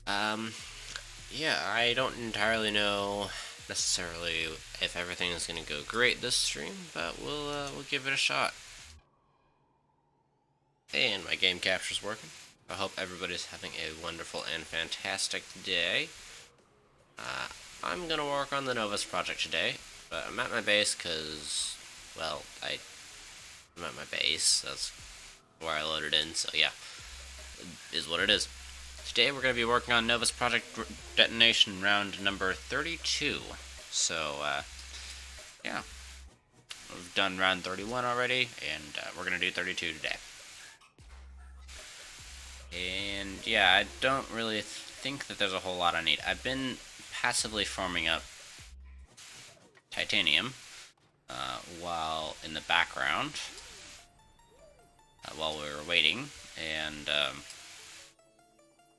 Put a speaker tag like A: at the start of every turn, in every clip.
A: Um, yeah, I don't entirely know necessarily if everything is gonna go great this stream, but we'll give it a shot. And my game capture's working. I hope everybody's having a wonderful and fantastic day. Uh, I'm gonna work on the Novus project today, but I'm at my base because, well, I'm at my base. That's where I loaded in. So yeah, it is what it is. Today we're going to be working on Novus Project Detonation Round number 32. So, yeah, we've done round 31 already, and we're going to do 32 today. And yeah, I don't really think that there's a whole lot I need. I've been passively farming up titanium while in the background, while we were waiting, and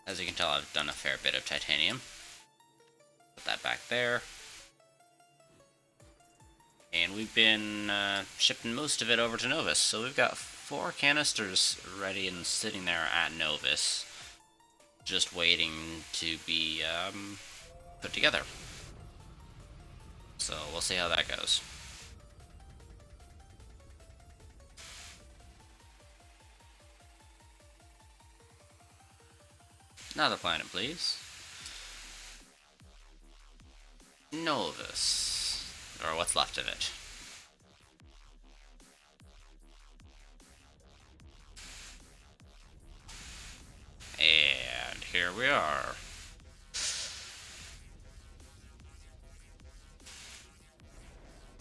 A: as you can tell, I've done a fair bit of titanium. Put that back there. And we've been shipping most of it over to Novus. So we've got 4 canisters ready and sitting there at Novus, just waiting to be put together. So we'll see how that goes. Another planet, please. Novus. Or what's left of it. And here we are.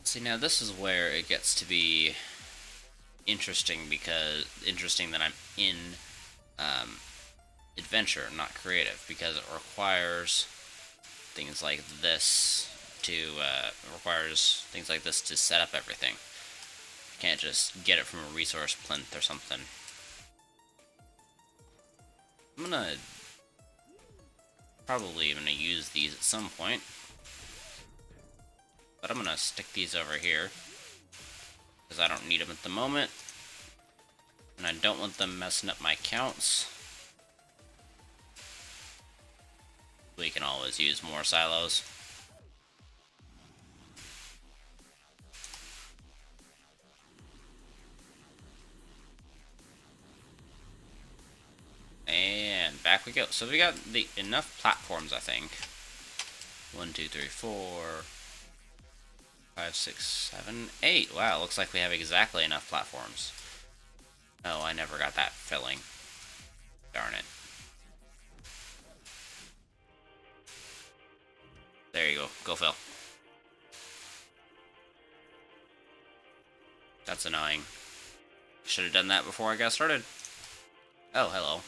A: See, now this is where it gets to be interesting that I'm in adventure, not creative, because it requires things like this to set up everything. You can't just get it from a resource plinth or something. I'm probably gonna use these at some point, but I'm gonna stick these over here because I don't need them at the moment, and I don't want them messing up my counts. We can always use more silos. And back we go. So we got enough platforms, I think. 1, 2, 3, 4, 5, 6, 7, 8. Wow, looks like we have exactly enough platforms. Oh, I never got that filling. Darn it. There you go. Go fill. That's annoying. Should have done that before I got started. Oh, hello.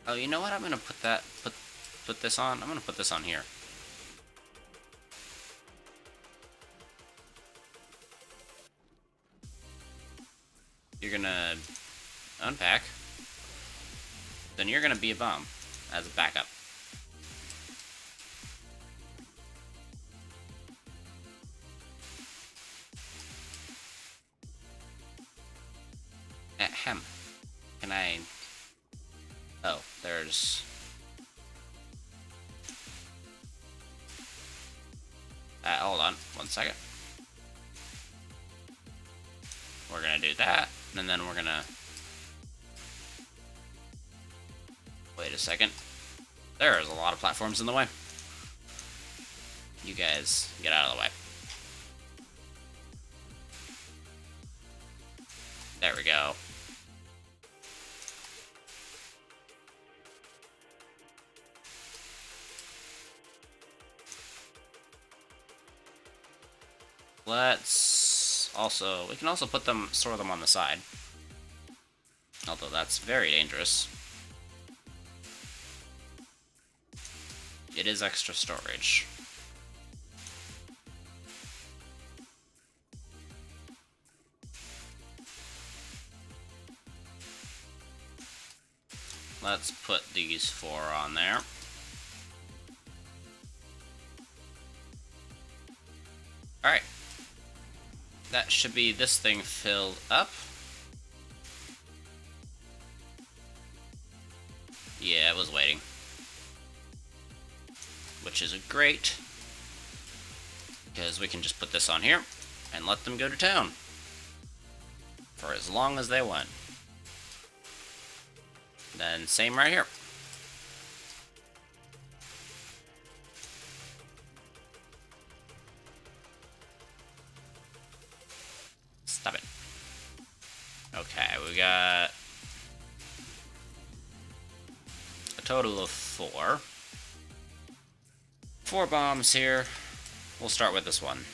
A: Oh, you know what? I'm gonna put this on. I'm gonna put this on here. You're gonna unpack. Then you're gonna be a bomb as a backup. Ahem. Can I... Oh, there's... hold on, 1 second. We're gonna do that, and then we're gonna... Wait a second. There's a lot of platforms in the way. You guys, get out of the way. There we go. We can also store them on the side. Although that's very dangerous. It is extra storage. Let's put these 4 on there. Alright. That should be this thing filled up. Yeah, it was waiting. Which is great, because we can just put this on here and let them go to town for as long as they want. Then same right here. Stop it. Okay, we got a total of 4. 4 bombs here. We'll start with this one.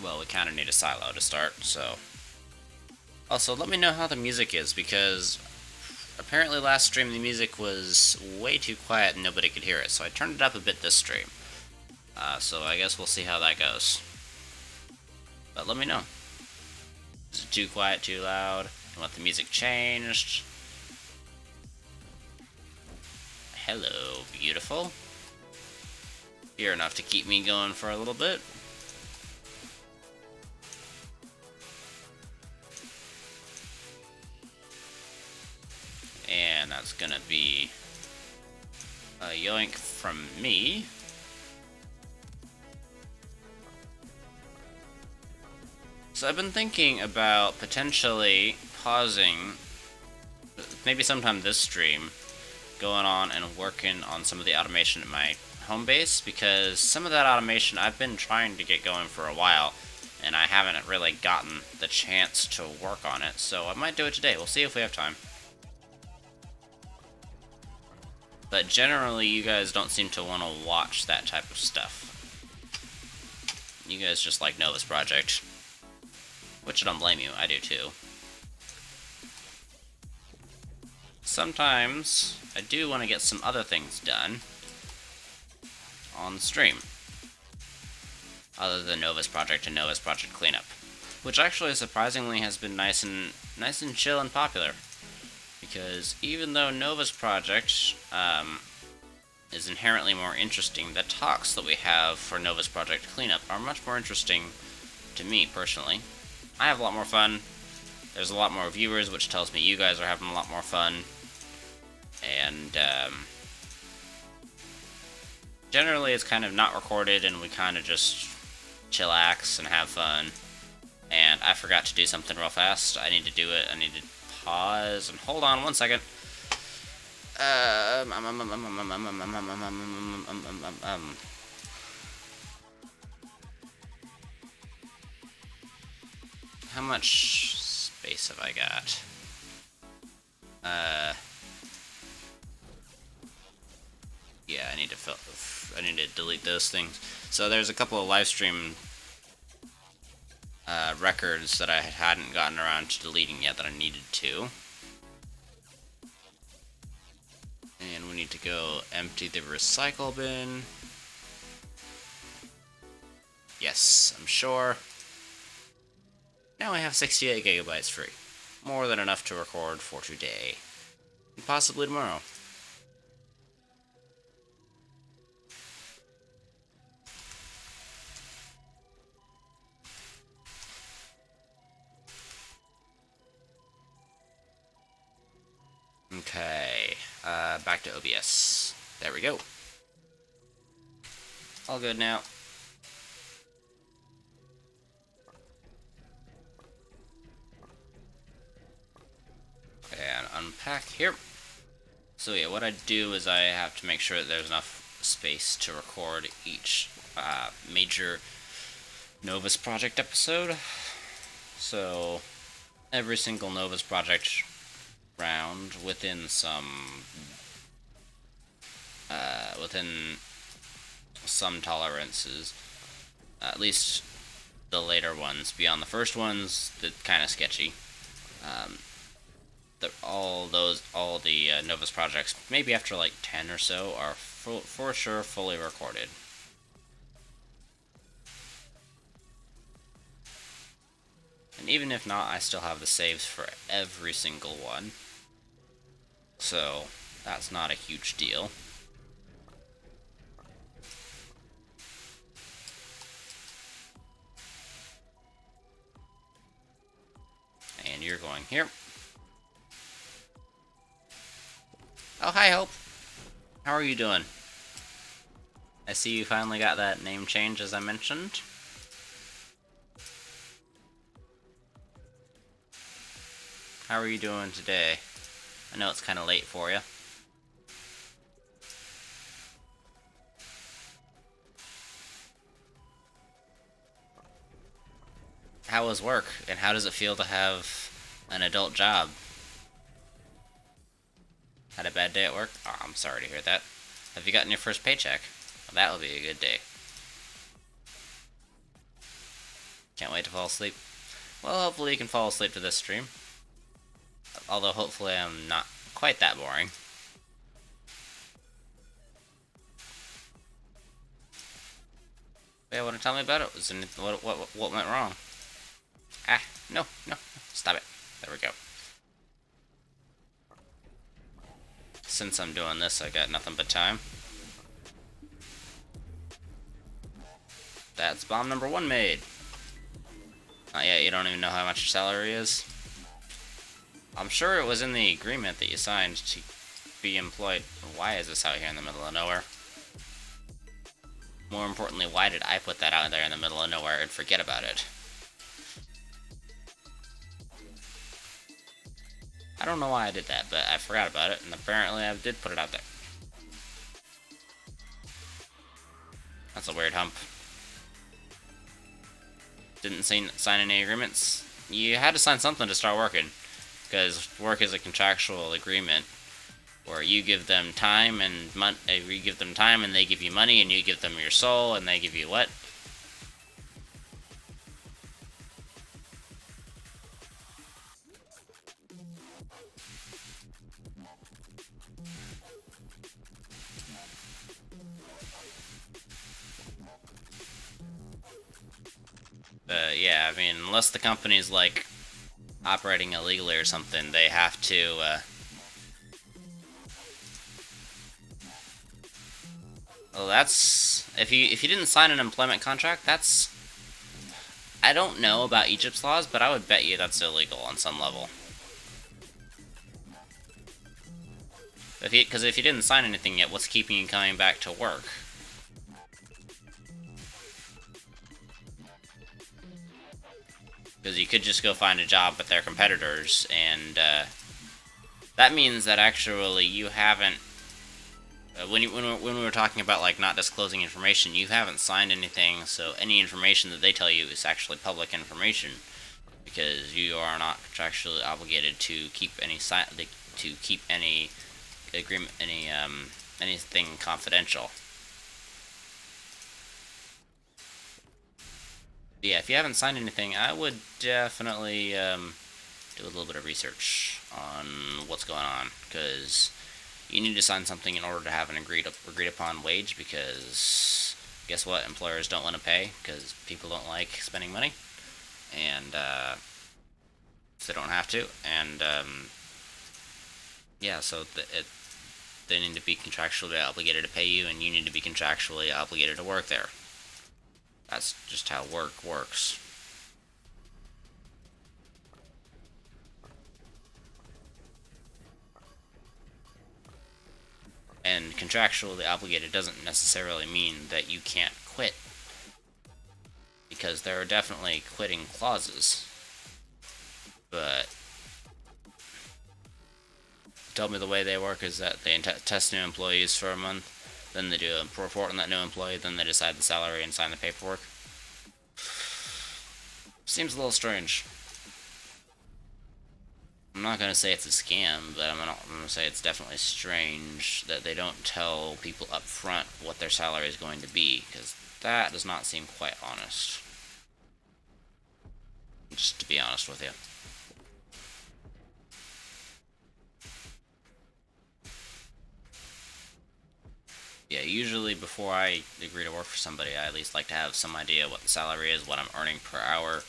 A: Well, we kind of need a silo to start, so... Also, let me know how the music is, because apparently last stream the music was way too quiet and nobody could hear it, so I turned it up a bit this stream. So I guess we'll see how that goes. But let me know. Is it too quiet, too loud? You want the music changed? Hello, beautiful. You're enough to keep me going for a little bit. And that's gonna be a yoink from me. So I've been thinking about potentially pausing, maybe sometime this stream, going on and working on some of the automation at my home base, because some of that automation I've been trying to get going for a while, and I haven't really gotten the chance to work on it, so I might do it today. We'll see if we have time. But generally, you guys don't seem to want to watch that type of stuff. You guys just like Nova's project. Which I don't blame you, I do too. Sometimes, I do want to get some other things done on the stream. Other than Nova's project and Nova's project cleanup. Which actually, surprisingly, has been nice and chill and popular. Because even though Nova's project is inherently more interesting, the talks that we have for Nova's project cleanup are much more interesting to me, personally. I have a lot more fun. There's a lot more viewers, which tells me you guys are having a lot more fun. And generally it's kind of not recorded and we kind of just chillax and have fun. And I forgot to do something real fast. I need to do it. I need to pause and hold on 1 second. How much space have I got? Yeah, I need to delete those things. So there's a couple of live stream records that I hadn't gotten around to deleting yet that I needed to. And we need to go empty the recycle bin. Yes, I'm sure. Now I have 68 gigabytes free. More than enough to record for today. And possibly tomorrow. Okay, back to OBS. There we go. All good now. And unpack here. So yeah, what I do is I have to make sure that there's enough space to record each major Nova's Project episode. So every single Nova's Project round within some tolerances, at least the later ones. Beyond the first ones, that's kind of sketchy. All the Nova's projects, maybe after like 10 or so, are for sure fully recorded. And even if not, I still have the saves for every single one. So, that's not a huge deal. you're going here. Oh, hi, Hope. How are you doing? I see you finally got that name change, as I mentioned. How are you doing today? I know it's kind of late for you. How was work, and how does it feel to have an adult job? Had a bad day at work? Oh, I'm sorry to hear that. Have you gotten your first paycheck? Well, that'll be a good day. Can't wait to fall asleep. Well, hopefully you can fall asleep to this stream. Although, hopefully I'm not quite that boring. Yeah, want to tell me about it? Was anything, what went wrong? Ah, no, stop it. There we go. Since I'm doing this, I got nothing but time. That's bomb number 1 made. Not yet, you don't even know how much your salary is? I'm sure it was in the agreement that you signed to be employed. Why is this out here in the middle of nowhere? More importantly, why did I put that out there in the middle of nowhere and forget about it? I don't know why I did that, but I forgot about it, and apparently I did put it out there. That's a weird hump. Didn't sign any agreements. You had to sign something to start working, because work is a contractual agreement where you give them time and you give them time and they give you money, and you give them your soul and they give you what? Yeah, I mean, unless the company's like operating illegally or something, they have to well, that's if you didn't sign an employment contract, that's, I don't know about Egypt's laws, but I would bet you that's illegal on some level. Because if you didn't sign anything yet, what's keeping you coming back to work? Because you could just go find a job with their competitors, and that means that actually you haven't. When we were talking about like not disclosing information, you haven't signed anything, so any information that they tell you is actually public information, because you are not contractually obligated to keep any agreement, anything confidential. Yeah, if you haven't signed anything, I would definitely do a little bit of research on what's going on, because you need to sign something in order to have an agreed upon wage, because guess what? Employers don't want to pay because people don't like spending money, and they don't have to, and yeah, so they need to be contractually obligated to pay you, and you need to be contractually obligated to work there. That's just how work works. And contractually obligated doesn't necessarily mean that you can't quit, because there are definitely quitting clauses. But tell me the way they work is that they test new employees for a month, then they do a report on that new employee, then they decide the salary and sign the paperwork. Seems a little strange. I'm not going to say it's a scam, but I'm going to say it's definitely strange that they don't tell people up front what their salary is going to be, because that does not seem quite honest. Just to be honest with you. Yeah, usually before I agree to work for somebody, I at least like to have some idea what the salary is, what I'm earning per hour.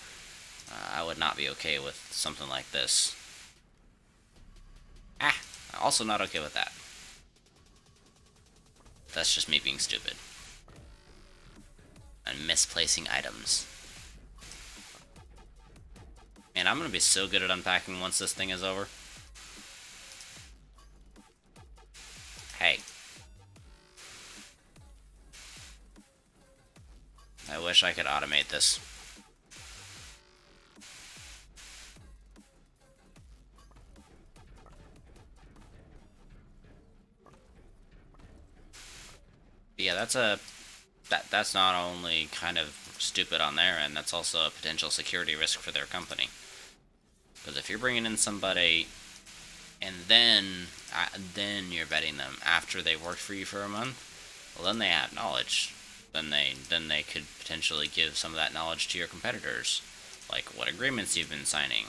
A: I would not be okay with something like this. Also not okay with that. That's just me being stupid. And misplacing items.
B: Man, I'm gonna be so good at unpacking once this thing is over. Hey. I wish I could automate this. But yeah, that's not only kind of stupid on their end, that's also a potential security risk for their company. Because if you're bringing in somebody and then you're vetting them after they worked for you for a month, well, then they have knowledge. Then they could potentially give some of that knowledge to your competitors, like what agreements you've been signing.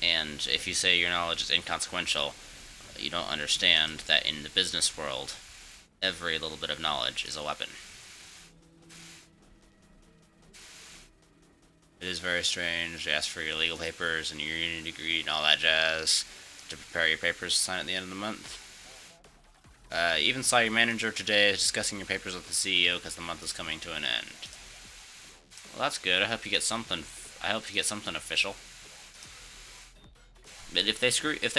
B: And if you say your knowledge is inconsequential, you don't understand that in the business world, every little bit of knowledge is a weapon. It is very strange. They ask for your legal papers and your uni degree and all that jazz to prepare your papers to sign at the end of the month. Even saw your manager today discussing your papers with the CEO because the month is coming to an end. Well, that's good. I hope you get something. I hope you get something official. But if they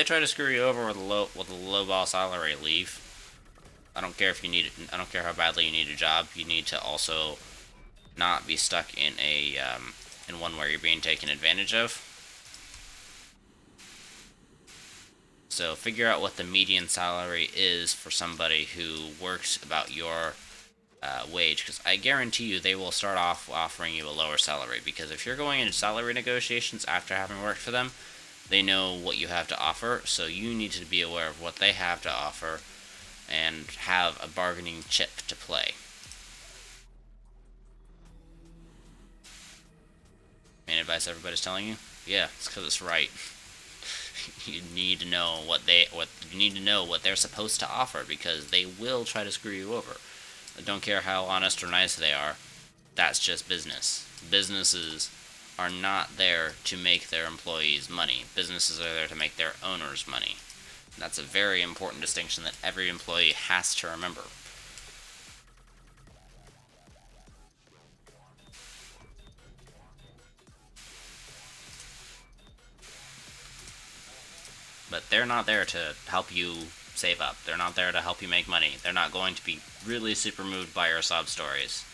B: try to screw you over with a low ball salary, leave. I don't care if you need it. I don't care how badly you need a job. You need to also not be stuck in in one where you're being taken advantage of. So figure out what the median salary is for somebody who works about your wage, because I guarantee you they will start off offering you a lower salary, because if you're going into salary negotiations after having worked for them, they know what you have to offer, so you need to be aware of what they have to offer and have a bargaining chip to play. Main advice everybody's telling you? Yeah, it's because it's right. You need to know what they're supposed to offer, because they will try to screw you over. I don't care how honest or nice they are. That's just business. Businesses are not there to make their employees money. Businesses are there to make their owners money. And that's a very important distinction that every employee has to remember. But they're not there to help you save up. They're not there to help you make money. They're not going to be really super moved by your sob stories.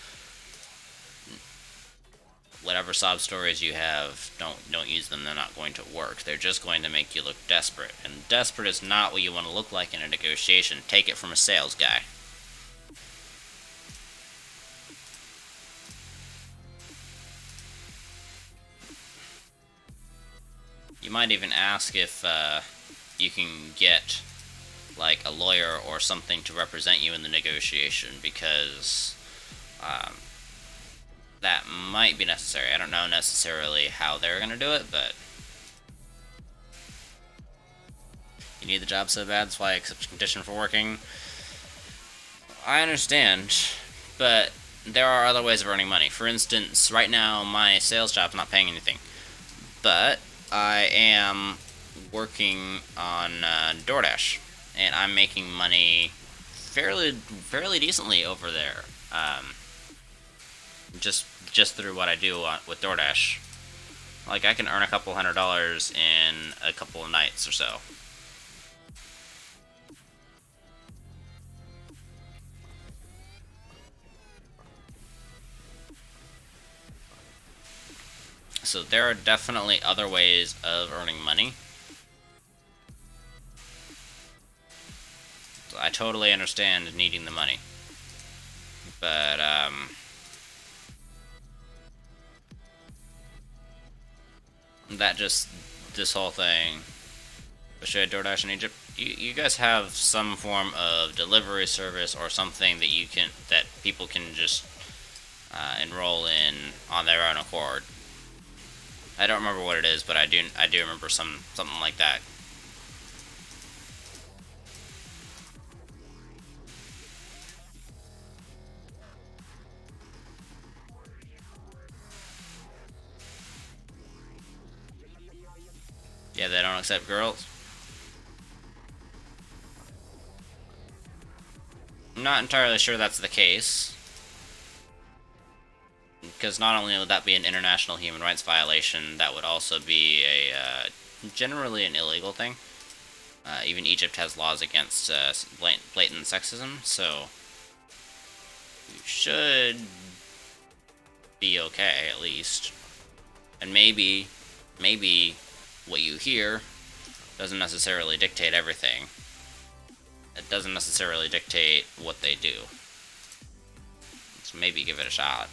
B: Whatever sob stories you have, don't use them. They're not going to work. They're just going to make you look desperate. And desperate is not what you want to look like in a negotiation. Take it from a sales guy. You might even ask if you can get like a lawyer or something to represent you in the negotiation, because that might be necessary. I don't know necessarily how they're going to do it, but you need the job so bad, that's why I accept a condition for working. I understand, but there are other ways of earning money. For instance, right now my sales job's not paying anything, but I am working on DoorDash, and I'm making money fairly decently over there. Just through what I do with DoorDash. Like, I can earn a couple $100 in a couple of nights or so. So there are definitely other ways of earning money. So I totally understand needing the money. But, this whole thing. Should I DoorDash in Egypt? You guys have some form of delivery service or something that people can just enroll in on their own accord. I don't remember what it is, but I do remember something like that. Yeah, they don't accept girls. I'm not entirely sure that's the case, Because not only would that be an international human rights violation, that would also be a generally an illegal thing. Even Egypt has laws against blatant sexism, so you should be okay at least. And maybe what you hear doesn't necessarily dictate everything. It doesn't necessarily dictate what they do. So maybe give it a shot.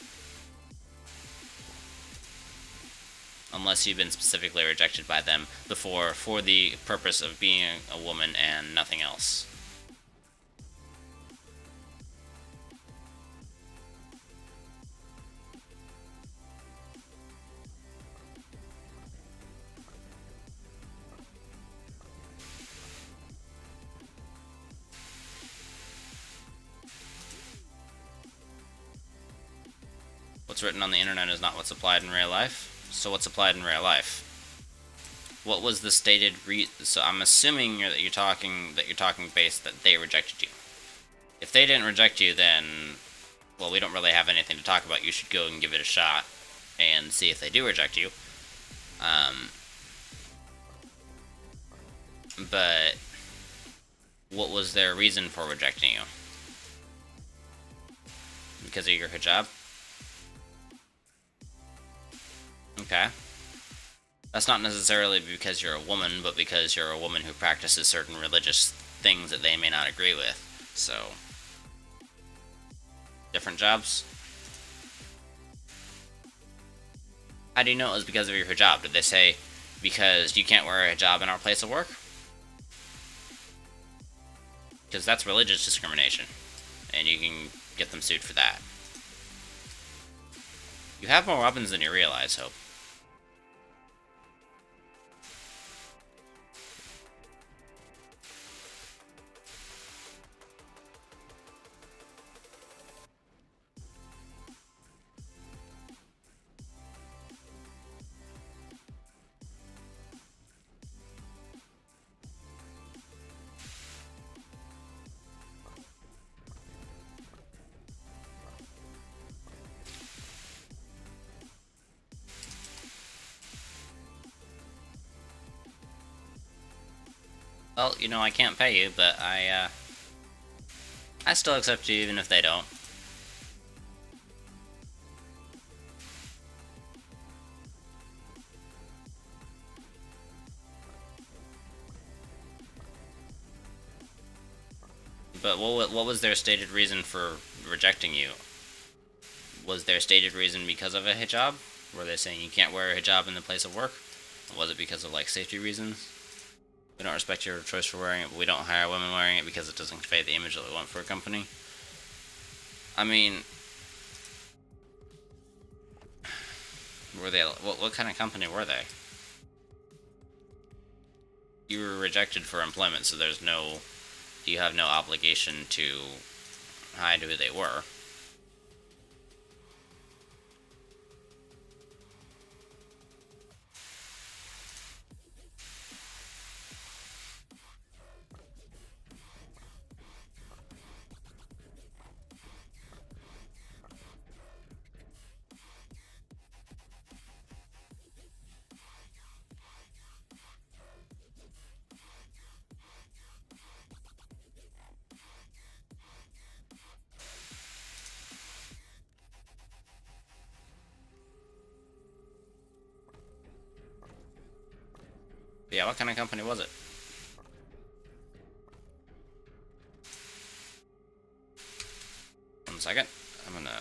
B: Unless you've been specifically rejected by them before for the purpose of being a woman and nothing else. What's written on the internet is not what's applied in real life. So what's applied in real life? What was the stated so I'm assuming that you're talking based that they rejected you. If they didn't reject you, then well, we don't really have anything to talk about. You should go and give it a shot and see if they do reject you. But what was their reason for rejecting you? Because of your hijab? Okay. That's not necessarily because you're a woman, but because you're a woman who practices certain religious things that they may not agree with. So, different jobs? How do you know it was because of your hijab? Did they say, because you can't wear a hijab in our place of work? Because that's religious discrimination, and you can get them sued for that. You have more weapons than you realize, Hope. Well, you know, I can't pay you, but I still accept you even if they don't. But what was their stated reason for rejecting you? Was their stated reason because of a hijab? Were they saying you can't wear a hijab in the place of work? Was it because of, like, safety reasons? We don't respect your choice for wearing it, but we don't hire women wearing it because it doesn't convey the image that we want for a company. I mean, were they? What kind of company were they? You were rejected for employment, so you have no obligation to hide who they were. But yeah, what kind of company was it? One second. I'm gonna...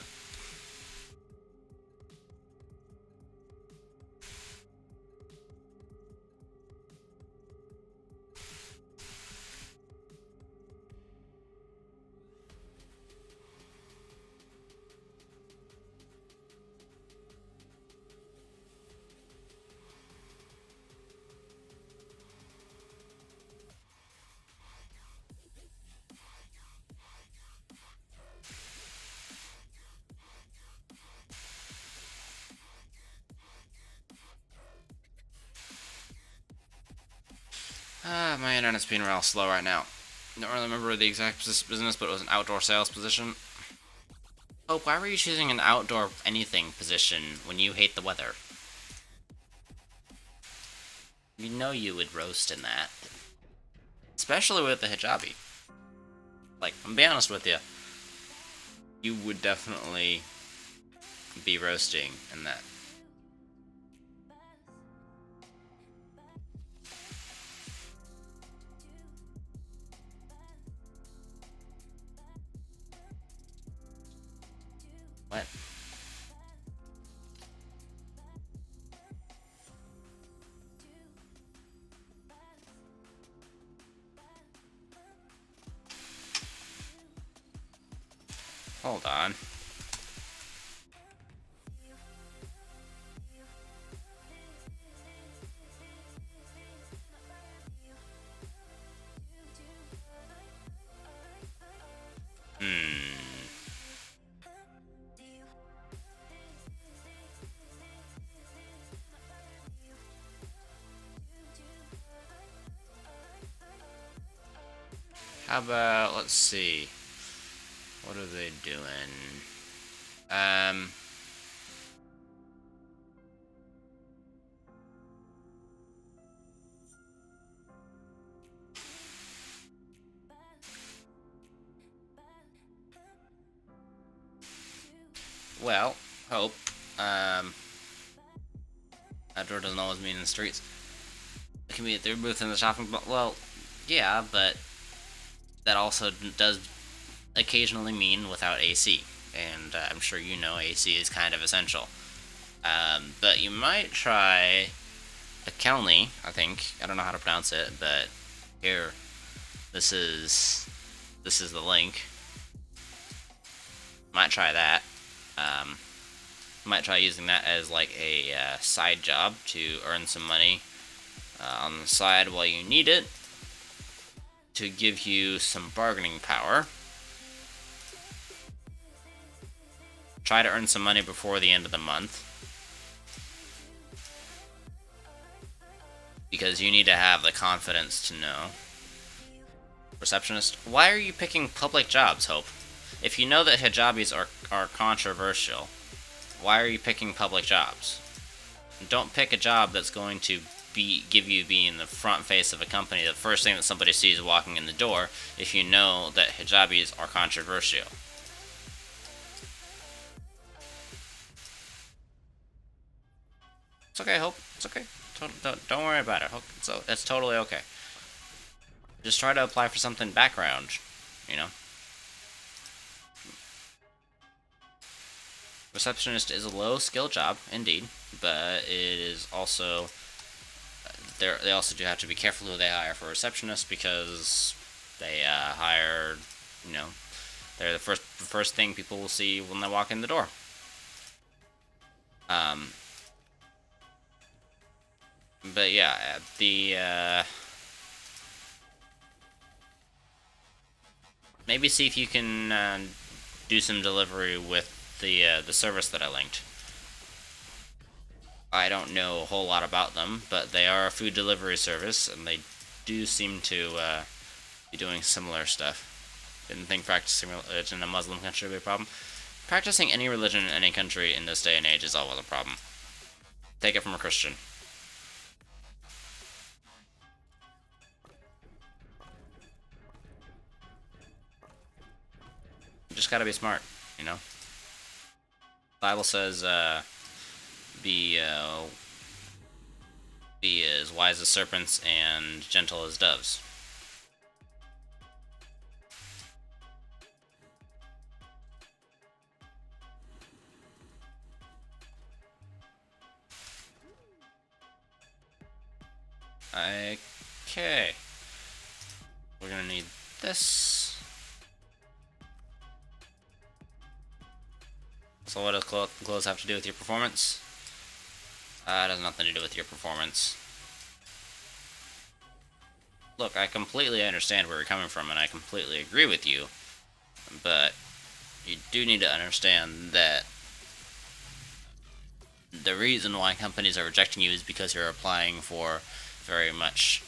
B: my internet's being real slow right now. Don't really remember the exact business, but it was an outdoor sales position. Oh, why were you choosing an outdoor anything position when you hate the weather? You know you would roast in that. Especially with the hijabi. Like, I'm gonna be honest with you. You would definitely be roasting in that. What? Hold on. Hmm. How about, let's see. What are they doing? Um. Well, hope. Outdoor doesn't always mean in the streets. It can be at their booth in the shopping mall. Well, yeah, but that also does occasionally mean without AC. And I'm sure you know AC is kind of essential. But you might try a Kelney, I think. I don't know how to pronounce it, but here, this is the link. Might try that. Um, might try using that as like a side job to earn some money on the side while you need it to give you some bargaining power. Try to earn some money before the end of the month, because you need to have the confidence to know. Receptionist, why are you picking public jobs, Hope? If you know that hijabis are controversial, why are you picking public jobs? Don't pick a job that's going to give you being the front face of a company, the first thing that somebody sees walking in the door, if you know that hijabis are controversial. It's okay, Hope. It's okay. Don't worry about it, Hope. It's totally okay. Just try to apply for something background, you know? Receptionist is a low skill job, indeed, but it is also they also do have to be careful who they hire for receptionists, because they hire, you know, they're the first thing people will see when they walk in the door. But yeah, maybe see if you can do some delivery with the service that I linked. I don't know a whole lot about them, but they are a food delivery service, and they do seem to be doing similar stuff. Didn't think practicing religion in a Muslim country would be a problem. Practicing any religion in any country in this day and age is always a problem. Take it from a Christian. You just gotta be smart, you know? The Bible says, be as wise as serpents and gentle as doves. Okay. We're gonna need this. So what does clothes have to do with your performance? It has nothing to do with your performance. Look, I completely understand where you're coming from, and I completely agree with you. But you do need to understand that the reason why companies are rejecting you is because you're applying for very much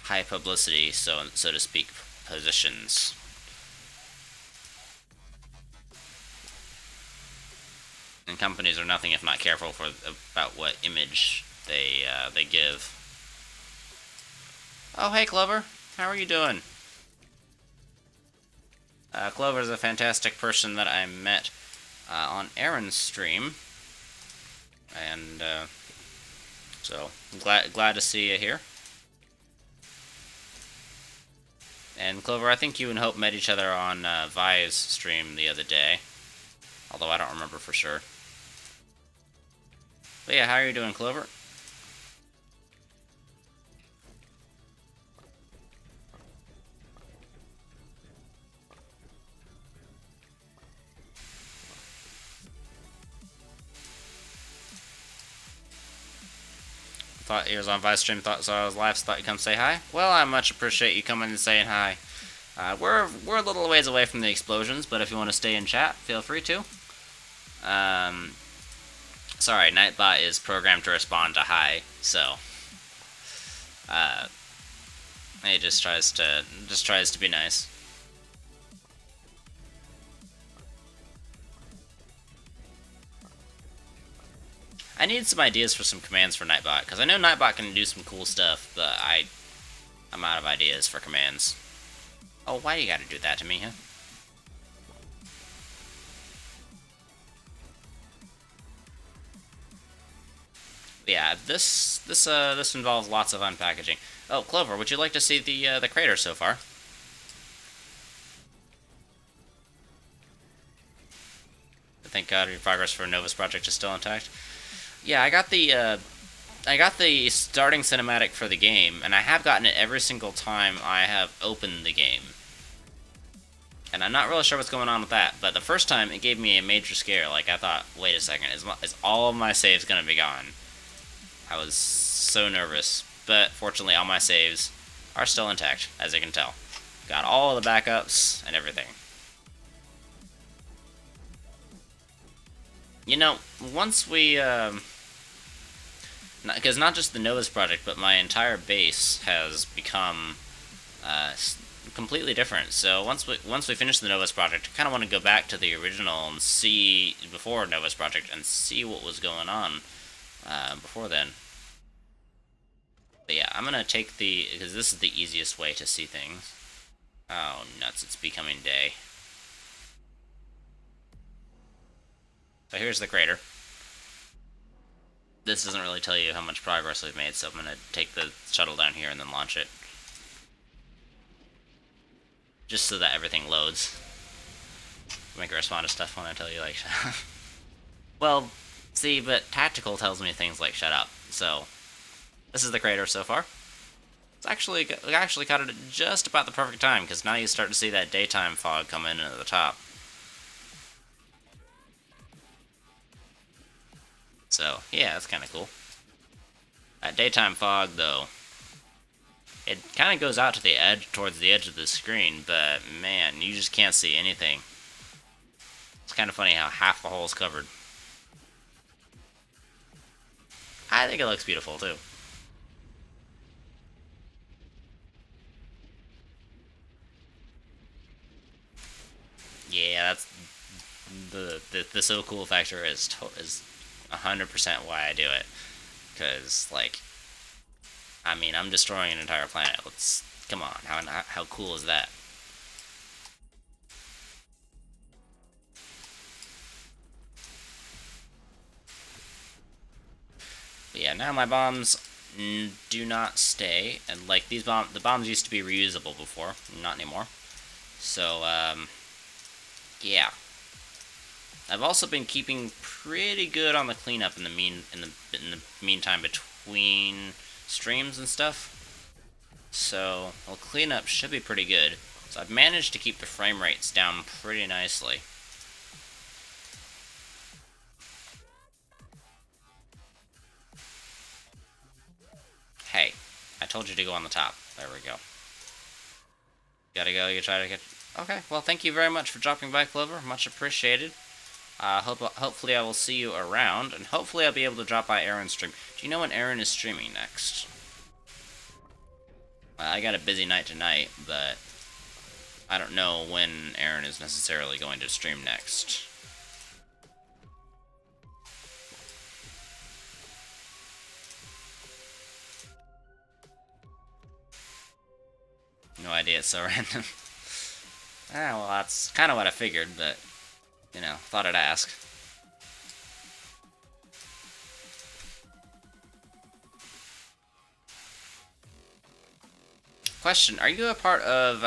B: high publicity, so to speak, positions. And companies are nothing if not careful about what image they give. Oh, hey, Clover. How are you doing? Clover's a fantastic person that I met on Aaron's stream, and so glad to see you here. And Clover, I think you and Hope met each other on Vi's stream the other day, although I don't remember for sure. But yeah, how are you doing, Clover? Thought he was on Vi's stream, thought saw I was live, so thought you'd come say hi. Well, I much appreciate you coming and saying hi. We're a little ways away from the explosions, but if you want to stay in chat, feel free to. Sorry, Nightbot is programmed to respond to hi, so he just tries to be nice. I need some ideas for some commands for Nightbot, because I know Nightbot can do some cool stuff, but I'm out of ideas for commands. Oh, why you gotta do that to me, huh? Yeah, this involves lots of unpackaging. Oh, Clover, would you like to see the crater so far? Thank God your progress for Nova's project is still intact. Yeah, I got the starting cinematic for the game, and I have gotten it every single time I have opened the game. And I'm not really sure what's going on with that, but the first time it gave me a major scare. Like, I thought, wait a second, is all of my saves gonna be gone? I was so nervous, but fortunately all my saves are still intact, as you can tell. Got all of the backups and everything. You know, once we, because not just the Nova's project, but my entire base has become completely different. So once we finish the Nova's project, I kind of want to go back to the original and see before Nova's project and see what was going on before then. But yeah, I'm gonna take because this is the easiest way to see things. Oh nuts! It's becoming day. So here's the crater. This doesn't really tell you how much progress we've made, so I'm gonna take the shuttle down here and then launch it. Just so that everything loads. Make it respond to stuff when I tell you, like, shut up. Well, see, but Tactical tells me things like shut up, so this is the crater so far. We actually caught it at just about the perfect time, because now you start to see that daytime fog come in at the top. So, yeah, that's kind of cool. That daytime fog, though, it kind of goes out to the edge, towards the edge of the screen, but man, you just can't see anything. It's kind of funny how half the hole is covered. I think it looks beautiful, too. Yeah, that's the so cool factor is 100% why I do it. Because, like, I mean, I'm destroying an entire planet. Come on, how cool is that? But yeah, now my bombs do not stay, and like the bombs used to be reusable before, not anymore. So, yeah. I've also been keeping pretty good on the cleanup in the meantime between streams and stuff. So, well, cleanup should be pretty good. So I've managed to keep the frame rates down pretty nicely. Hey, I told you to go on the top. There we go. Gotta go, you try to get... Okay, well, thank you very much for dropping by, Clover. Much appreciated. Hopefully I will see you around, and hopefully I'll be able to drop by Aaron's stream. Do you know when Aaron is streaming next? I got a busy night tonight, but I don't know when Aaron is necessarily going to stream next. No idea, it's so random. Ah, well, that's kind of what I figured, but, you know, thought I'd ask. Question, are you a part of,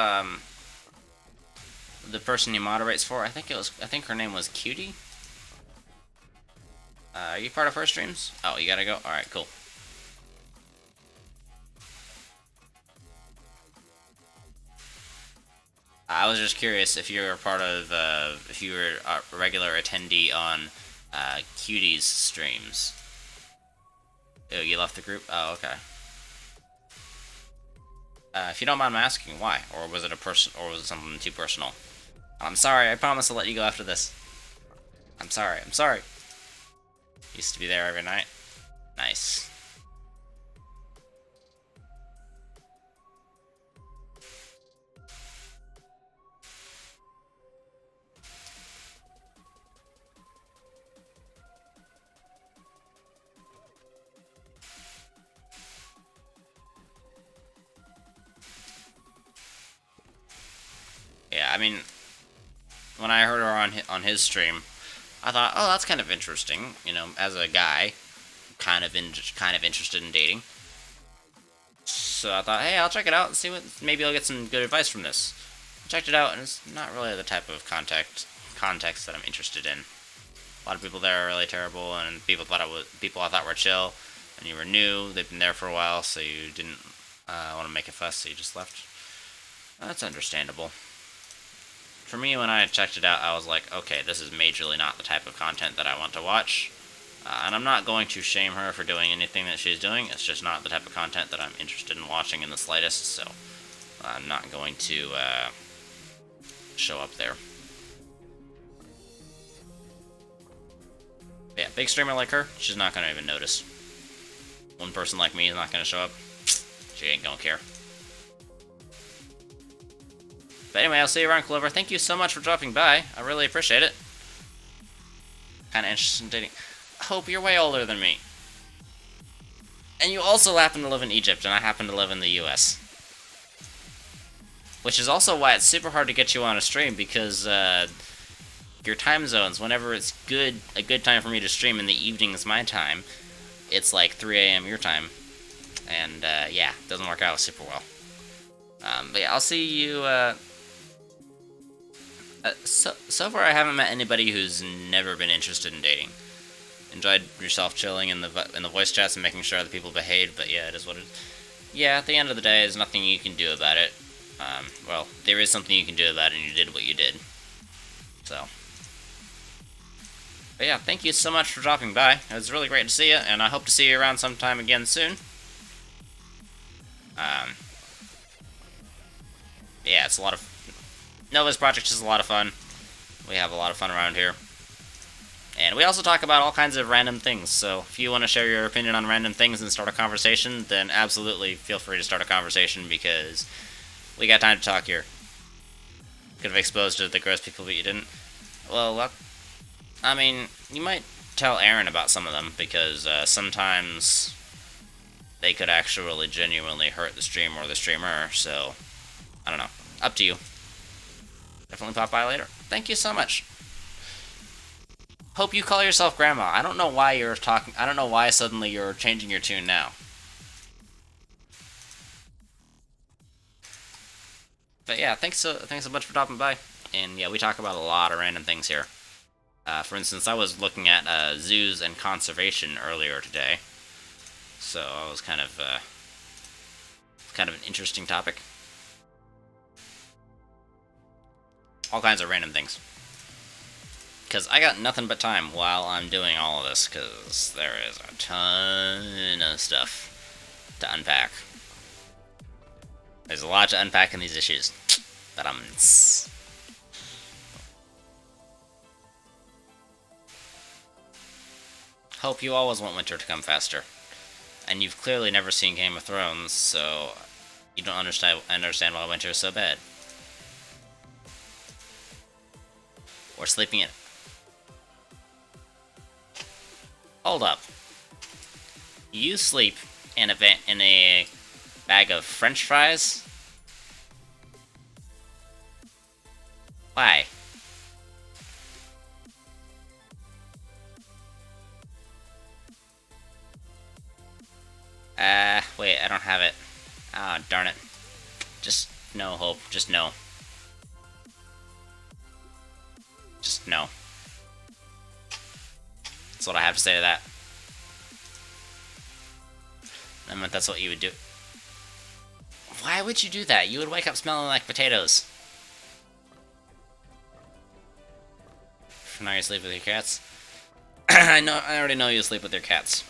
B: the person he moderates for? I think her name was Cutie? Are you part of her streams? Oh, you gotta go? Alright, cool. I was just curious if you were part of, if you were a regular attendee on, Cutie's streams. Oh, you left the group? Oh, okay. If you don't mind me asking, why? Or was it or was it something too personal? I'm sorry, I promise I'll let you go after this. I'm sorry. Used to be there every night. Nice. Yeah, I mean, when I heard her on his stream, I thought, oh, that's kind of interesting. You know, as a guy, kind of interested in dating. So I thought, hey, I'll check it out and see what. Maybe I'll get some good advice from this. I checked it out, and it's not really the type of context that I'm interested in. A lot of people there are really terrible, and people I thought were chill, and you were new. They've been there for a while, so you didn't want to make a fuss, so you just left. That's understandable. For me, when I checked it out, I was like, okay, this is majorly not the type of content that I want to watch. And I'm not going to shame her for doing anything that she's doing. It's just not the type of content that I'm interested in watching in the slightest, so I'm not going to show up there. But yeah, big streamer like her, she's not going to even notice. One person like me is not going to show up. She ain't going to care. But anyway, I'll see you around, Clover. Thank you so much for dropping by. I really appreciate it. Kind of interested in dating. Hope you're way older than me. And you also happen to live in Egypt, and I happen to live in the US. Which is also why it's super hard to get you on a stream, because your time zones, whenever it's a good time for me to stream in the evenings my time, it's like 3 a.m. your time. And yeah, it doesn't work out super well. But yeah, I'll see you... so far I haven't met anybody who's never been interested in dating. Enjoyed yourself chilling in the voice chats and making sure that people behave, but yeah, it is what it is. Yeah, at the end of the day, there's nothing you can do about it. Well, there is something you can do about it, and you did what you did. So. But yeah, thank you so much for dropping by. It was really great to see you, and I hope to see you around sometime again soon. Yeah, it's a lot of... Nova's project is a lot of fun. We have a lot of fun around here. And we also talk about all kinds of random things, so if you want to share your opinion on random things and start a conversation, then absolutely feel free to start a conversation, because we got time to talk here. Could have exposed to the gross people, but you didn't. Well, I mean, you might tell Aaron about some of them, because sometimes they could actually genuinely hurt the stream or the streamer, so I don't know. Up to you. Definitely pop by later. Thank you so much. Hope you call yourself Grandma. I don't know why you're talking. I don't know why suddenly you're changing your tune now. But yeah, thanks so much for dropping by. And yeah, we talk about a lot of random things here. For instance, I was looking at zoos and conservation earlier today, so it was kind of an interesting topic. All kinds of random things. Because I got nothing but time while I'm doing all of this, because there is a ton of stuff to unpack. There's a lot to unpack in these issues. But hope you always want winter to come faster. And you've clearly never seen Game of Thrones, so you don't understand why winter is so bad. Or sleeping in... Hold up. You sleep in a bag of French fries Why? Wait, I don't have it. Ah, darn it. Just no, Hope. Just no. Just no. That's what I have to say to that. I meant that's what you would do. Why would you do that? You would wake up smelling like potatoes. For now you sleep with your cats? I already know you sleep with your cats.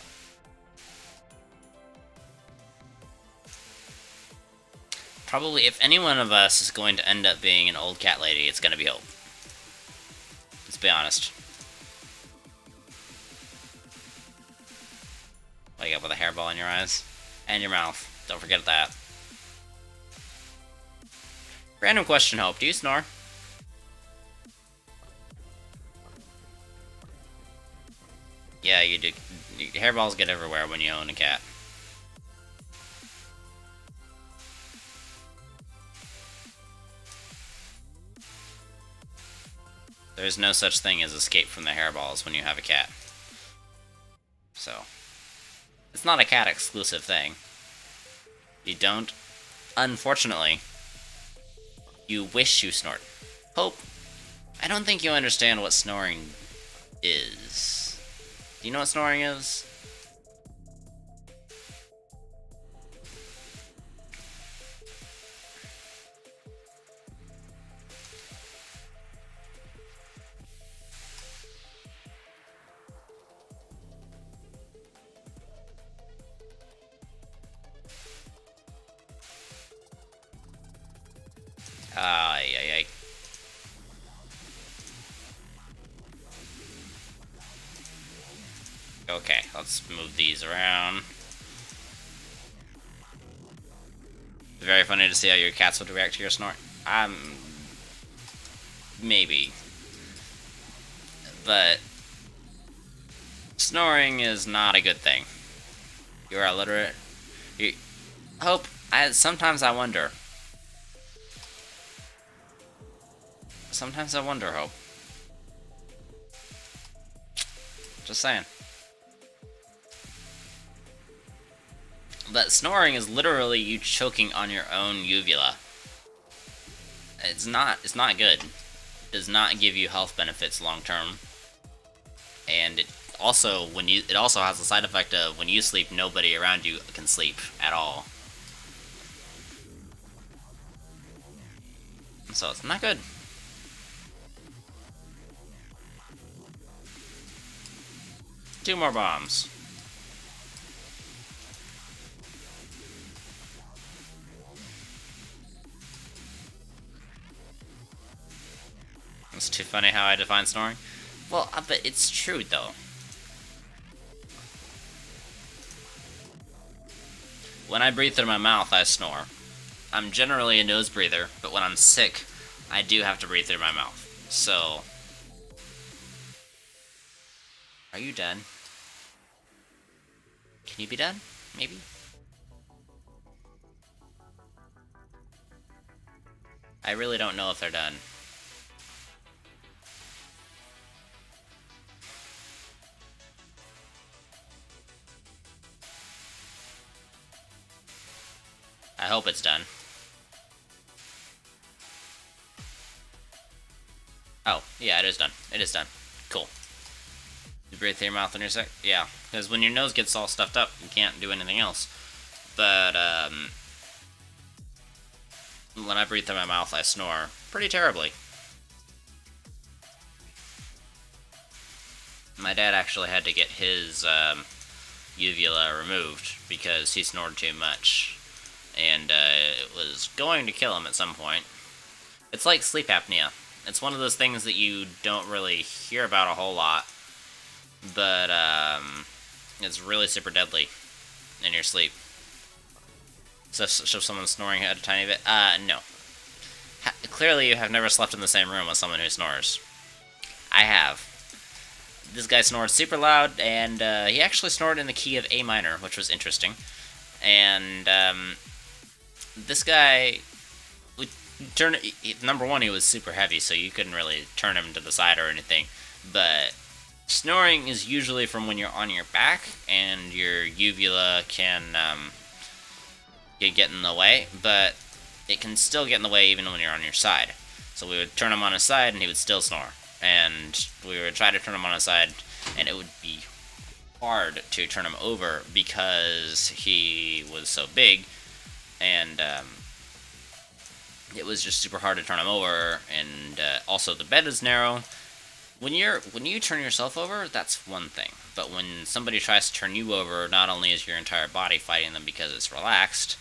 B: Probably, if any one of us is going to end up being an old cat lady, it's gonna be Hope. Let's be honest. Wake up with a hairball in your eyes. And your mouth. Don't forget that. Random question, Hope. Do you snore? Yeah, you do. Hairballs get everywhere when you own a cat. There's no such thing as escape from the hairballs when you have a cat. So, it's not a cat exclusive thing. You don't. Unfortunately, you wish you snort. Hope, I don't think you understand what snoring is. Do you know what snoring is? Ay, ay, ay. Okay, let's move these around. It's very funny to see how your cats would react to your snort. Maybe. But snoring is not a good thing. You're illiterate. Hope, sometimes I wonder. Sometimes I wonder, Hope. Just saying. But snoring is literally you choking on your own uvula. It's not good. It does not give you health benefits long term. And it also has the side effect of when you sleep, nobody around you can sleep at all. So it's not good. Two more bombs. It's too funny how I define snoring. Well, but it's true though. When I breathe through my mouth, I snore. I'm generally a nose breather, but when I'm sick, I do have to breathe through my mouth. So, are you done? Can you be done? Maybe? I really don't know if they're done. I hope it's done. Oh, yeah, it is done. It is done. Cool. You breathe through your mouth when you're sick? Yeah, because when your nose gets all stuffed up, you can't do anything else. But, when I breathe through my mouth, I snore pretty terribly. My dad actually had to get his, uvula removed because he snored too much. And, it was going to kill him at some point. It's like sleep apnea. It's one of those things that you don't really hear about a whole lot. But, it's really super deadly in your sleep. So someone's snoring a tiny bit? No. Clearly you have never slept in the same room with someone who snores. I have. This guy snored super loud, and, he actually snored in the key of A minor, which was interesting. And, this guy, Number one, he was super heavy, so you couldn't really turn him to the side or anything. But snoring is usually from when you're on your back and your uvula can get in the way, but it can still get in the way even when you're on your side. So we would turn him on his side and he would still snore. And we would try to turn him on his side, and it would be hard to turn him over because he was so big, and it was just super hard to turn him over. And also the bed is narrow. When you turn yourself over, that's one thing. But when somebody tries to turn you over, not only is your entire body fighting them because it's relaxed,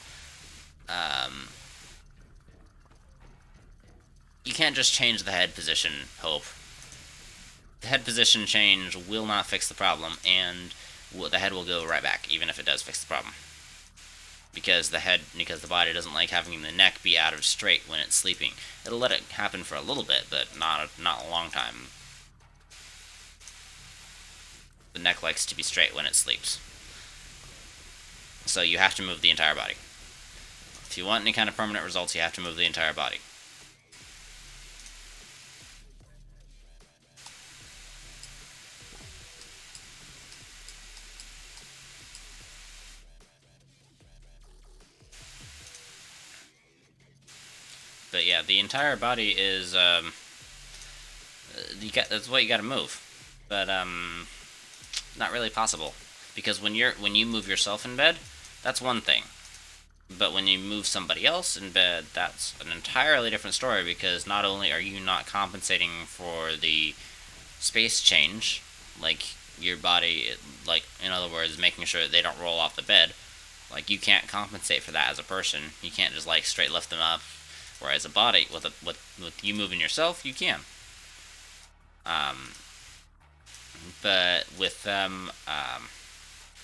B: you can't just change the head position, Hope. The head position change will not fix the problem, and the head will go right back, even if it does fix the problem. Because the body doesn't like having the neck be out of straight when it's sleeping. It'll let it happen for a little bit, but not a long time. The neck likes to be straight when it sleeps. So you have to move the entire body. If you want any kind of permanent results, you have to move the entire body. But yeah, the entire body is that's what you got to move. But not really possible, because when you move yourself in bed, that's one thing. But when you move somebody else in bed, that's an entirely different story, because not only are you not compensating for the space change, like your body, like in other words, making sure that they don't roll off the bed, like you can't compensate for that as a person. You can't just like straight lift them up. Whereas a body, with you moving yourself, you can. But with them,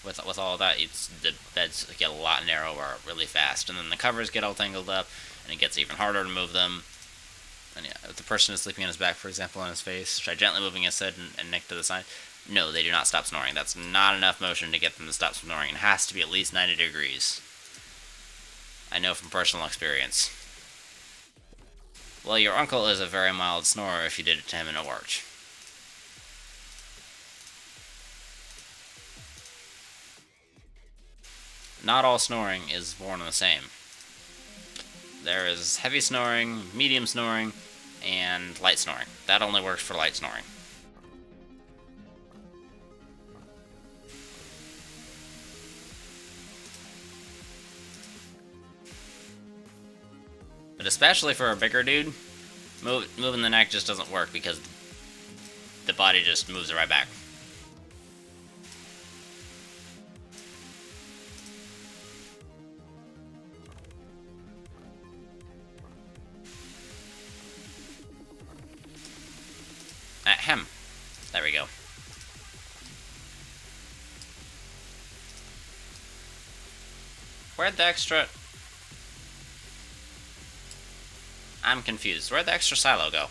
B: with all of that, the beds get a lot narrower really fast, and then the covers get all tangled up, and it gets even harder to move them. And yeah, if the person is sleeping on his back, for example, on his face, try gently moving his head and neck to the side. No, they do not stop snoring. That's not enough motion to get them to stop snoring. It has to be at least 90 degrees. I know from personal experience. Well, your uncle is a very mild snorer if you did it to him and it worked. Not all snoring is born the same. There is heavy snoring, medium snoring, and light snoring. That only works for light snoring. But especially for a bigger dude, moving the neck just doesn't work, because the body just moves it right back. Ahem. There we go. Where'd the extra... I'm confused. Where'd the extra silo go?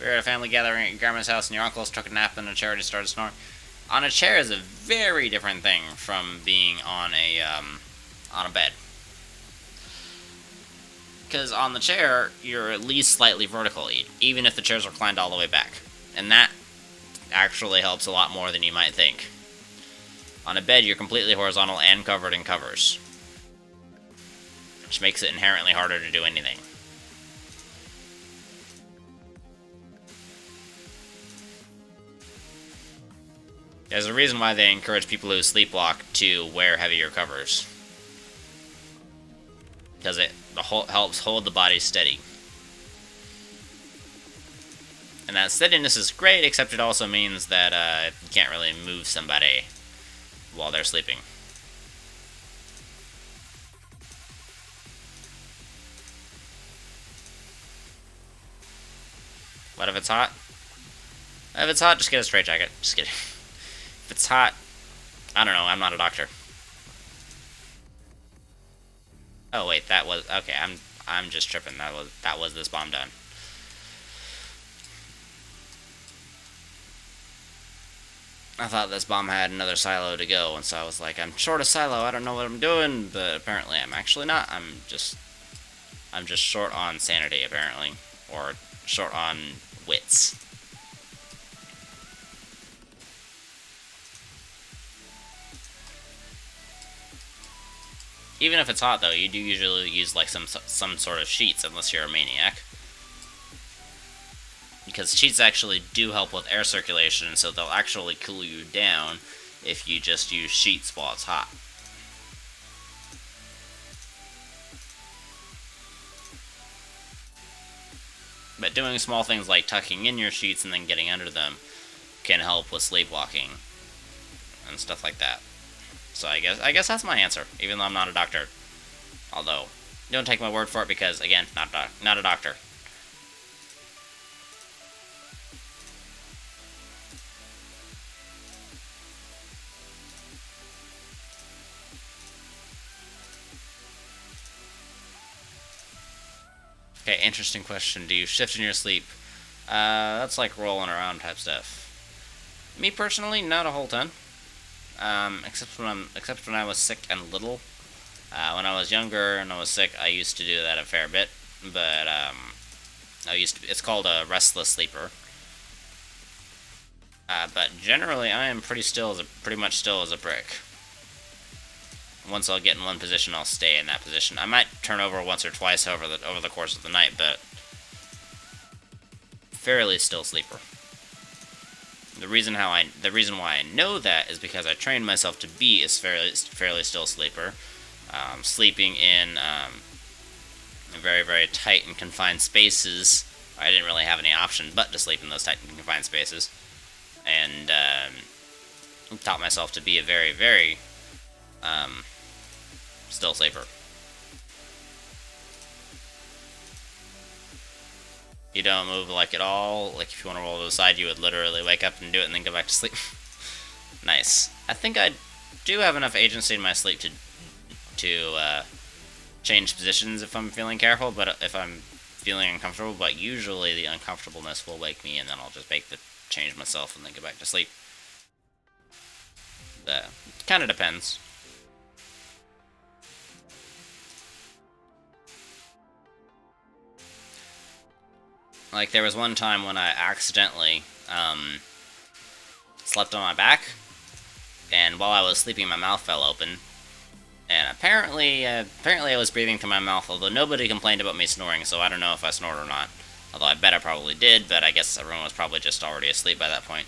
B: We were at a family gathering at your grandma's house, and your uncles took a nap in a chair and started snoring. On a chair is a very different thing from being on a bed. Because on the chair, you're at least slightly vertical, even if the chairs are reclined all the way back. And that actually helps a lot more than you might think. On a bed, you're completely horizontal and covered in covers, which makes it inherently harder to do anything. There's a reason why they encourage people who sleepwalk to wear heavier covers, because it helps hold the body steady. And that steadiness is great, except it also means that you can't really move somebody while they're sleeping. What if it's hot? If it's hot, just get a straight jacket. Just kidding. If it's hot, I don't know, I'm not a doctor. Oh wait, that was okay. I'm just tripping. That was this bomb done. I thought this bomb had another silo to go, and so I was like, I'm short a silo. I don't know what I'm doing, but apparently I'm actually not. I'm just I'm just short on sanity, apparently. Or short on wits. Even if it's hot, though, you do usually use, like, some sort of sheets, unless you're a maniac. Because sheets actually do help with air circulation, so they'll actually cool you down if you just use sheets while it's hot. But doing small things like tucking in your sheets and then getting under them can help with sleepwalking and stuff like that. So I guess that's my answer, even though I'm not a doctor. Although, don't take my word for it because, again, not a doctor. Okay, interesting question. Do you shift in your sleep? That's like rolling around type stuff. Me personally, not a whole ton. Except when I was sick and little. When I was younger and I was sick, I used to do that a fair bit. But it's called a restless sleeper. But generally, I am pretty much still as a brick. Once I'll get in one position, I'll stay in that position. I might turn over once or twice over the course of the night, but fairly still sleeper. The reason why I know that is because I trained myself to be a fairly still sleeper, sleeping in very, very tight and confined spaces. I didn't really have any option but to sleep in those tight and confined spaces, and taught myself to be a very, very still sleeper. You don't move like at all. Like if you want to roll to the side, you would literally wake up and do it and then go back to sleep. Nice. I think I do have enough agency in my sleep to change positions if I'm feeling careful, but if I'm feeling uncomfortable, but usually the uncomfortableness will wake me and then I'll just make the change myself and then go back to sleep. It kind of depends. Like, there was one time when I accidentally slept on my back, and while I was sleeping, my mouth fell open. And apparently I was breathing through my mouth, although nobody complained about me snoring, so I don't know if I snored or not. Although I bet I probably did, but I guess everyone was probably just already asleep by that point.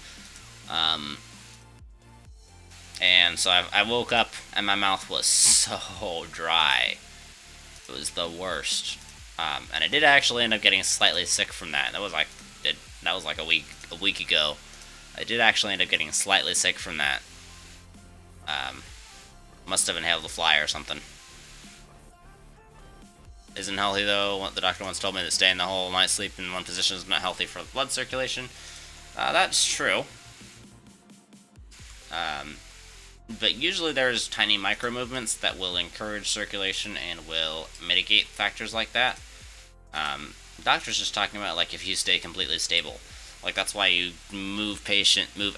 B: And so I woke up, and my mouth was so dry. It was the worst. And I did actually end up getting slightly sick from that. That was like a week ago. I did actually end up getting slightly sick from that. Must have inhaled the fly or something. Isn't healthy though. The doctor once told me that staying the whole night sleep in one position is not healthy for blood circulation. That's true. But usually there's tiny micro movements that will encourage circulation and will mitigate factors like that. Doctor's just talking about, like, if you stay completely stable. Like, that's why you move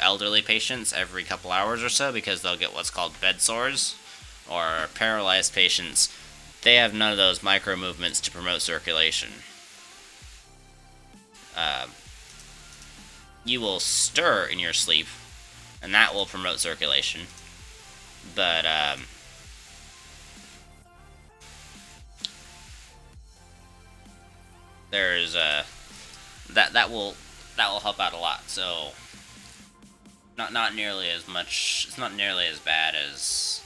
B: elderly patients every couple hours or so, because they'll get what's called bed sores, or paralyzed patients. They have none of those micro movements to promote circulation. You will stir in your sleep, and that will promote circulation. But, there's that will help out a lot. So not nearly as much. It's not nearly as bad as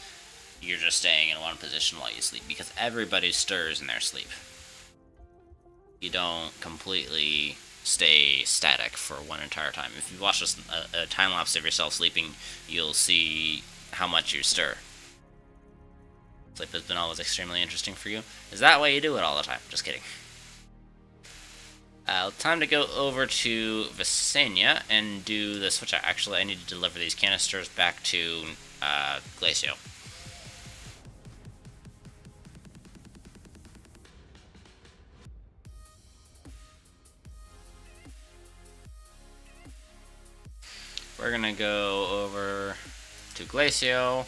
B: you're just staying in one position while you sleep, because everybody stirs in their sleep. You don't completely stay static for one entire time. If you watch a time lapse of yourself sleeping, you'll see how much you stir. Sleep has been always extremely interesting for you. Is that why you do it all the time? Just kidding. Time to go over to Visenya and do the switch out. Actually, I need to deliver these canisters back to Glacio. We're gonna go over to Glacio.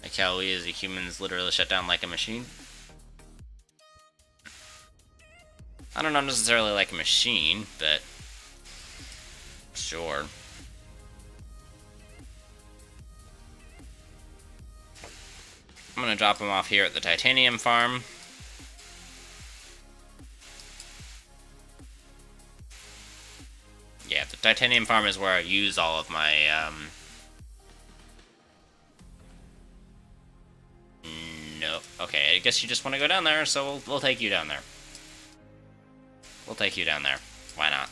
B: Like how we as a humans literally shut down like a machine. I don't know necessarily like a machine, but sure. I'm gonna drop him off here at the titanium farm. Yeah, the titanium farm is where I use all of my, no. Okay, I guess you just want to go down there, so we'll take you down there. We'll take you down there. Why not?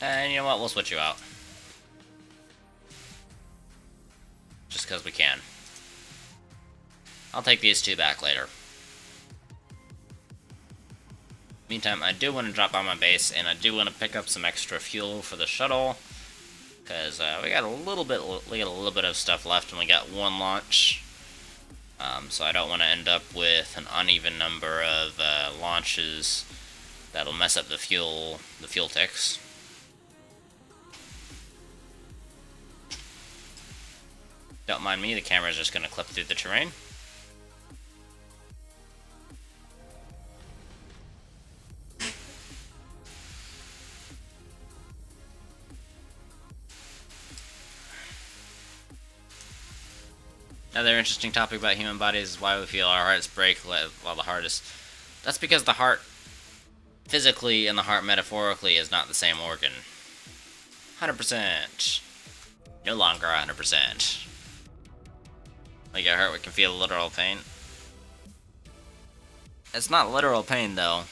B: And you know what? We'll switch you out. Just because we can. I'll take these two back later. Meantime, I do want to drop by my base, and I do want to pick up some extra fuel for the shuttle, because we got a little bit of stuff left, and we got one launch. So I don't want to end up with an uneven number of launches that'll mess up the fuel ticks. Don't mind me, the camera's just going to clip through the terrain. Another interesting topic about human bodies is why we feel our hearts break while the heart is... That's because the heart physically and the heart metaphorically is not the same organ. 100%. No longer 100%. Like your heart can feel literal pain. It's not literal pain though.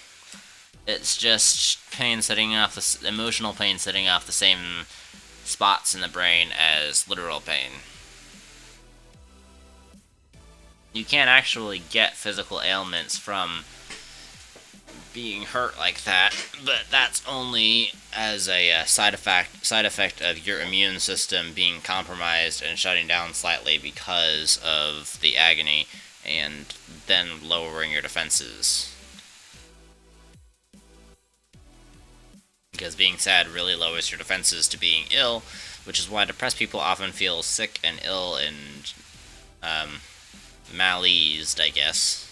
B: It's just pain setting off the emotional pain setting off the same spots in the brain as literal pain. You can't actually get physical ailments from being hurt like that, but that's only as a side effect of your immune system being compromised and shutting down slightly because of the agony, and then lowering your defenses. Because being sad really lowers your defenses to being ill, which is why depressed people often feel sick and ill and malaised, I guess.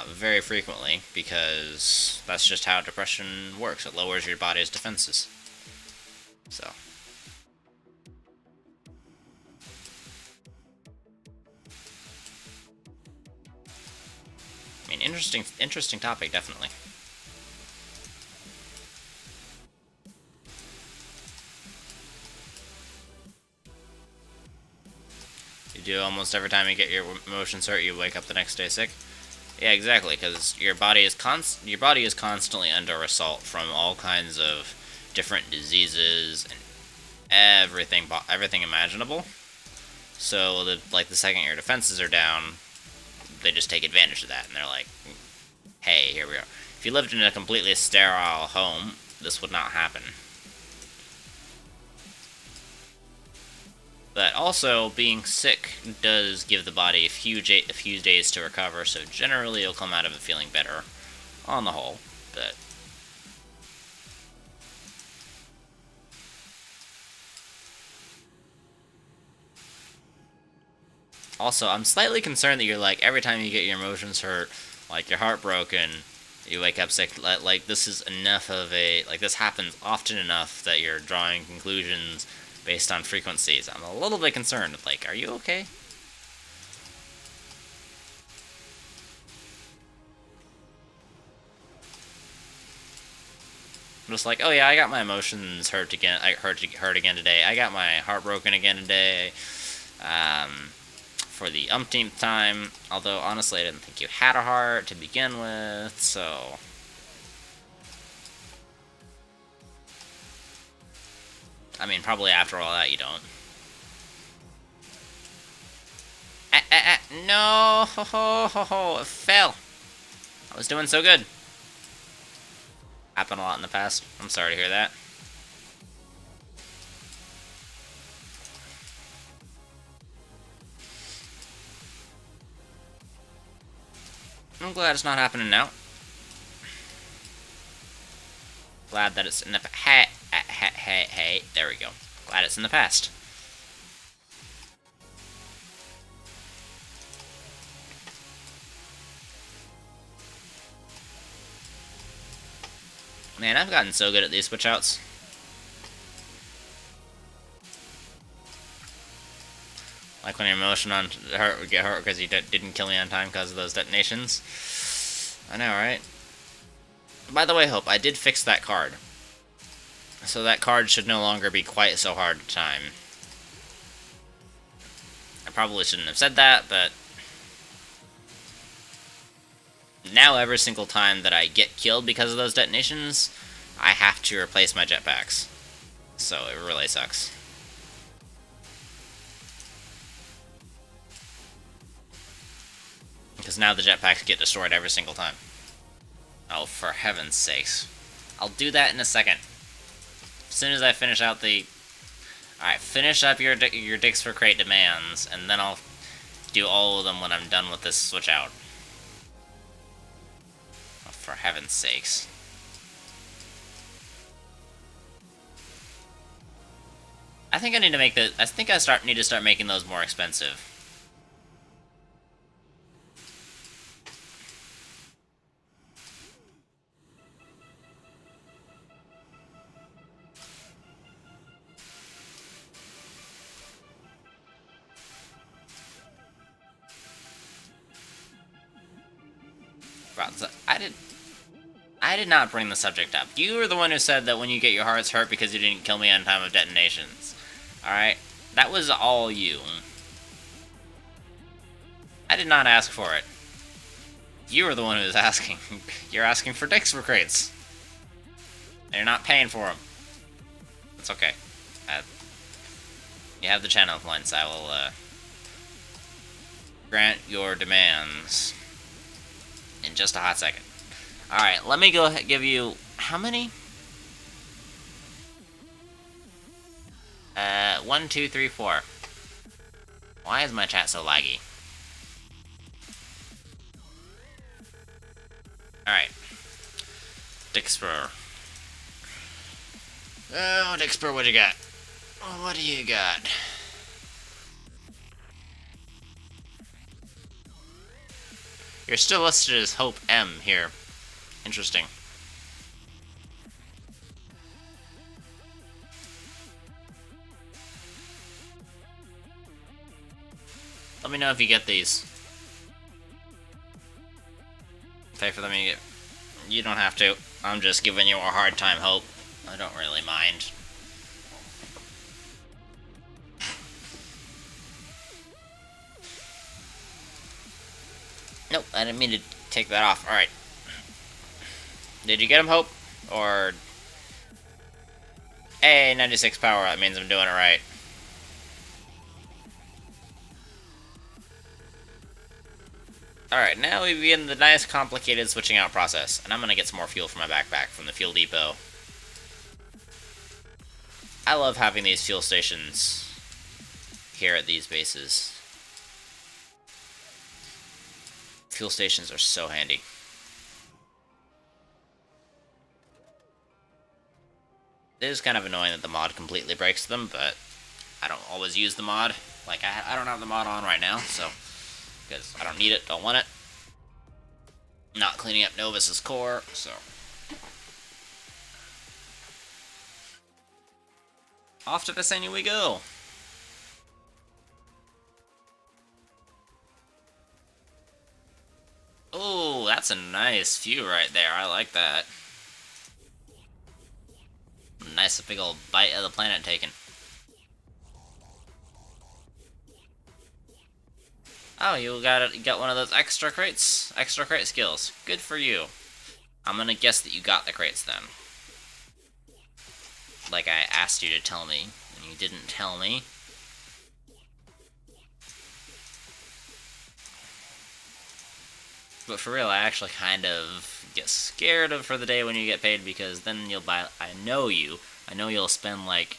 B: Very frequently, because that's just how depression works. It lowers your body's defenses. So. I mean, interesting topic, definitely. You do almost every time you get your emotions hurt, you wake up the next day sick. Yeah, exactly, because your body is constantly under assault from all kinds of different diseases and everything imaginable. So, the second your defenses are down, they just take advantage of that, and they're like, "Hey, here we are." If you lived in a completely sterile home, this would not happen. But also, being sick does give the body a few days to recover, so generally you'll come out of it feeling better, on the whole, but... Also, I'm slightly concerned that you're like, every time you get your emotions hurt, like your heart broken, you wake up sick, like this is enough of a... Like, this happens often enough that you're drawing conclusions based on frequencies. I'm a little bit concerned. Like, are you okay? I'm just like, oh yeah, I got my emotions hurt again. Hurt again today. I got my heart broken again today. For the umpteenth time. Although honestly, I didn't think you had a heart to begin with. So. I mean, probably after all that, you don't. No! Ho, ho, ho, ho. It fell. I was doing so good. Happened a lot in the past. I'm sorry to hear that. I'm glad it's not happening now. Glad that it's in the hey, there we go. Glad it's in the past. Man, I've gotten so good at these switch outs. Like when your motion on hurt would get hurt because you didn't kill me on time because of those detonations. I know, right? By the way, Hope, I did fix that card. So that card should no longer be quite so hard to time. I probably shouldn't have said that, but... now every single time that I get killed because of those detonations, I have to replace my jetpacks. So it really sucks. Because now the jetpacks get destroyed every single time. Oh, for heaven's sakes. I'll do that in a second. As soon as I finish out the... Alright, finish up your Dicks for Crate demands, and then I'll do all of them when I'm done with this switch out. Oh, for heaven's sakes. I think I need to make the... I think I need to start making those more expensive. I did not bring the subject up. You were the one who said that when you get your hearts hurt because you didn't kill me on time of detonations. Alright? That was all you. I did not ask for it. You were the one who was asking. You're asking for Dicks for Crates. And you're not paying for them. It's okay. You have the channel points. I will, grant your demands in just a hot second. Alright, let me go ahead and give you... how many? 1, 2, 3, 4. Why is my chat so laggy? Alright. Dixper. Oh, Dixper, what you got? What do you got? You're still listed as Hope M here. Interesting. Let me know if you get these. Pay for them and you get... you don't have to. I'm just giving you a hard time, Hope. I don't really mind. Nope, I didn't mean to take that off. Alright. Did you get him, Hope? Or... hey, 96 power, that means I'm doing it right. Alright, now we begin the nice, complicated switching out process. And I'm gonna get some more fuel for my backpack from the fuel depot. I love having these fuel stations here at these bases. Fuel stations are so handy. It is kind of annoying that the mod completely breaks them, but I don't always use the mod. Like, I don't have the mod on right now, so... because I don't need it, don't want it. Not cleaning up Novus's core, so... off to Visenya we go! Oh, that's a nice view right there. I like that. Nice big old bite of the planet taken. Oh, you got one of those extra crates? Extra crate skills. Good for you. I'm gonna guess that you got the crates then. Like I asked you to tell me, and you didn't tell me. But for real, I actually kind of get scared of for the day when you get paid, because then you'll buy... I know you'll spend like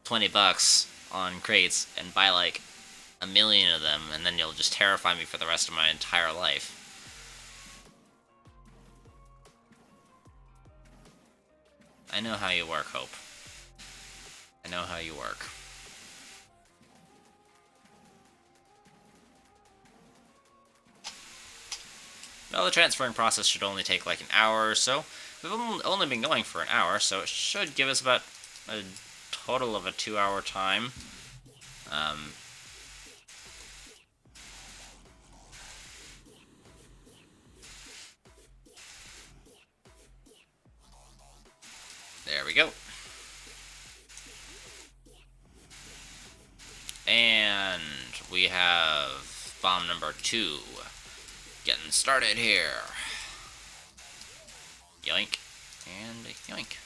B: 20 bucks on crates and buy like 1 million of them, and then you'll just terrify me for the rest of my entire life. I know how you work, Hope. I know how you work. Well, the transferring process should only take like an hour or so. We've only been going for an hour, so it should give us about a total of a 2-hour time. There we go. And we have bomb number 2 getting started here. Yoink. And yoink.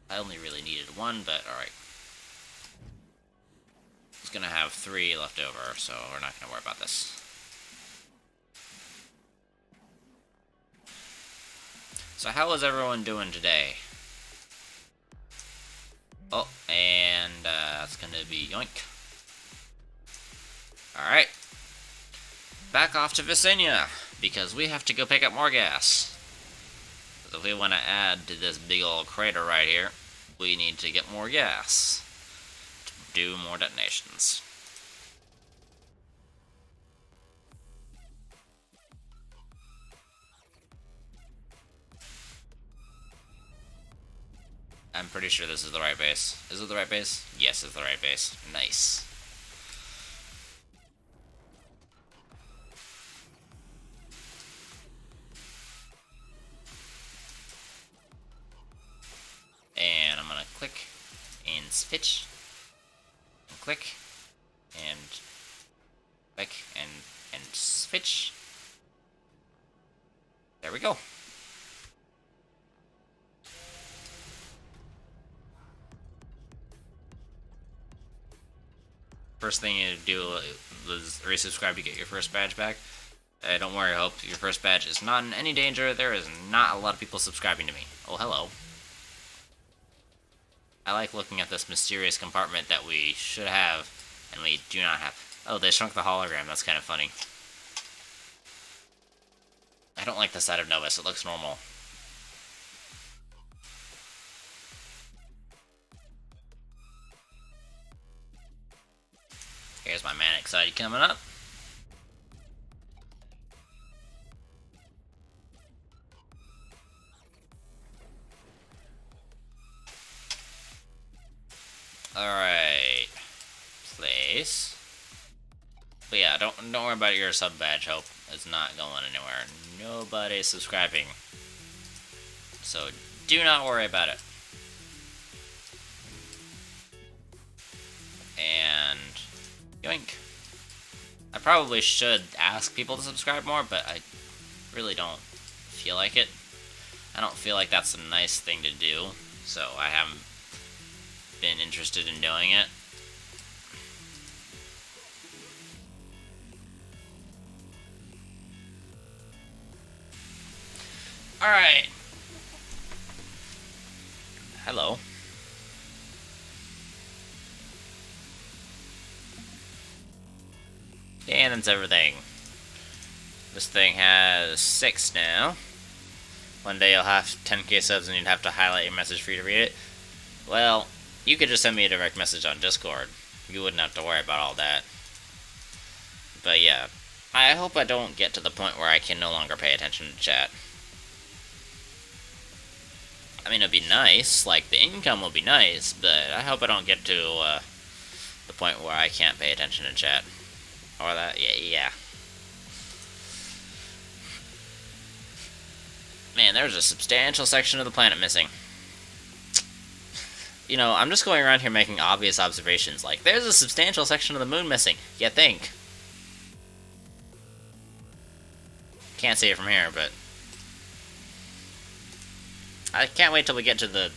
B: I only really needed 1, but alright. It's gonna have 3 left over, so we're not gonna worry about this. So how is everyone doing today? Oh, and that's gonna be yoink. Alright. Back off to Visenya, because we have to go pick up more gas. If we want to add to this big old crater right here, we need to get more gas to do more detonations. I'm pretty sure this is the right base. Is it the right base? Yes, it's the right base. Nice. And I'm gonna click and switch and click and click and switch. There we go. First thing you do is resubscribe to get your first badge back. Don't worry, Hope. Your first badge is not in any danger. There is not a lot of people subscribing to me. Oh, hello. I like looking at this mysterious compartment that we should have, and we do not have. Oh, they shrunk the hologram. That's kind of funny. I don't like the side of Novus. It looks normal. Here's my manic side coming up. Alright. Place. But yeah, don't worry about your sub badge, Hope. It's not going anywhere. Nobody's subscribing. So do not worry about it. And yoink. I probably should ask people to subscribe more, but I really don't feel like it. I don't feel like that's a nice thing to do, so I haven't been interested in doing it. Alright. Hello. And that's everything. This thing has 6 now. One day you'll have 10k subs and you'd have to highlight your message for you to read it. Well, you could just send me a direct message on Discord. You wouldn't have to worry about all that. But yeah, I hope I don't get to the point where I can no longer pay attention to chat. I mean, it'd be nice, like, the income will be nice, but I hope I don't get to the point where I can't pay attention to chat. Or that, yeah. Man, there's a substantial section of the planet missing. You know, I'm just going around here making obvious observations, like, there's a substantial section of the moon missing. You think. Can't see it from here, but I can't wait till we get to the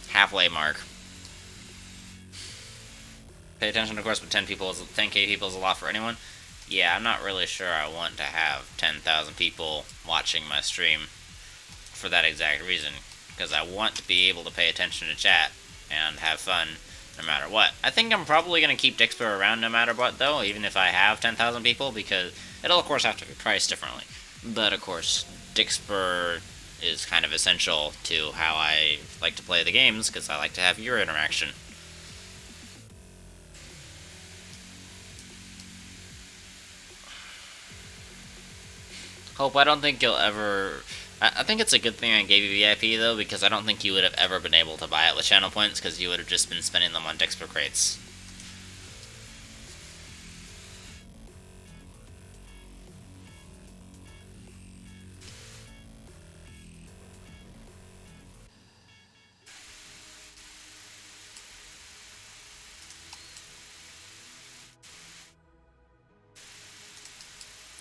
B: halfway mark. Pay attention, of course, but 10k people is a lot for anyone. Yeah, I'm not really sure I want to have 10,000 people watching my stream for that exact reason, because I want to be able to pay attention to chat and have fun no matter what. I think I'm probably going to keep Dixper around no matter what, though, even if I have 10,000 people, because it'll, of course, have to be priced differently. But, of course, Dixper is kind of essential to how I like to play the games, because I like to have your interaction. Hope, I don't think you'll ever... I think it's a good thing I gave you VIP, though, because I don't think you would have ever been able to buy it with channel points, because you would have just been spending them on Dexper crates.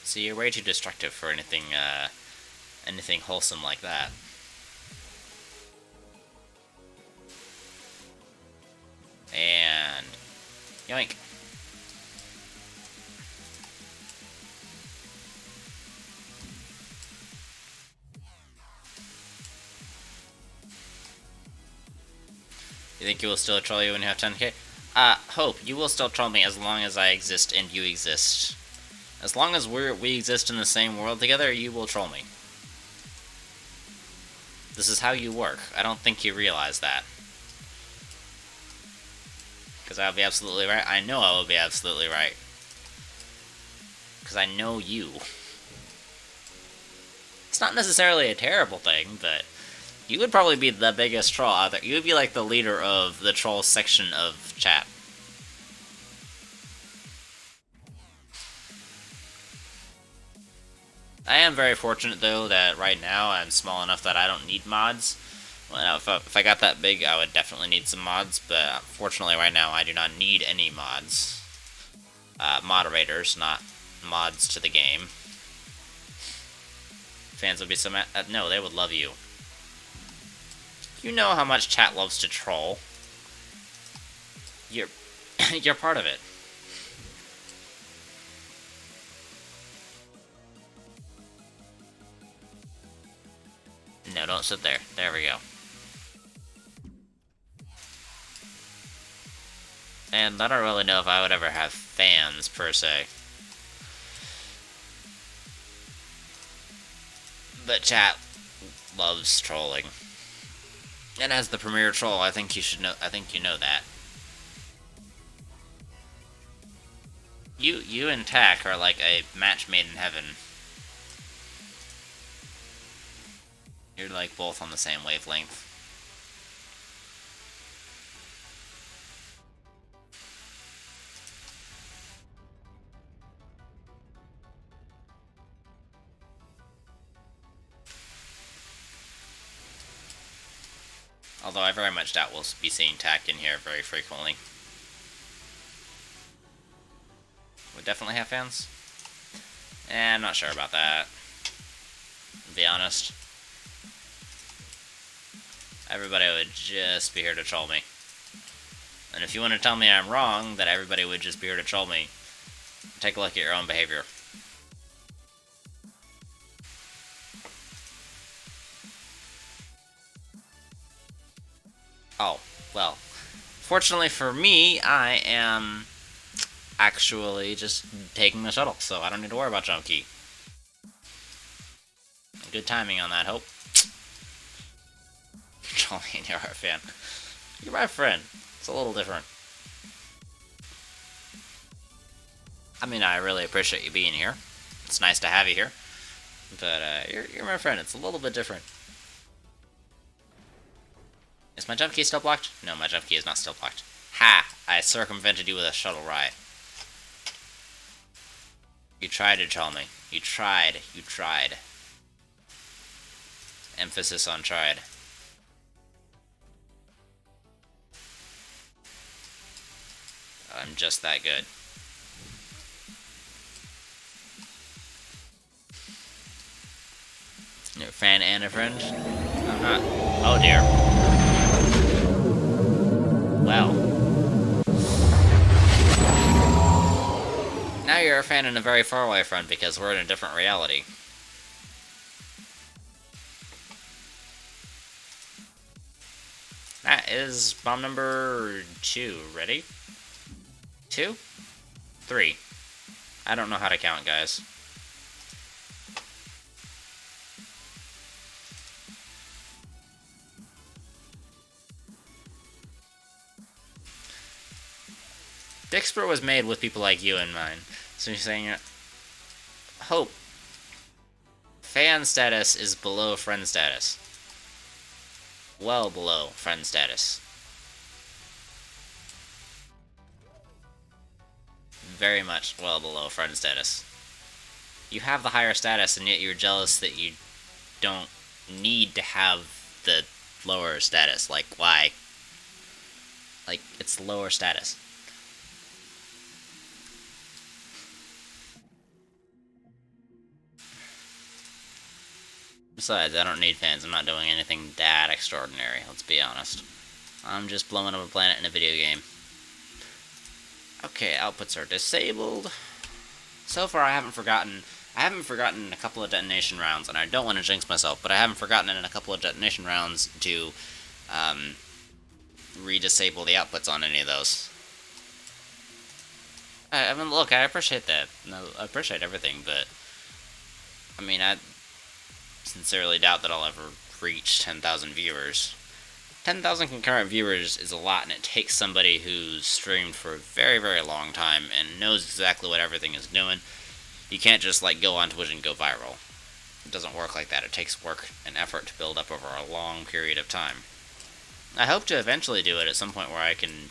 B: See, you're way too destructive for anything wholesome like that. And... yoink. You think you will still troll you when you have 10k? Hope, you will still troll me as long as I exist and you exist. As long as we exist in the same world together, you will troll me. This is how you work. I don't think you realize that. Because I'll be absolutely right. I know I will be absolutely right. Because I know you. It's not necessarily a terrible thing, but you would probably be the biggest troll out there. You would be like the leader of the troll section of chat. I am very fortunate, though, that right now I'm small enough that I don't need mods. Well, if I got that big, I would definitely need some mods, but fortunately right now I do not need any mods. Moderators, not mods to the game. Fans would be so mad. No, they would love you. You know how much chat loves to troll. You're you're part of it. No, don't sit there. There we go. And I don't really know if I would ever have fans, per se. But chat loves trolling. And as the premier troll, I think you should know. I think you know that. You and Tack are like a match made in heaven. You're like both on the same wavelength. Although I very much doubt we'll be seeing Tack in here very frequently. Would definitely have fans? I'm not sure about that. To be honest. Everybody would just be here to troll me. And if you want to tell me I'm wrong, that everybody would just be here to troll me, take a look at your own behavior. Oh, well. Fortunately for me, I am actually just taking the shuttle, so I don't need to worry about jump key. Good timing on that, Hope. Trolling and you're a fan. You're my friend. It's a little different. I mean, I really appreciate you being here. It's nice to have you here. But you're my friend. It's a little bit different. Is my jump key still blocked? No, my jump key is not still blocked. Ha! I circumvented you with a shuttle ride. You tried to troll me. You tried. You tried. Emphasis on tried. I'm just that good. You're a fan and a friend? I'm not. Oh dear. Well. Now you're a fan and a very far away friend because we're in a different reality. That is bomb number 2. Ready? 2? 3. I don't know how to count, guys. Dixper was made with people like you in mind. So you're saying, Hope, fan status is below friend status. Well below friend status. Very much well below friend status. You have the higher status, and yet you're jealous that you don't need to have the lower status. Like, why? Like, it's lower status. Besides, I don't need fans. I'm not doing anything that extraordinary, let's be honest. I'm just blowing up a planet in a video game. Okay, outputs are disabled. So far, I haven't forgotten a couple of detonation rounds, and I don't want to jinx myself, but I haven't forgotten in a couple of detonation rounds to re-disable the outputs on any of those. I mean, look, I appreciate that. No, I appreciate everything, but I mean, I sincerely doubt that I'll ever reach 10,000 viewers. 10,000 concurrent viewers is a lot, and it takes somebody who's streamed for a very, very long time and knows exactly what everything is doing. You can't just, like, go on Twitch and go viral. It doesn't work like that. It takes work and effort to build up over a long period of time. I hope to eventually do it at some point where I can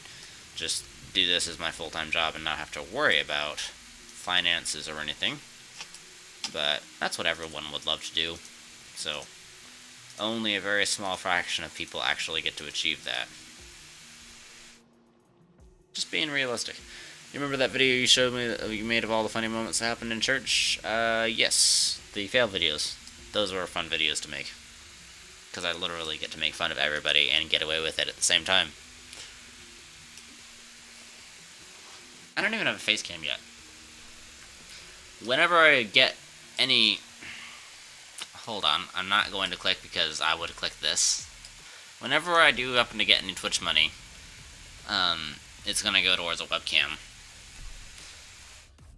B: just do this as my full-time job and not have to worry about finances or anything. But that's what everyone would love to do. So, only a very small fraction of people actually get to achieve that. Just being realistic. You remember that video you showed me that you made of all the funny moments that happened in church? Yes. The fail videos. Those were fun videos to make. Because I literally get to make fun of everybody and get away with it at the same time. I don't even have a face cam yet. Whenever I get any... Hold on, I'm not going to click because I would click this. Whenever I do happen to get any Twitch money, it's going to go towards a webcam.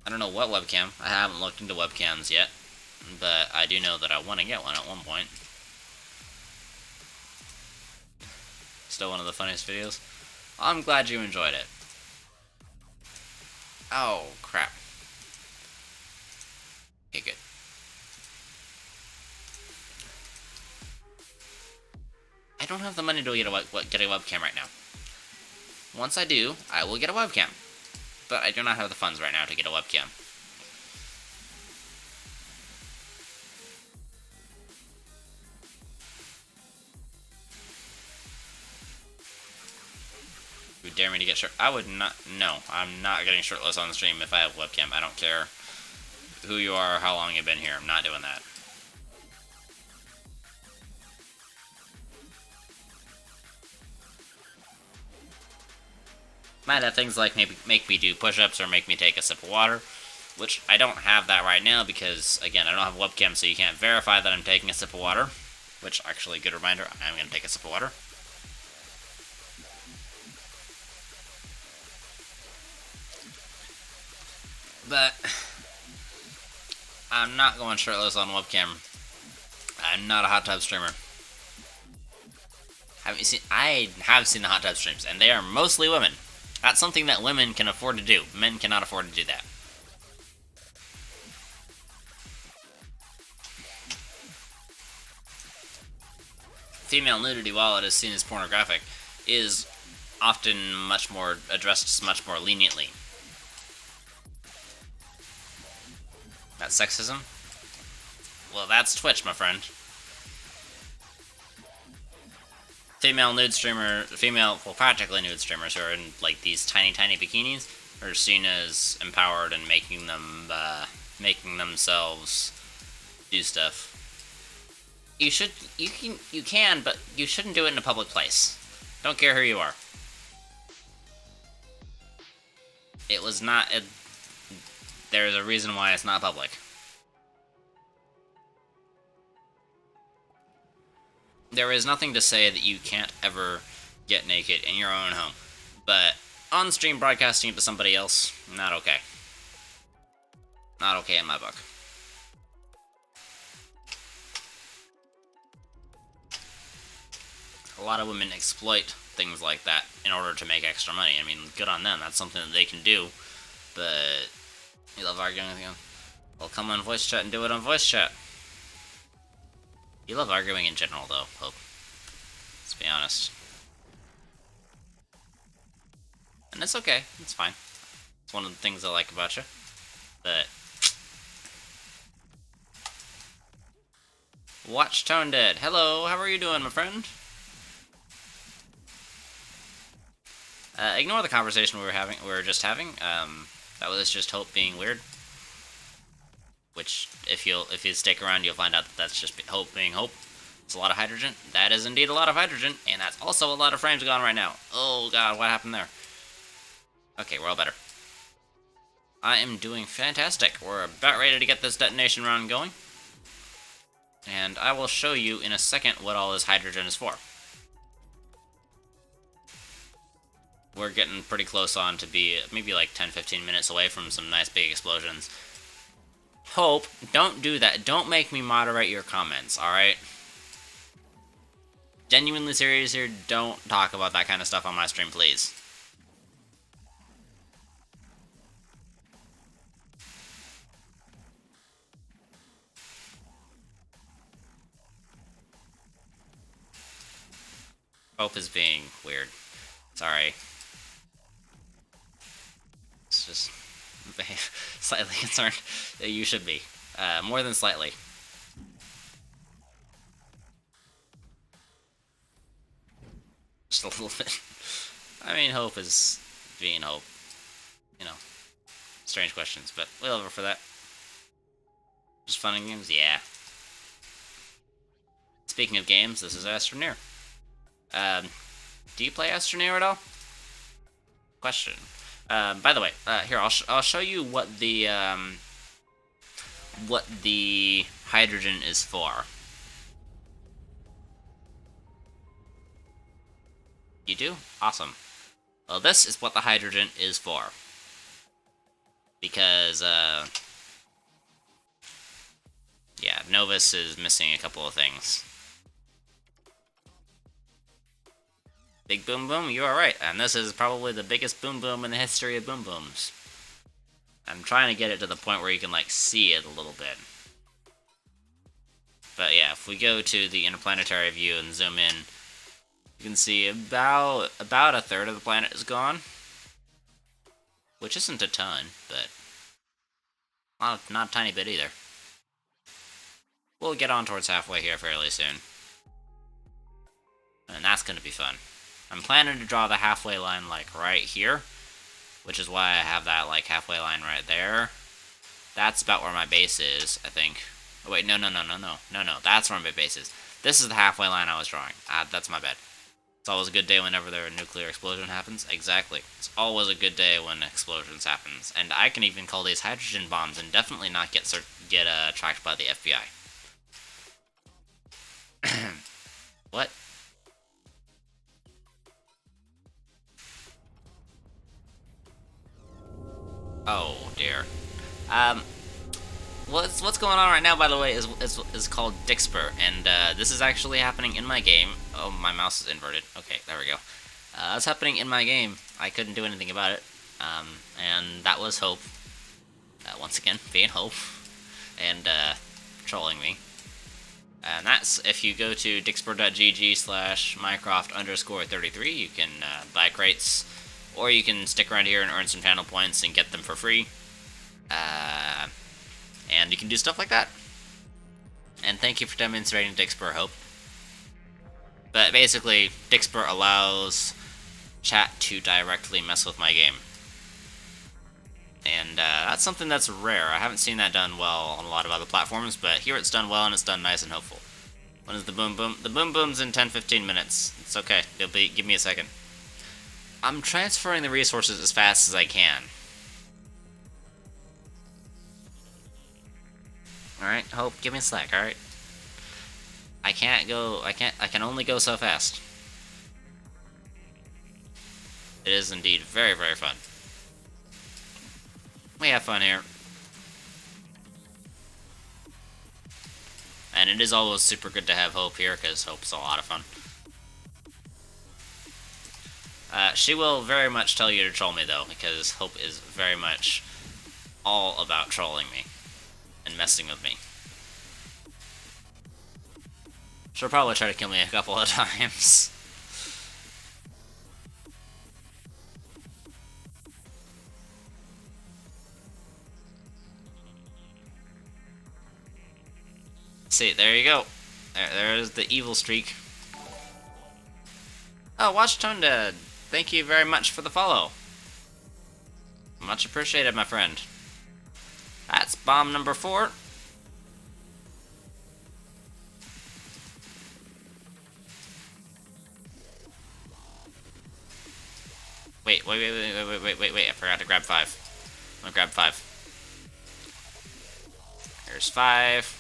B: I don't know what webcam. I haven't looked into webcams yet, but I do know that I want to get one at one point. Still one of the funniest videos. I'm glad you enjoyed it. Oh, crap. Okay, good. I don't have the money to get a webcam right now. Once I do, I will get a webcam. But I do not have the funds right now to get a webcam. You dare me to get shirt? I would not. No, I'm not getting shirtless on the stream if I have a webcam. I don't care who you are or how long you've been here. I'm not doing that. Might have things like maybe make me do push-ups or make me take a sip of water, which I don't have that right now because, again, I don't have a webcam, so you can't verify that I'm taking a sip of water, which, actually, good reminder, I'm going to take a sip of water. But I'm not going shirtless on webcam. I'm not a hot tub streamer. I have seen the hot tub streams, and they are mostly women. That's something that women can afford to do. Men cannot afford to do that. Female nudity, while it is seen as pornographic, is often much more addressed much more leniently. That's sexism? Well, that's Twitch, my friend. Practically nude streamers who are in, like, these tiny, tiny bikinis are seen as empowered and making themselves do stuff. You can, but you shouldn't do it in a public place. Don't care who you are. There's a reason why it's not public. There is nothing to say that you can't ever get naked in your own home. But on-stream broadcasting it to somebody else, not okay. Not okay in my book. A lot of women exploit things like that in order to make extra money. I mean, good on them. That's something that they can do. But you love arguing with you. Well, come on voice chat and do it on voice chat. You love arguing in general, though, Hope. Let's be honest. And it's okay. It's fine. It's one of the things I like about you. But Watch Tone Dead. Hello, how are you doing, my friend? Ignore the conversation we were just having. That was just Hope being weird. Which, if you stick around, you'll find out that that's just Hope being Hope. It's a lot of hydrogen. That is indeed a lot of hydrogen, and that's also a lot of frames gone right now. Oh god, what happened there? Okay, we're all better. I am doing fantastic. We're about ready to get this detonation round going. And I will show you in a second what all this hydrogen is for. We're getting pretty close on to be maybe like 10-15 minutes away from some nice big explosions. Hope, don't do that. Don't make me moderate your comments, alright? Genuinely serious here, don't talk about that kind of stuff on my stream, please. Hope is being weird. Sorry. It's just slightly concerned. You should be. More than slightly. Just a little bit. I mean, Hope is being Hope. You know, strange questions, but we'll over for that. Just fun and games? Yeah. Speaking of games, this is Astroneer. Do you play Astroneer at all? Question. By the way, here I'll show you what the hydrogen is for. You do? Awesome. Well, this is what the hydrogen is for. Because yeah, Novus is missing a couple of things. Big boom boom, you are right, and this is probably the biggest boom boom in the history of boom booms. I'm trying to get it to the point where you can, like, see it a little bit. But yeah, if we go to the interplanetary view and zoom in, you can see about a third of the planet is gone. Which isn't a ton, but not a tiny bit either. We'll get on towards halfway here fairly soon. And that's gonna be fun. I'm planning to draw the halfway line, like, right here, which is why I have that, like, halfway line right there. That's about where my base is, I think. Oh, wait, no, that's where my base is. This is the halfway line I was drawing. That's my bad. It's always a good day whenever a nuclear explosion happens. Exactly. It's always a good day when explosions happens. And I can even call these hydrogen bombs and definitely not get tracked by the FBI. What? Oh dear. What's going on right now, by the way, is called Dixper, and this is actually happening in my game. Oh, my mouse is inverted. Okay, there we go. That's happening in my game. I couldn't do anything about it. And that was Hope. Once again, being Hope. And trolling me. And that's, if you go to dixper.gg/Mycroft_33, you can buy crates, or you can stick around here and earn some channel points and get them for free. And you can do stuff like that. And thank you for demonstrating Dixper, Hope. But basically, Dixper allows chat to directly mess with my game. And that's something that's rare. I haven't seen that done well on a lot of other platforms, but here it's done well and it's done nice and hopeful. When is the boom boom? The boom boom's in 10-15 minutes. It's okay. Give me a second. I'm transferring the resources as fast as I can. Alright, Hope, give me a slack, alright? I can only go so fast. It is indeed very, very fun. We have fun here. And it is always super good to have Hope here, because Hope's a lot of fun. She will very much tell you to troll me, though, because Hope is very much all about trolling me and messing with me. She'll probably try to kill me a couple of times. See, there you go. There's the evil streak. Oh, Watch Tone Dead. Thank you very much for the follow. Much appreciated, my friend. That's bomb number 4. Wait, I forgot to grab 5. I'm gonna grab 5. There's 5.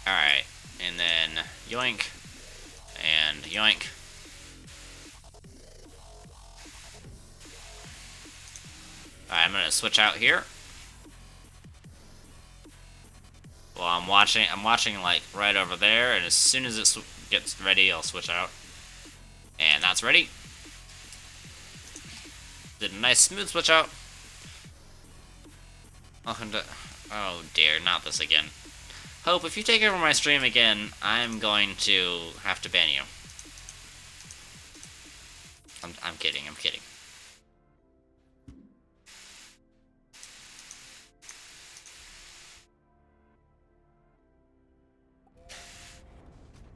B: Alright, and then yoink, and yoink. Alright, I'm gonna switch out here. Well, I'm watching like right over there, and as soon as it gets ready, I'll switch out. And that's ready. Did a nice smooth switch out. Oh dear, not this again. Hope, if you take over my stream again, I'm going to have to ban you. I'm kidding, I'm kidding.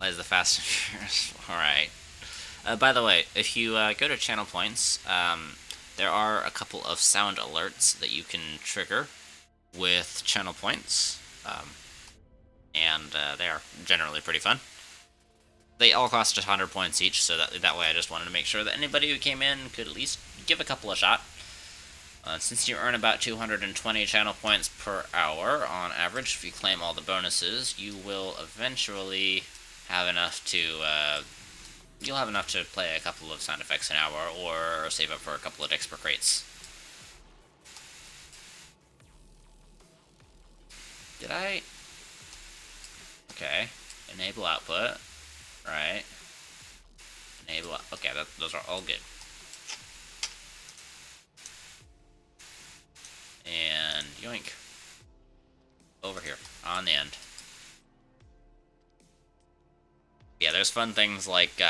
B: As the Fast and Furious. Alright. By the way, if you go to channel points, there are a couple of sound alerts that you can trigger with channel points. And they are generally pretty fun. They all cost 100 points each, so that way I just wanted to make sure that anybody who came in could at least give a couple a shot. Since you earn about 220 channel points per hour on average, if you claim all the bonuses, you will eventually have enough to you'll have enough to play a couple of sound effects an hour, or save up for a couple of expert crates. Did I? Okay. Enable output. Right. Enable. Okay, those are all good. And yoink. Over here on the end. Yeah, there's fun things like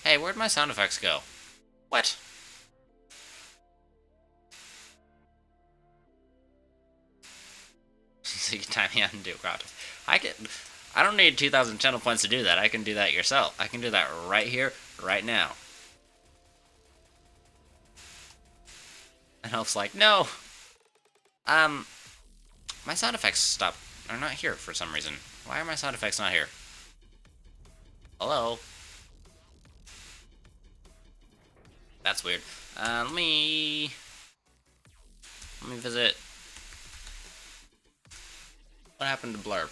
B: hey, where'd my sound effects go? What? So you can time me out and do crowd. I don't need 2,000 channel points to do that. I can do that yourself. I can do that right here, right now. And Hope's like, no! My sound effects are not here for some reason. Why are my sound effects not here? Hello? That's weird. Let me visit. What happened to Blurb?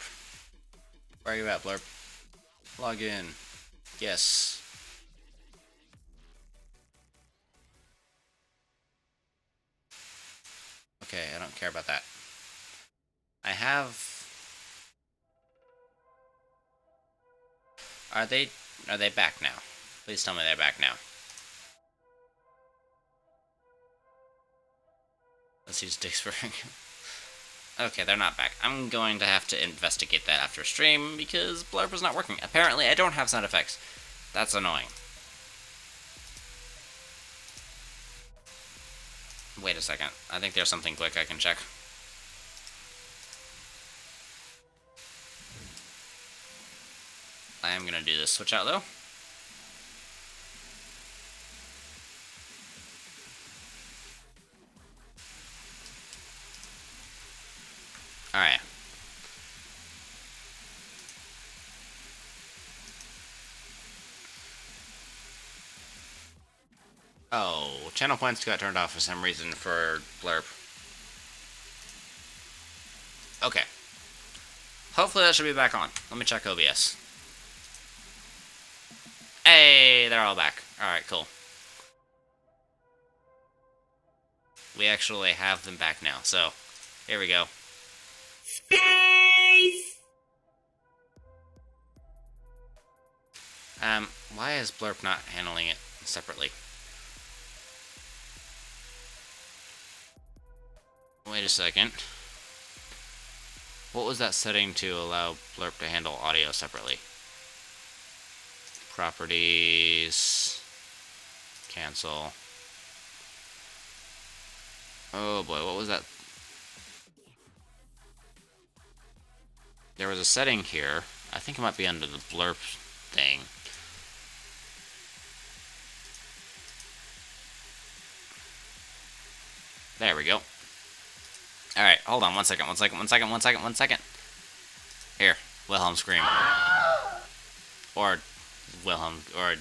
B: Where are you at, Blurb? Log in. Yes. Okay, I don't care about that. I have... Are they back now? Please tell me they're back now. Let's use Dick's for... Okay, they're not back. I'm going to have to investigate that after stream, because Blurb is not working. Apparently, I don't have sound effects. That's annoying. Wait a second. I think there's something quick I can check. I am gonna do this switch out, though. Alright. Oh, channel points got turned off for some reason for Blurb. Okay. Hopefully that should be back on. Let me check OBS. Hey, they're all back. Alright, cool. We actually have them back now, so Here we go.
C: Space!
B: Why is Blurp not handling it separately? Wait a second. What was that setting to allow Blurp to handle audio separately? Properties. Cancel. Oh boy, what was that? There was a setting here. I think it might be under the Blurp thing. There we go. Alright, hold on, one second. Here, Wilhelm scream. Or Wilhelm, or...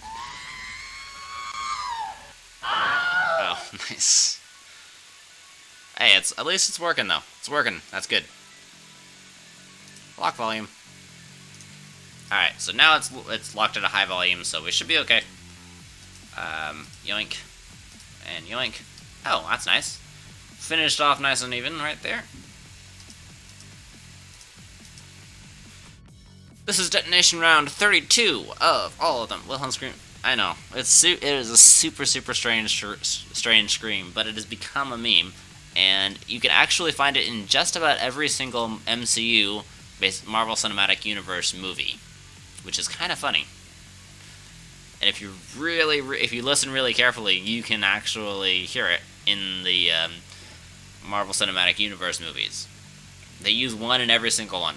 B: Oh, nice. Hey, at least it's working though. It's working, that's good. Lock volume. Alright, so now it's locked at a high volume, so we should be okay. Yoink. And yoink. Oh, that's nice. Finished off nice and even right there. This is Detonation Round 32 of all of them. Wilhelm scream. I know. It is a super strange scream, but it has become a meme. And you can actually find it in just about every single MCU Marvel Cinematic Universe movie, which is kind of funny. And if you listen really carefully, you can actually hear it in the Marvel Cinematic Universe movies. They use one in every single one.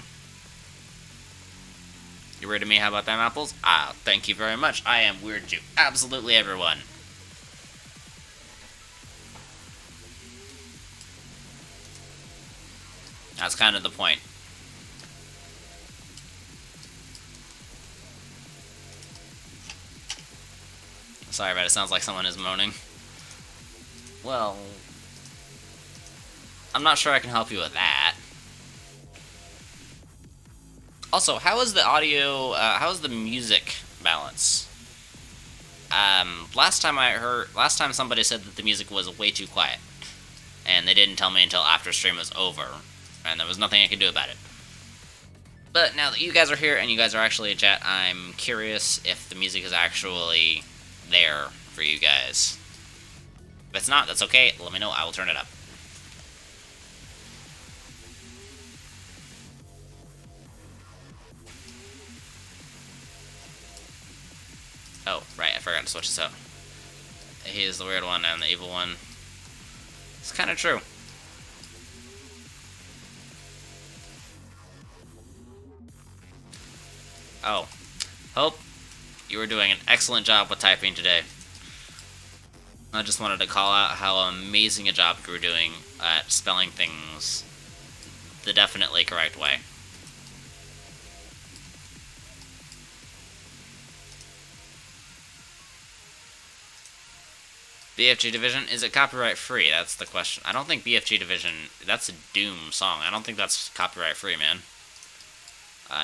B: You weird to me? How about them apples? Ah, thank you very much. I am weird to absolutely everyone. That's kind of the point. Sorry, but it sounds like someone is moaning. Well, I'm not sure I can help you with that. Also, how is the audio, how is the music balance? Last time somebody said that the music was way too quiet. And they didn't tell me until after stream was over. And there was nothing I could do about it. But now that you guys are here and you guys are actually in chat, I'm curious if the music is actually there for you guys. If it's not, that's okay. Let me know. I will turn it up. Oh, right, I forgot to switch this out. He is the weird one and the evil one. It's kind of true. Oh. Hope, you were doing an excellent job with typing today. I just wanted to call out how amazing a job you were doing at spelling things the definitely correct way. BFG Division, is it copyright free? That's the question. I don't think BFG Division, that's a Doom song. I don't think that's copyright free, man.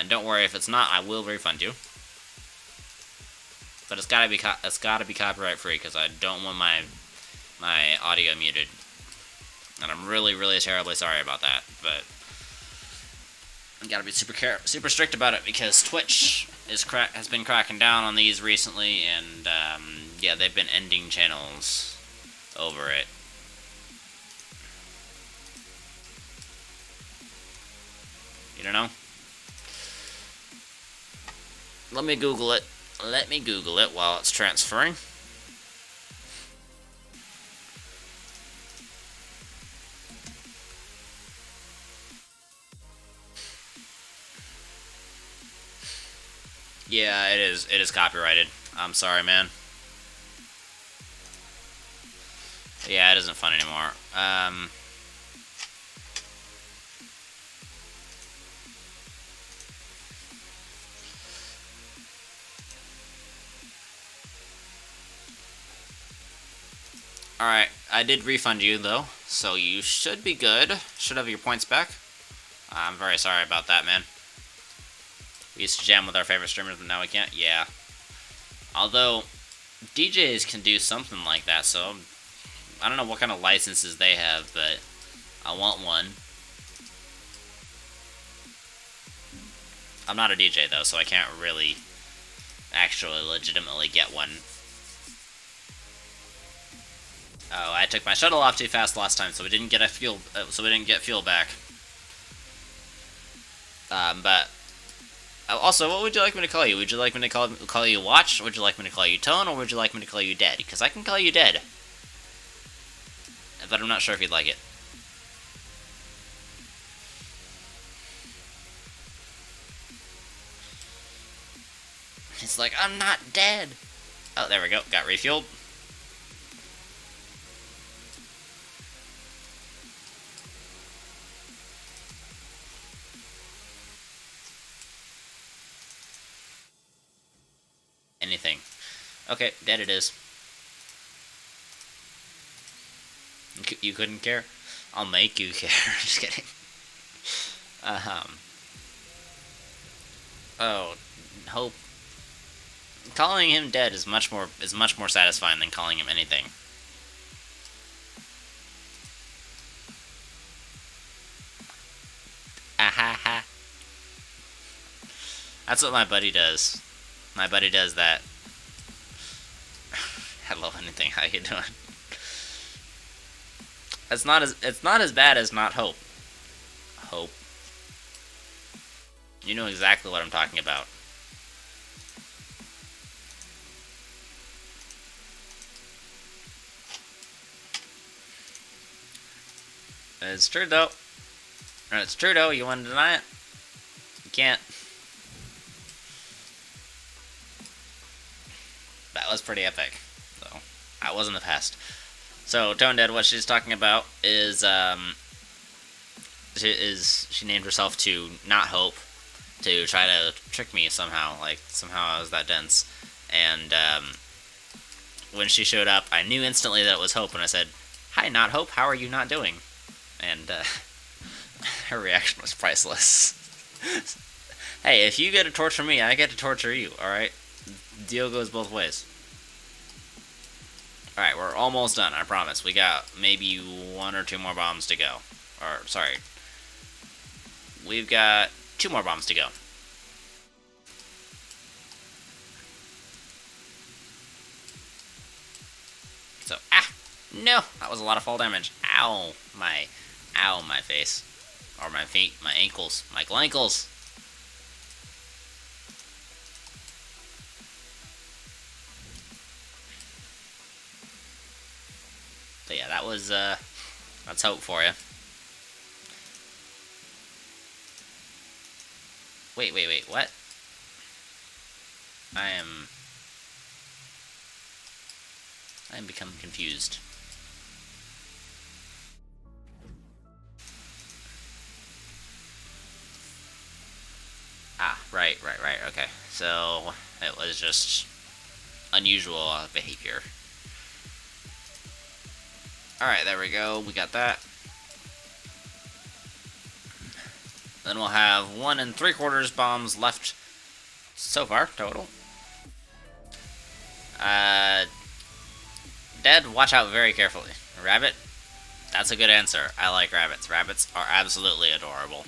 B: Don't worry, if it's not, I will refund you. But it's gotta be copyright free because I don't want my audio muted, and I'm really terribly sorry about that. But I gotta be super strict about it because Twitch has been cracking down on these recently, and yeah, they've been ending channels over it. You don't know? Let me Google it. Let me Google it while it's transferring. Yeah, it is. It is copyrighted. I'm sorry, man. Yeah, it isn't fun anymore. Alright, I did refund you, though, so you should be good. Should have your points back. I'm very sorry about that, man. We used to jam with our favorite streamers, but now we can't? Yeah. Although, DJs can do something like that, so I don't know what kind of licenses they have, but I want one. I'm not a DJ though, so I can't really actually legitimately get one. Oh, I took my shuttle off too fast last time, so we didn't get fuel back. But also, what would you like me to call you? Would you like me to call you Watch? Would you like me to call you Tone? Or would you like me to call you Dead? Because I can call you Dead, but I'm not sure if you'd like it. It's like, I'm not dead. Oh, there we go. Got refueled. Anything. Okay, dead it is. You couldn't care? I'll make you care. Just kidding. Oh, Hope. Calling him dead is much more satisfying than calling him anything. Ahaha. That's what my buddy does. My buddy does that. Hello, anything. How you doing? It's not as bad as not Hope. Hope. You know exactly what I'm talking about. It's true though. It's true though. You want to deny it? You can't. That was pretty epic, though. I was in the past. So, Tone Dead, what she's talking about is, she named herself to not Hope, to try to trick me somehow, like, somehow I was that dense. And, when she showed up, I knew instantly that it was Hope, and I said, "Hi, not Hope, how are you not doing?" And, her reaction was priceless. Hey, if you get to torture me, I get to torture you, alright? Deal goes both ways. Alright, we're almost done, I promise. We got maybe 1 or 2 more bombs to go. Or, sorry. We've got 2 more bombs to go. So, no! That was a lot of fall damage. Ow, my face. Or my feet, my ankles, my glankles. So yeah, that was, that's Hope for you. Wait, what? I am becoming confused. Right, okay. So, it was just unusual behavior. Alright, there we go. We got that. Then we'll have 1 3/4 bombs left so far, total. Dead, watch out very carefully. Rabbit? That's a good answer. I like rabbits. Rabbits are absolutely adorable.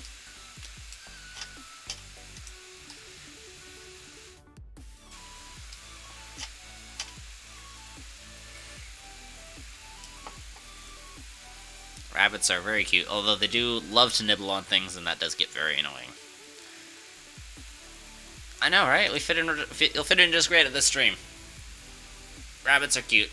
B: Rabbits are very cute, although they do love to nibble on things, and that does get very annoying. I know, right? You'll fit in just great at this stream. Rabbits are cute.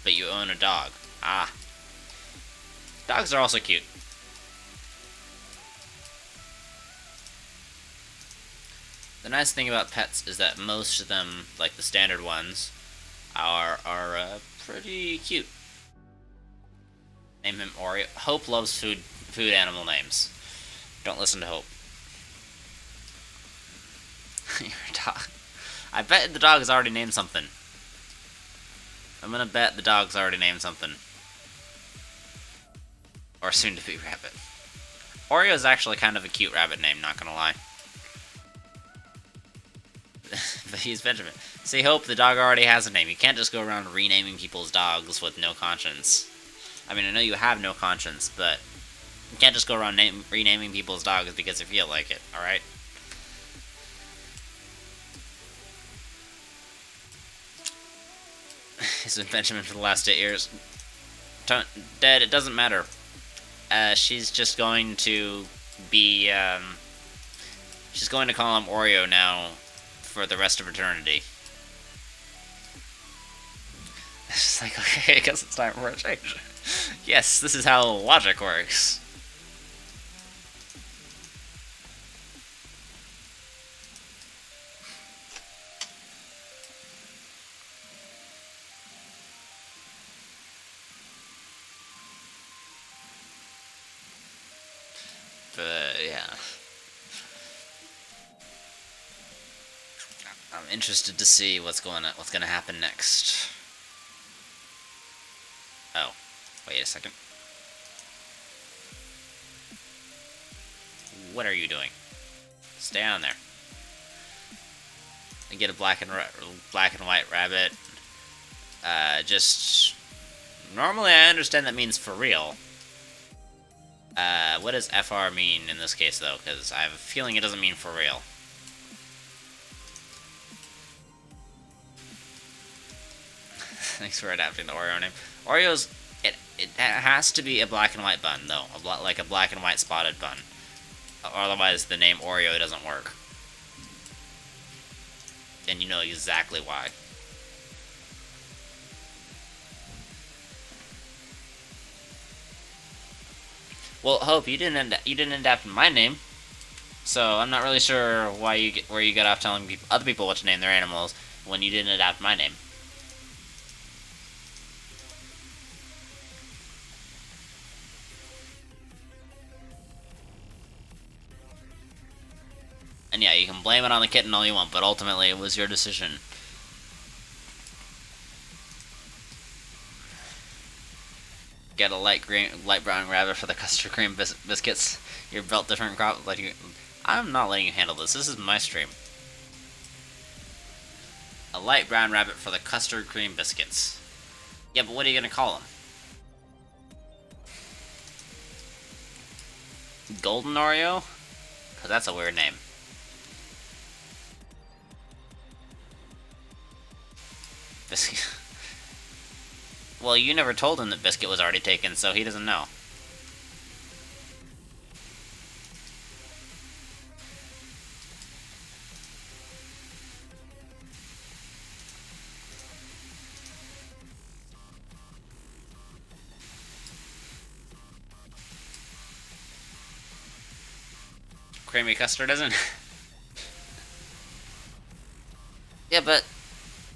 B: But you own a dog. Dogs are also cute. The nice thing about pets is that most of them, like the standard ones, are pretty cute. Name him Oreo. Hope loves food animal names. Don't listen to Hope. Your dog. I bet the dog has already named something. I'm gonna bet the dog's already named something. Or soon to be rabbit. Oreo is actually kind of a cute rabbit name, not gonna lie. But he's Benjamin. See, Hope, the dog already has a name. You can't just go around renaming people's dogs with no conscience. I mean, I know you have no conscience, but you can't just go around renaming people's dogs because you feel like it, alright? He's been Benjamin for the last 8 years. Dead, it doesn't matter. She's just going to be, she's going to call him Oreo now for the rest of eternity. It's just like, okay, I guess it's time for a change. Yes, this is how logic works. But yeah, I'm interested to see what's gonna happen next. Oh, wait a second. What are you doing? Stay on there. And get a black and white rabbit. Just normally I understand that means for real. What does FR mean in this case, though? Because I have a feeling it doesn't mean for real. Thanks for adapting the Oreo name. Oreo's... It has to be a black and white bun, though. Like a black and white spotted bun. Otherwise, the name Oreo doesn't work. And you know exactly why. Well, Hope, you didn't adapt my name, so I'm not really sure where you got off telling other people what to name their animals when you didn't adapt my name. And yeah, you can blame it on the kitten all you want, but ultimately it was your decision. Get a light brown rabbit for the custard cream biscuits. Your belt different crop. I'm not letting you handle this. This is my stream. A light brown rabbit for the custard cream biscuits. Yeah, but what are you gonna call them? Golden Oreo? Cause that's a weird name. Biscuit. Well, you never told him that Biscuit was already taken, so he doesn't know. Creamy custard isn't? Yeah, but...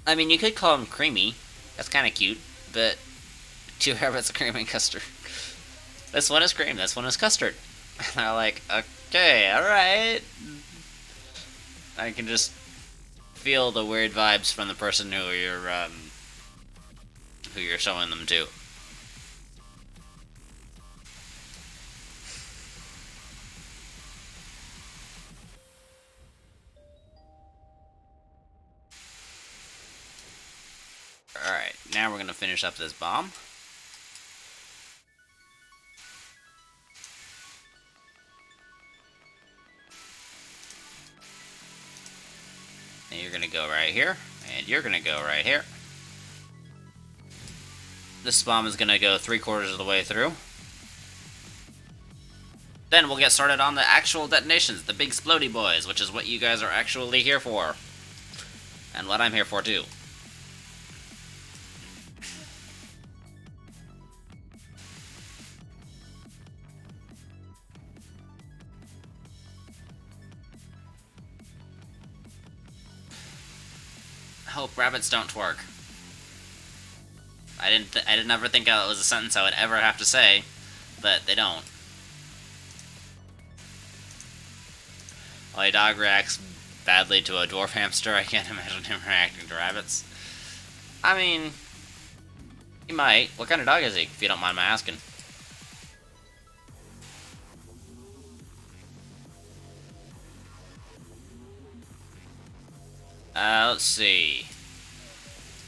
B: I mean, you could call him Creamy. That's kind of cute. But 2 rabbits are cream and custard. This one is cream, this one is custard. And they're like, okay, alright. I can just feel the weird vibes from the person who you're showing them to. Alright, now we're gonna finish up this bomb. And you're gonna go right here, and you're gonna go right here. This bomb is gonna go 3/4 of the way through. Then we'll get started on the actual detonations, the big splody boys, which is what you guys are actually here for. And what I'm here for too. Hope rabbits don't twerk. I didn't ever think it was a sentence I would ever have to say, but they don't. While a dog reacts badly to a dwarf hamster, I can't imagine him reacting to rabbits. I mean, he might. What kind of dog is he, if you don't mind my asking? Let's see.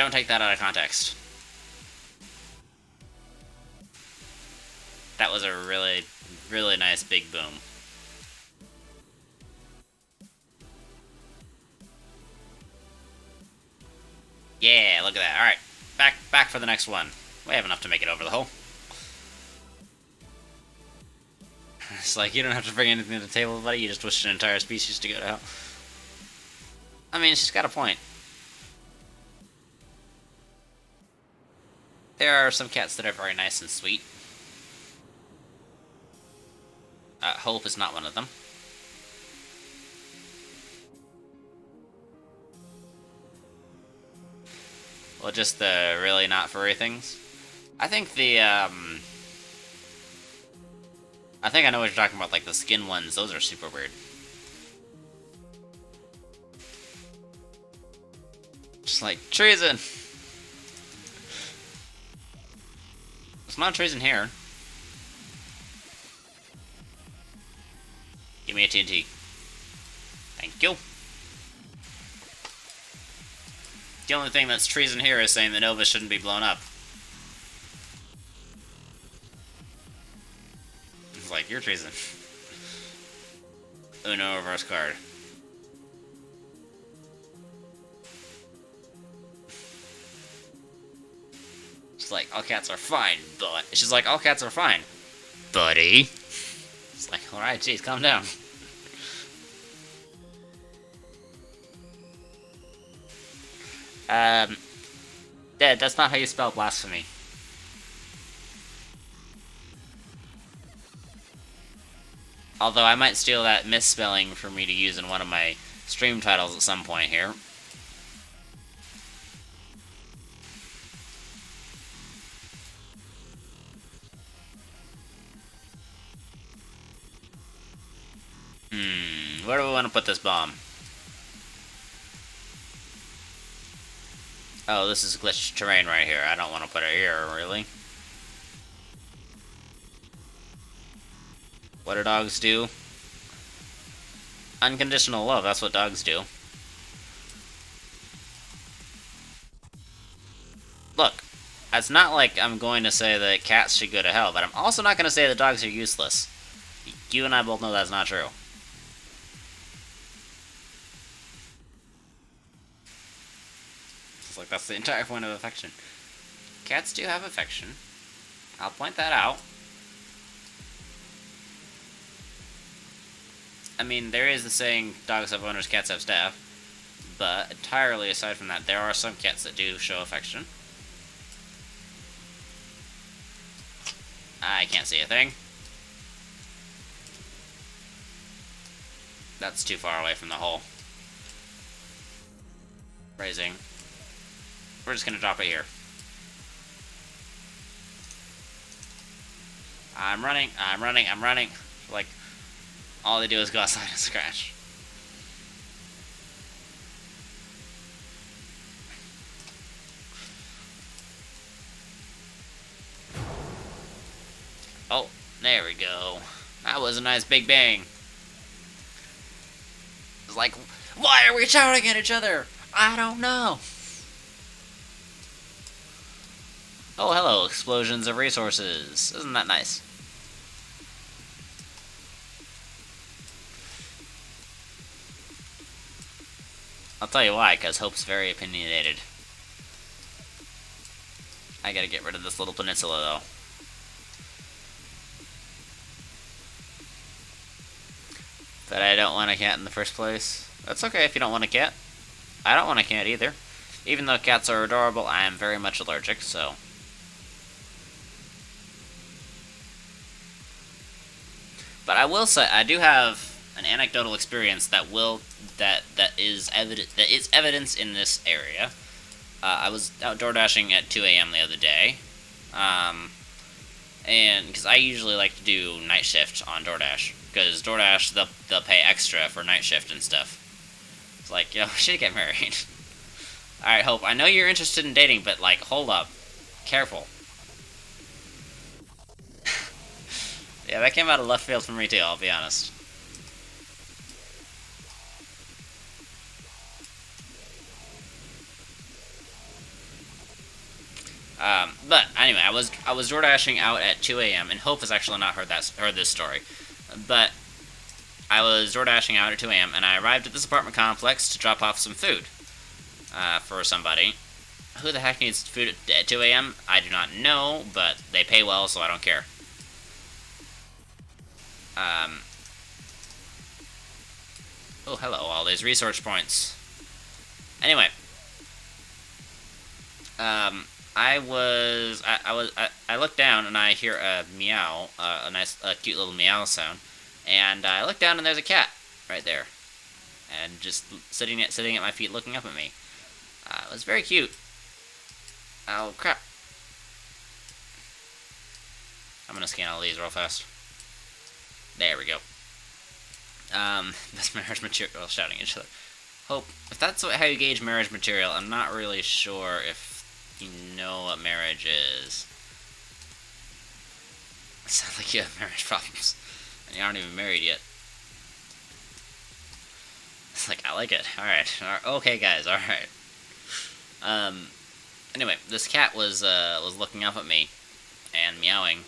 B: Don't take that out of context. That was a really, really nice big boom. Yeah, look at that. Alright, back for the next one. We have enough to make it over the hole. It's like, you don't have to bring anything to the table, buddy. You just wished an entire species to go to hell. I mean, she's got a point. There are some cats that are very nice and sweet. Hope is not one of them. Well, just the really not furry things. I think the, I think I know what you're talking about, like the skin ones. Those are super weird. Just like, treason! There's not treason here. Give me a TNT. Thank you. The only thing that's treason here is saying the Nova shouldn't be blown up. It's like, you're treason. Uno reverse card. She's like, all cats are fine, but... She's like, all cats are fine, buddy. It's like, alright, jeez, calm down. Dad, that's not how you spell blasphemy. Although I might steal that misspelling for me to use in one of my stream titles at some point here. Where do we want to put this bomb? Oh, this is glitched terrain right here. I don't want to put it here, really. What do dogs do? Unconditional love, that's what dogs do. Look, it's not like I'm going to say that cats should go to hell, but I'm also not going to say that dogs are useless. You and I both know that's not true. It's like, that's the entire point of affection. Cats do have affection. I'll point that out. I mean, there is the saying, dogs have owners, cats have staff. But entirely aside from that, there are some cats that do show affection. I can't see a thing. That's too far away from the hole. Raising. We're just gonna drop it here. I'm running. Like, all they do is go outside and scratch. Oh, there we go. That was a nice big bang. It's like, why are we shouting at each other? I don't know. Oh, hello, explosions of resources. Isn't that nice? I'll tell you why, because Hope's very opinionated. I gotta get rid of this little peninsula, though. But I don't want a cat in the first place. That's okay if you don't want a cat. I don't want a cat either. Even though cats are adorable, I am very much allergic, so... But I will say, I do have an anecdotal experience that is evidence in this area. I was out door dashing at 2 a.m. the other day, and because I usually like to do night shift on DoorDash, because DoorDash they'll pay extra for night shift and stuff. It's like, yo, we should get married. All right, Hope, I know you're interested in dating, but like, hold up, careful. Yeah, that came out of left field for me too, I'll be honest. But anyway, I was door dashing out at 2 a.m. and Hope has actually not heard this story, but I was door dashing out at 2 a.m. and I arrived at this apartment complex to drop off some food for somebody. Who the heck needs food at 2 a.m.? I do not know, but they pay well, so I don't care. Oh, hello, all these research points. Anyway, I look down and I hear a meow, a cute little meow sound, and I look down and there's a cat right there, and just sitting at my feet, looking up at me. It was very cute. Oh crap! I'm gonna scan all these real fast. There we go. That's marriage material shouting at each other. Hope, if that's how you gauge marriage material, I'm not really sure if you know what marriage is. It sounds like you have marriage problems, and you aren't even married yet. It's like, I like it. Alright. Okay, guys, alright. Anyway, this cat was looking up at me and meowing,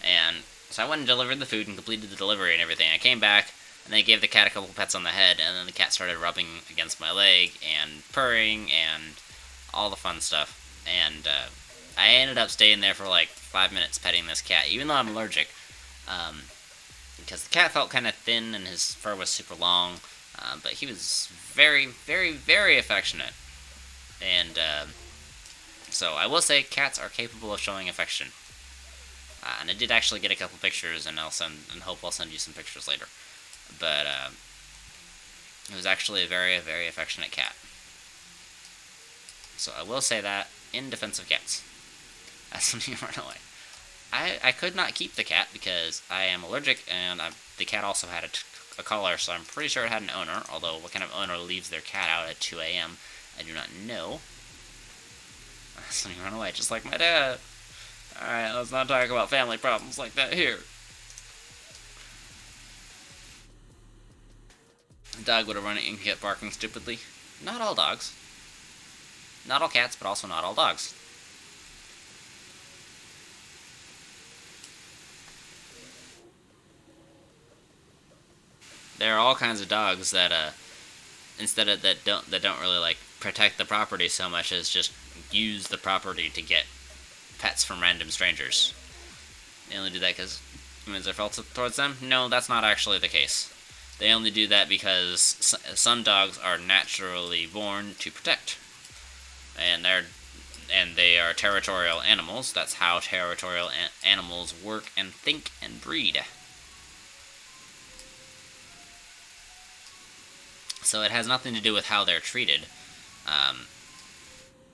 B: and so I went and delivered the food and completed the delivery and everything. I came back, and I gave the cat a couple pets on the head, and then the cat started rubbing against my leg and purring and all the fun stuff. And I ended up staying there for like 5 minutes petting this cat, even though I'm allergic, because the cat felt kind of thin and his fur was super long, but he was very, very, very affectionate. And so I will say cats are capable of showing affection. And I did actually get a couple pictures, and hope I'll send you some pictures later. But it was actually a very, very affectionate cat. So I will say that in defense of cats. That's when you run away. I could not keep the cat because I am allergic, and the cat also had a collar, so I'm pretty sure it had an owner, although what kind of owner leaves their cat out at 2 a.m., I do not know. That's when you run away, just like my dad. Alright, let's not talk about family problems like that here. A dog would have run and kept barking stupidly. Not all dogs. Not all cats, but also not all dogs. There are all kinds of dogs that that don't really like protect the property so much as just use the property to get pets from random strangers. They only do that because humans are felt towards them? No, that's not actually the case. They only do that because some dogs are naturally born to protect. And they are territorial animals. That's how territorial animals work and think and breed. So it has nothing to do with how they're treated.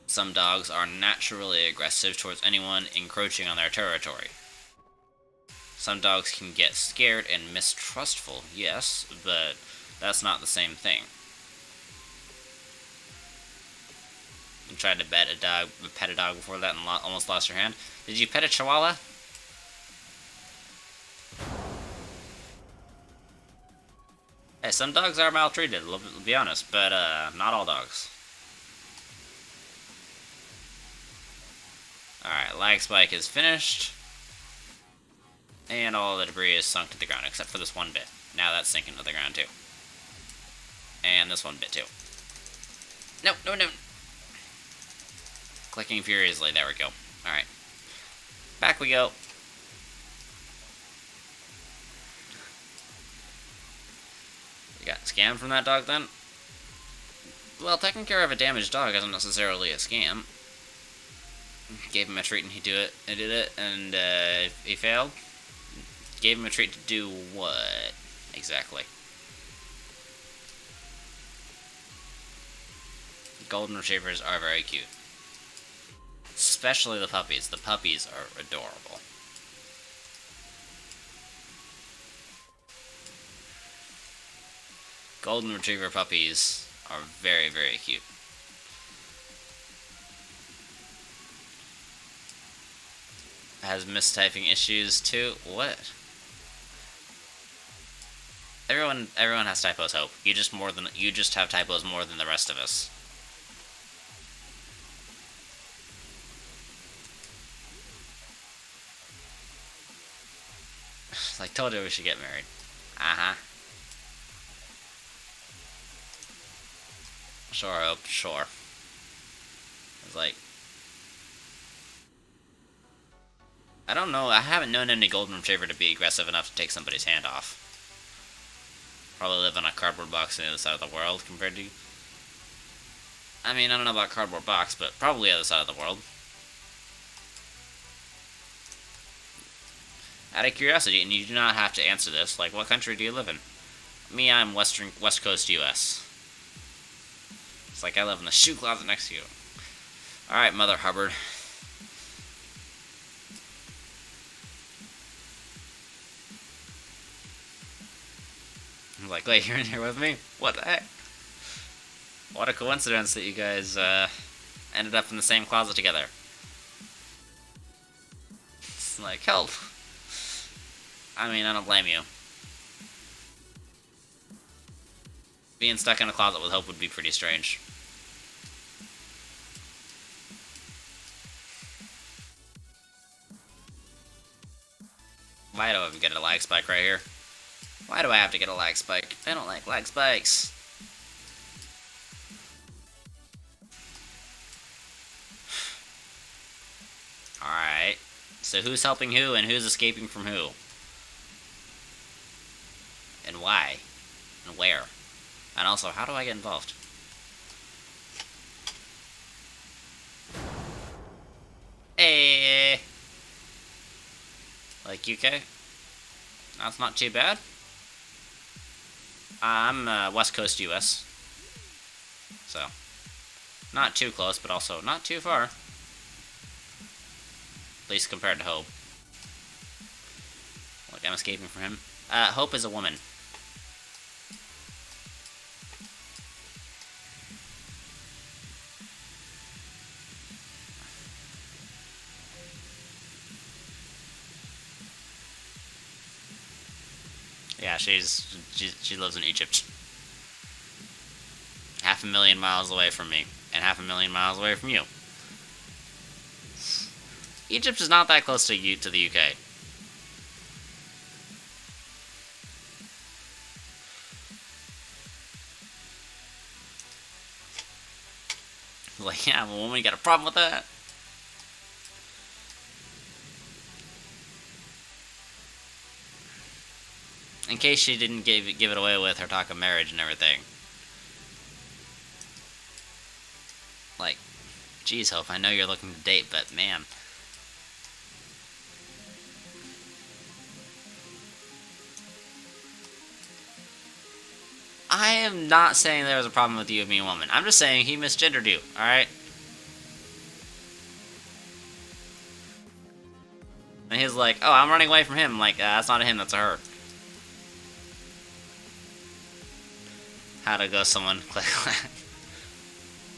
B: Some dogs are naturally aggressive towards anyone encroaching on their territory. Some dogs can get scared and mistrustful, yes, but that's not the same thing. You tried to pet a dog before that and almost lost your hand? Did you pet a chihuahua? Hey, some dogs are maltreated, let's be honest, but not all dogs. Alright, lag spike is finished. And all the debris is sunk to the ground, except for this one bit. Now that's sinking to the ground too. And this one bit too. No, no, no. Clicking furiously, there we go. Alright. Back we go. You got scammed from that dog then? Well, taking care of a damaged dog isn't necessarily a scam. Gave him a treat and he did it, and he failed. Gave him a treat to do what exactly? Golden retrievers are very cute. Especially the puppies. The puppies are adorable. Golden retriever puppies are very, very cute. Has mistyping issues too? What? Everyone has typos, Hope. You just have typos more than the rest of us. Like, told you we should get married. Uh-huh. Sure, Hope, sure. It's like... I don't know, I haven't known any golden retriever to be aggressive enough to take somebody's hand off. Probably live in a cardboard box on the other side of the world compared to you. I mean, I don't know about cardboard box, but probably the other side of the world. Out of curiosity, and you do not have to answer this, like, what country do you live in? Me, I'm West Coast US. It's like I live in the shoe closet next to you. Alright, Mother Hubbard. I'm like, wait, you're in here with me? What the heck? What a coincidence that you guys ended up in the same closet together. It's like, help. I mean, I don't blame you. Being stuck in a closet with Hope would be pretty strange. Why do I have to get a lag spike right here? Why do I have to get a lag spike? I don't like lag spikes. Alright. So who's helping who and who's escaping from who? And why? And where? And also, how do I get involved? Hey! Like UK? That's not too bad. I'm West Coast US. So, not too close, but also not too far. At least compared to Hope. Like, I'm escaping from him. Hope is a woman. Yeah, she lives in Egypt. 500,000 miles away from me, and 500,000 miles away from you. Egypt is not that close to the UK. Like, yeah, well, woman, you got a problem with that? In case she didn't give it away with her talk of marriage and everything. Like, geez, Hope, I know you're looking to date, but man. I am not saying there was a problem with you being a woman. I'm just saying he misgendered you, alright? And he's like, oh, I'm running away from him. I'm like, that's not a him, that's a her. How to go someone, click that.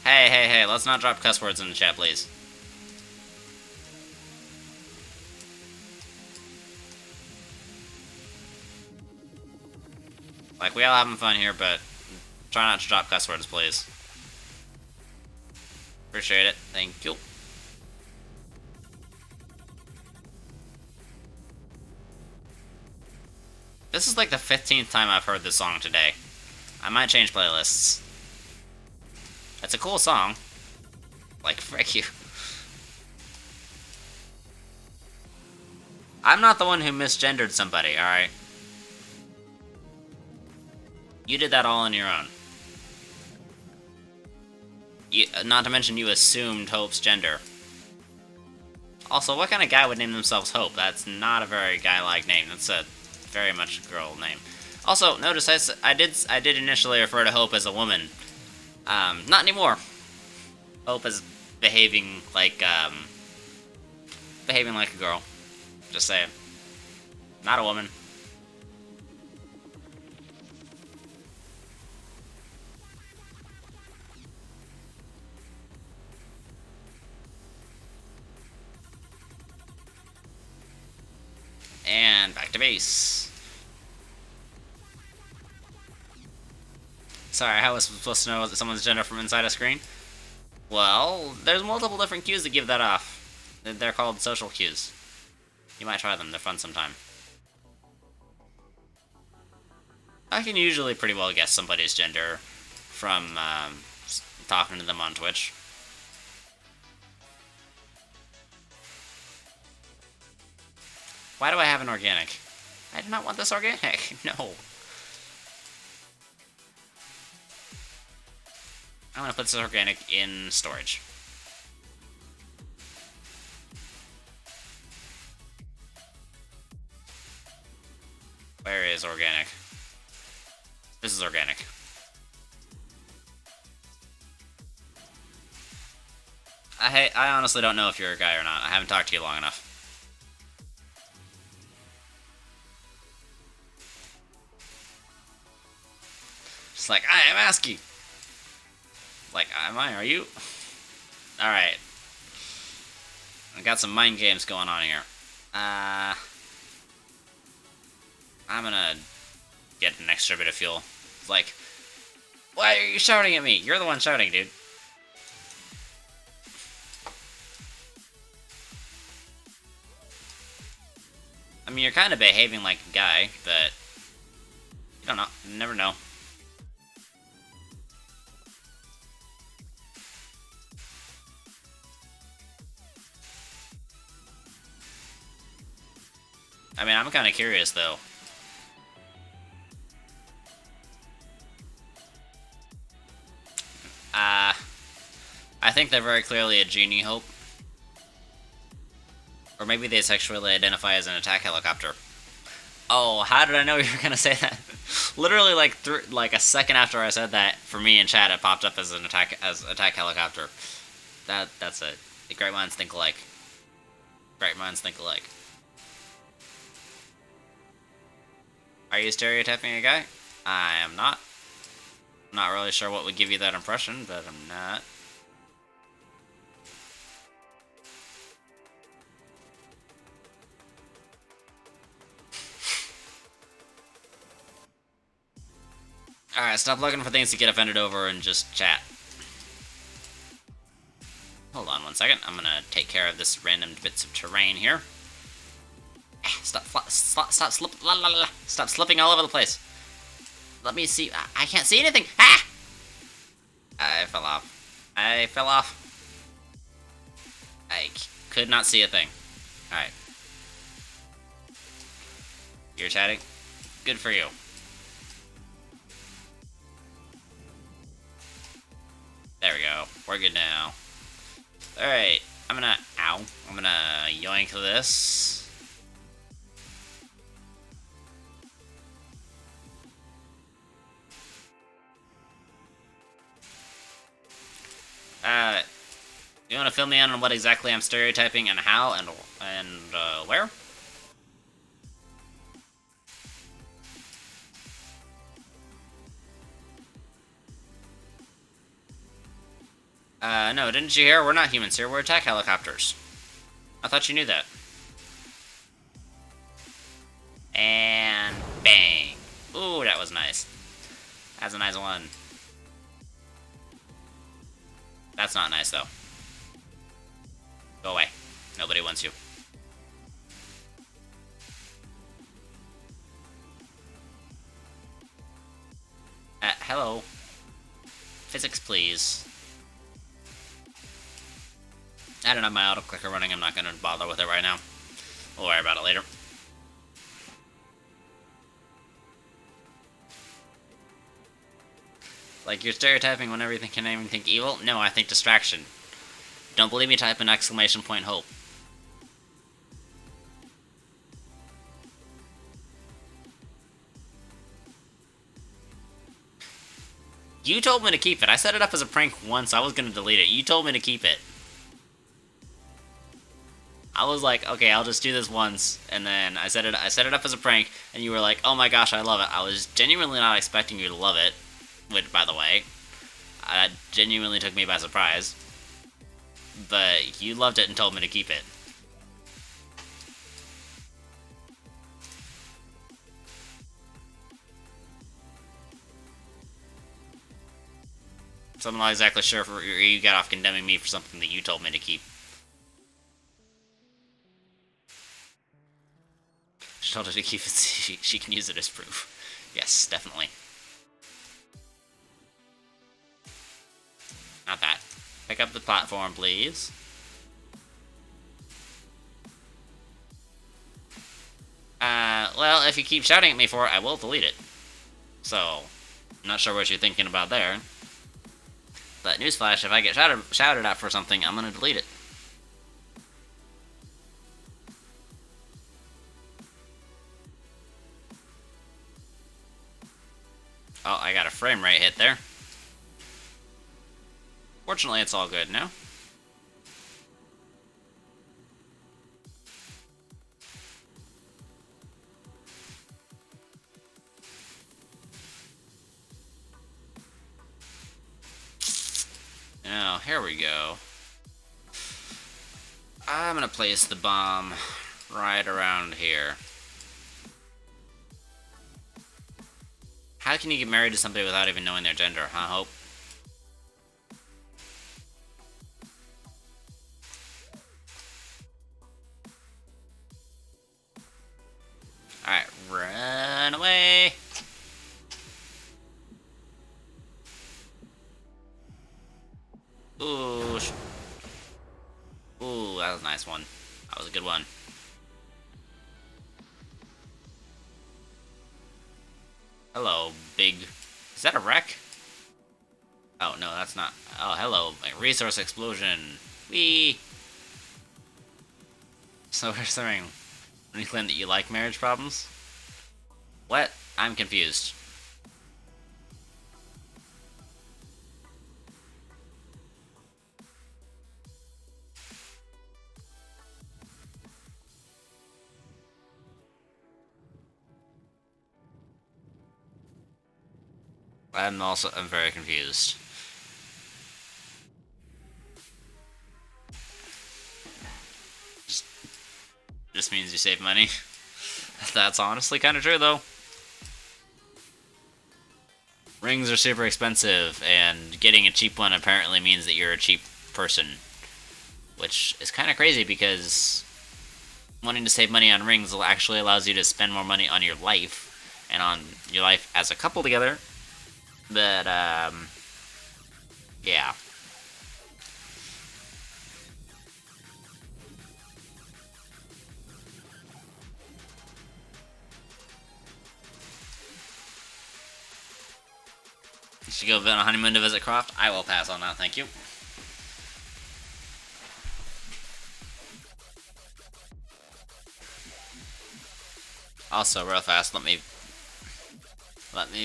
B: Hey, let's not drop cuss words in the chat, please. Like, we all having fun here, but try not to drop cuss words, please. Appreciate it. Thank you. This is like the 15th time I've heard this song today. I might change playlists. It's a cool song. Like, frick you. I'm not the one who misgendered somebody, alright? You did that all on your own. Not to mention you assumed Hope's gender. Also, what kind of guy would name themselves Hope? That's not a very guy-like name. That's a very much a girl name. Also, notice I did initially refer to Hope as a woman. Not anymore. Hope is behaving like a girl. Just saying. Not a woman. And back to base. Sorry, how was I supposed to know someone's gender from inside a screen? Well, there's multiple different cues that give that off. They're called social cues. You might try them, they're fun sometime. I can usually pretty well guess somebody's gender from talking to them on Twitch. Why do I have an organic? I do not want this organic. No. I'm gonna put this organic in storage. Where is organic? This is organic. I honestly don't know if you're a guy or not. I haven't talked to you long enough. Just like, I am asking. Like, am I? Are you? Alright. I got some mind games going on here. I'm gonna get an extra bit of fuel. It's like, why are you shouting at me? You're the one shouting, dude. I mean, you're kind of behaving like a guy, but you don't know. You never know. I mean, I'm kind of curious, though. I think they're very clearly a genie hope. Or maybe they sexually identify as an attack helicopter. Oh, how did I know you were gonna say that? Literally, like a second after I said that, for me in chat, it popped up as an attack helicopter. That's it. The great minds think alike. Great minds think alike. Are you stereotyping a guy? I am not. I'm not really sure what would give you that impression, but I'm not. Alright, stop looking for things to get offended over and just chat. Hold on one second. I'm gonna take care of this random bits of terrain here. Stop slipping all over the place. Let me see. I can't see anything. Ah! I fell off. I fell off. I could not see a thing. Alright. You're chatting? Good for you. There we go. We're good now. Alright. I'm gonna yoink this. You want to fill me in on what exactly I'm stereotyping and how and where? No, didn't you hear? We're not humans here, we're attack helicopters. I thought you knew that. And bang. Ooh, that was nice. That's a nice one. That's not nice, though. Go away. Nobody wants you. Hello. Physics, please. I don't have my auto-clicker running. I'm not going to bother with it right now. We'll worry about it later. Like, you're stereotyping whenever you can even think evil? No, I think distraction. Don't believe me? Type an exclamation point hope. You told me to keep it. I set it up as a prank once. I was going to delete it. You told me to keep it. I was like, okay, I'll just do this once, and then I set it up as a prank, and you were like, oh my gosh, I love it. I was genuinely not expecting you to love it, which, by the way, that genuinely took me by surprise, but you loved it and told me to keep it. So I'm not exactly sure if you got off condemning me for something that you told me to keep. She told her to keep it so she can use it as proof. Yes, definitely. Not that. Pick up the platform, please. Well, if you keep shouting at me for it, I will delete it. So, I'm not sure what you're thinking about there. But newsflash, if I get shouted at for something, I'm gonna delete it. Oh, I got a frame rate hit there. Fortunately, it's all good now. Now, here we go. I'm gonna place the bomb right around here. How can you get married to somebody without even knowing their gender, huh, Hope? Alright, run away! Ooh, ooh, that was a nice one. That was a good one. Hello, big... Is that a wreck? Oh, no, that's not... Oh, hello, my resource explosion. Whee! So we're saying... When you claim that you like marriage problems? What? I'm confused. I'm very confused. Just means you save money. That's honestly kind of true, though. Rings are super expensive, and getting a cheap one apparently means that you're a cheap person. Which is kind of crazy, because wanting to save money on rings actually allows you to spend more money on your life, and on your life as a couple together. But, yeah. You should go on a honeymoon to visit Croft? I will pass on that, thank you. Also, real fast, let me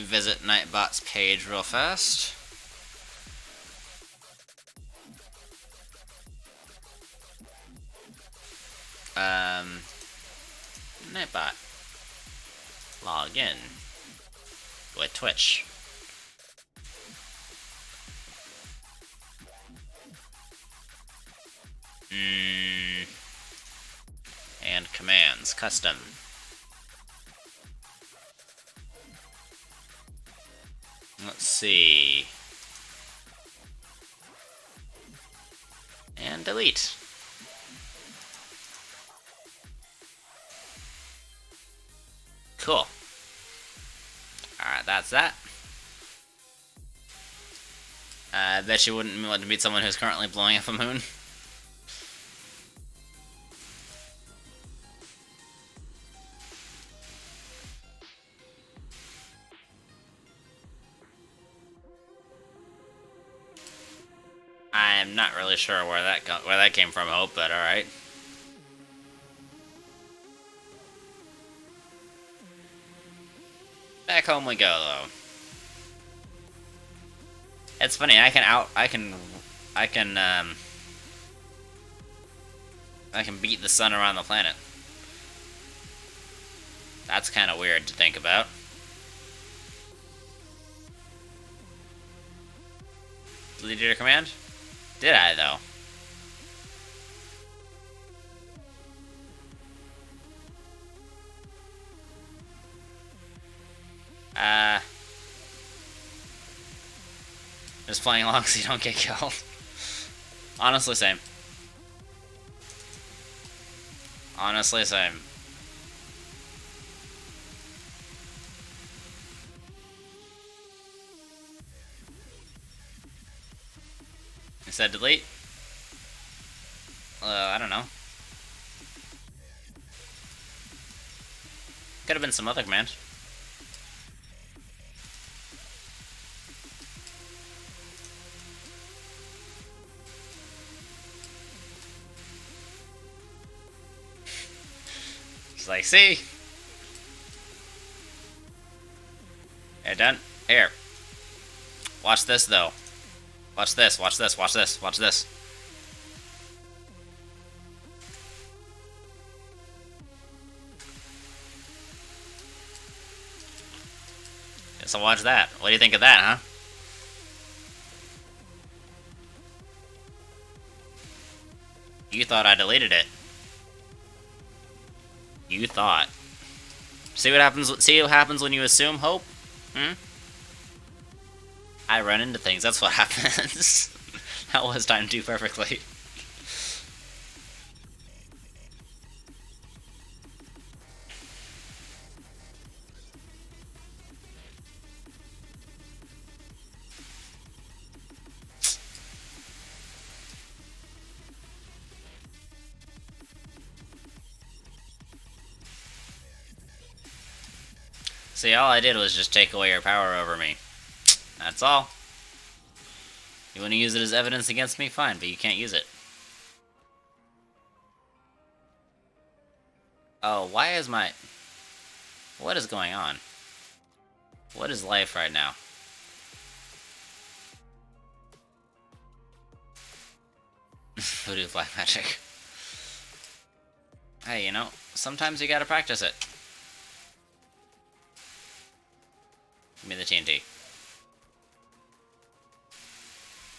B: visit Nightbot's page real fast. Nightbot. Log in with Twitch. And commands, custom. Let's see. And delete. Cool. Alright, that's that. I bet you wouldn't want to meet someone who's currently blowing up a moon. I'm not really sure where that came from, Hope, but alright. Back home we go, though. It's funny, I can beat the sun around the planet. That's kind of weird to think about. Deleted your command? Did I, though? Just playing along so you don't get killed. Honestly, same. Honestly, same. It said delete? I don't know. Could have been some other command. It's like, see? Yeah, done. Here. Watch this, though. Watch this, watch this, watch this, watch this. So watch that. What do you think of that, huh? You thought I deleted it. You thought. See what happens? See what happens when you assume, Hope? Hmm? I run into things. That's what happens. That was timed too perfectly. See, all I did was just take away your power over me. That's all. You want to use it as evidence against me? Fine, but you can't use it. Oh, why is my... What is going on? What is life right now? Voodoo black magic. Hey, you know, sometimes you gotta practice it. Give me the TNT.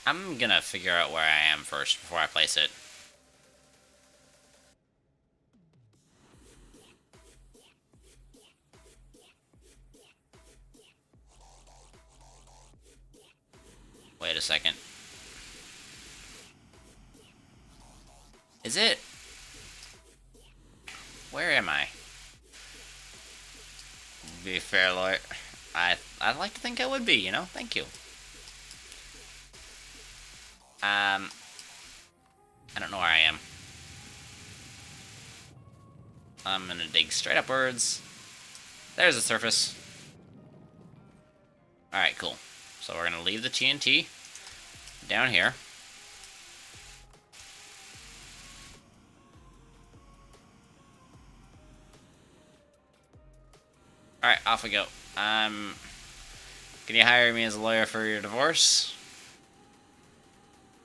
B: I'm gonna figure out where I am first before I place it. Wait a second. Is it? Where am I? Be fair, Lord. I'd like to think I would be, you know? Thank you. I don't know where I am. I'm gonna dig straight upwards. There's the surface. Alright, cool. So we're gonna leave the TNT down here. Alright, off we go. Can you hire me as a lawyer for your divorce?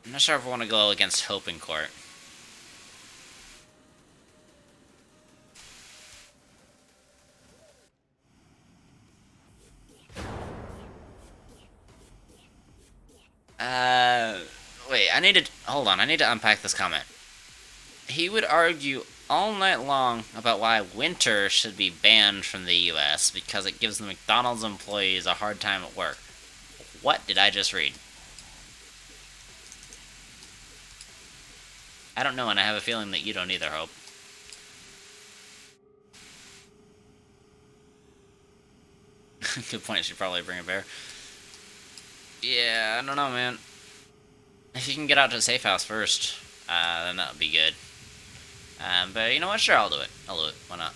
B: I'm not sure if I want to go against Hope in court. Wait, I need to... Hold on, I need to unpack this comment. He would argue all night long about why winter should be banned from the US because it gives the McDonald's employees a hard time at work. What did I just read? I don't know, and I have a feeling that you don't either, Hope. Good point, should probably bring a bear. Yeah, I don't know, man. If you can get out to a safe house first, then that would be good. But you know what? Sure, I'll do it. I'll do it. Why not?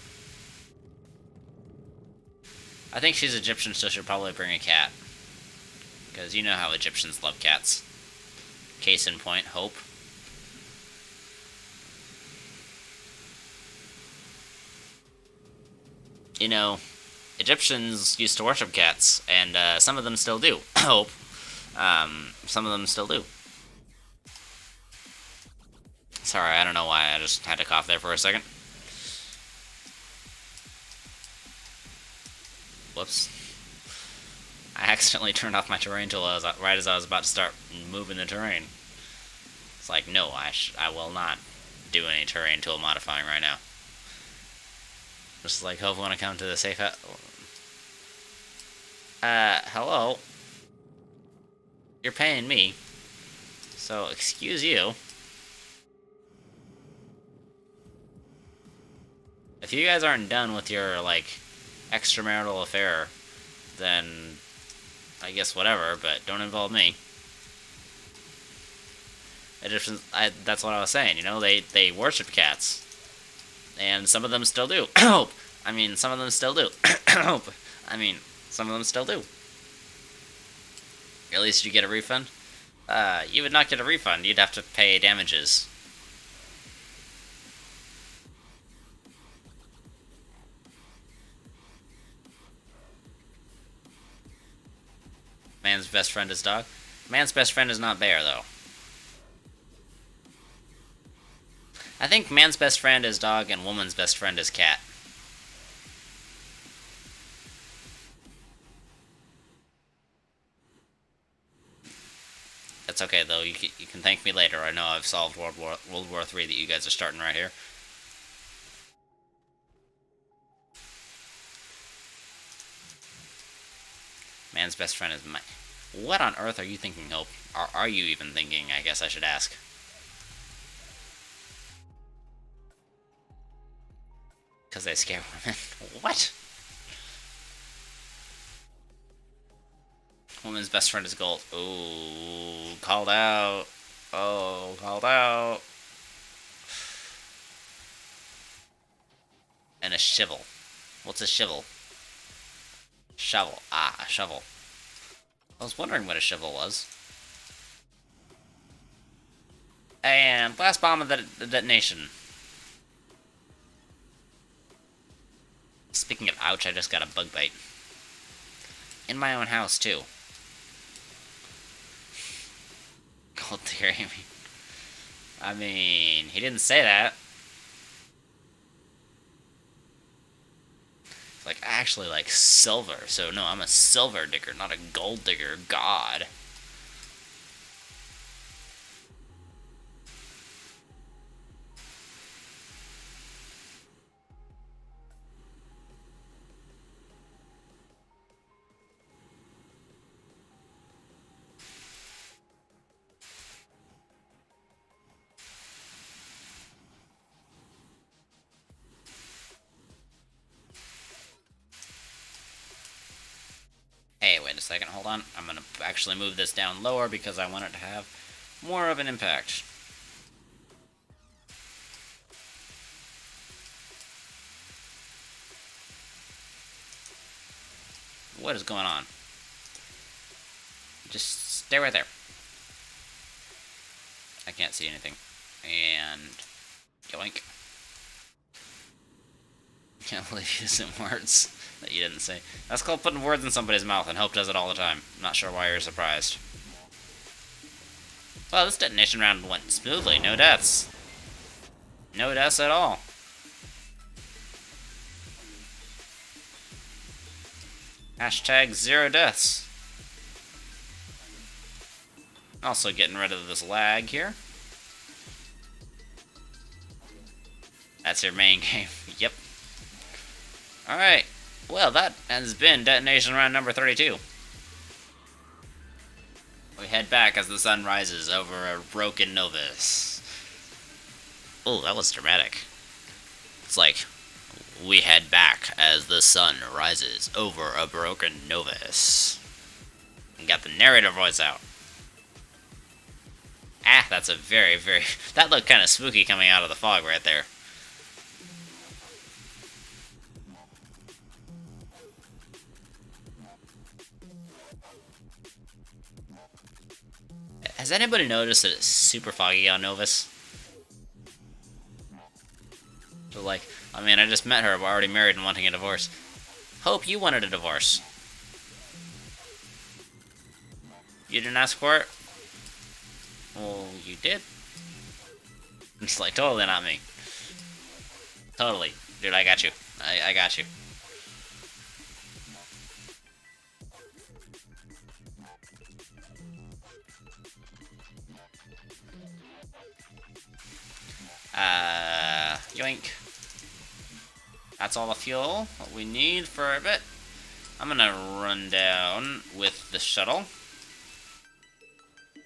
B: I think she's Egyptian, so she'll probably bring a cat. Because you know how Egyptians love cats. Case in point, Hope. You know, Egyptians used to worship cats, and some of them still do. Hope. Some of them still do. Sorry, I don't know why, I just had to cough there for a second. Whoops. I accidentally turned off my terrain tool right as I was about to start moving the terrain. It's like, no, I will not do any terrain tool modifying right now. Just like, hope when I come to the safe house. Hello? You're paying me. So, excuse you. If you guys aren't done with your, like, extramarital affair, then I guess whatever, but don't involve me. That's what I was saying. You know, they worship cats, and some of them still do. I mean, some of them still do. I mean, some of them still do. At least you get a refund. You would not get a refund. You'd have to pay damages. Man's best friend is dog. Man's best friend is not bear, though. I think man's best friend is dog and woman's best friend is cat. That's okay, though. You can thank me later. I know I've solved World War III that you guys are starting right here. Man's best friend is my... What on earth are you thinking, Hope? Are you even thinking, I guess I should ask. Because they scare women. What? Woman's best friend is gold. Ooh, called out. Oh, called out. And a shivel. What's a shivel? Shovel. Ah, a shovel. I was wondering what a shovel was. And last bomb of the detonation. Speaking of ouch, I just got a bug bite. In my own house, too. Gold digger, I mean, he didn't say that. It's like, actually, like, silver. So, no, I'm a silver digger, not a gold digger. God. Hey, wait a second, hold on. I'm gonna actually move this down lower because I want it to have more of an impact. What is going on? Just stay right there. I can't see anything. And... yoink. Can't believe you using words that you didn't say. That's called putting words in somebody's mouth, and Hope does it all the time. I'm not sure why you're surprised. Well, this detonation round went smoothly. No deaths. No deaths at all. Hashtag 0 deaths. Also getting rid of this lag here. That's your main game. Yep. Alright. Well, that has been Detonation Round number 32. We head back as the sun rises over a broken Novus. Oh, that was dramatic. It's like, we head back as the sun rises over a broken Novus. And got the narrator voice out. Ah, that's a very, very... That looked kind of spooky coming out of the fog right there. Has anybody noticed that it's super foggy on Novus? So like, I mean, I just met her, we're already married and wanting a divorce. Hope you wanted a divorce. You didn't ask for it? Well, you did. It's like, totally not me. Totally. Dude, I got you. I got you. Yoink. That's all the fuel that we need for a bit. I'm gonna run down with the shuttle.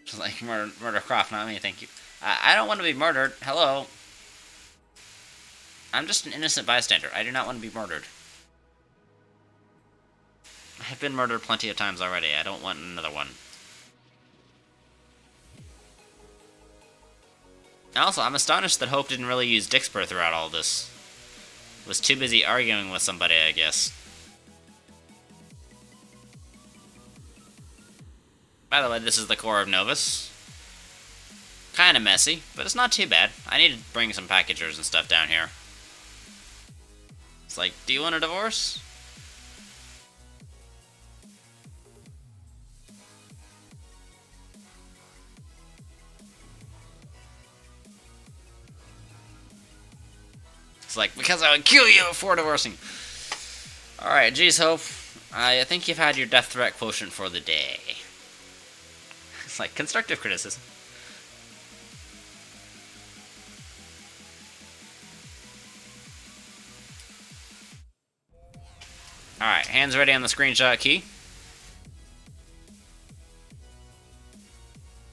B: Just like murder Croft, not me, thank you. I don't want to be murdered. Hello. I'm just an innocent bystander. I do not want to be murdered. I have been murdered plenty of times already. I don't want another one. Also, I'm astonished that Hope didn't really use Dixper throughout all this. Was too busy arguing with somebody, I guess. By the way, this is the core of Novus. Kinda messy, but it's not too bad. I need to bring some packagers and stuff down here. It's like, do you want a divorce? It's like, because I would kill you for divorcing. Alright, geez, Hope. I think you've had your death threat quotient for the day. It's like, constructive criticism. Alright, hands ready on the screenshot key.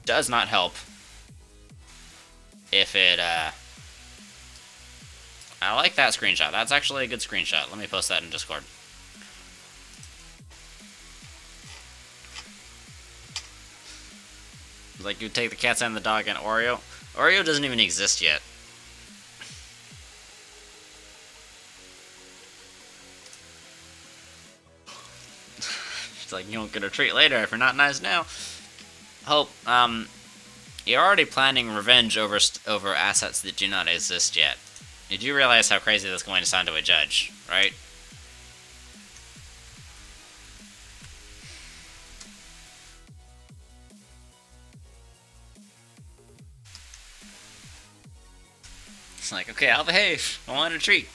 B: Does not help if it, I like that screenshot. That's actually a good screenshot. Let me post that in Discord. Like, you take the cats and the dog and Oreo. Oreo doesn't even exist yet. It's like, you won't get a treat later if you're not nice now. Hope, you're already planning revenge over assets that do not exist yet. You do realize how crazy that's going to sound to a judge, right? It's like, okay, I'll behave. I want a treat.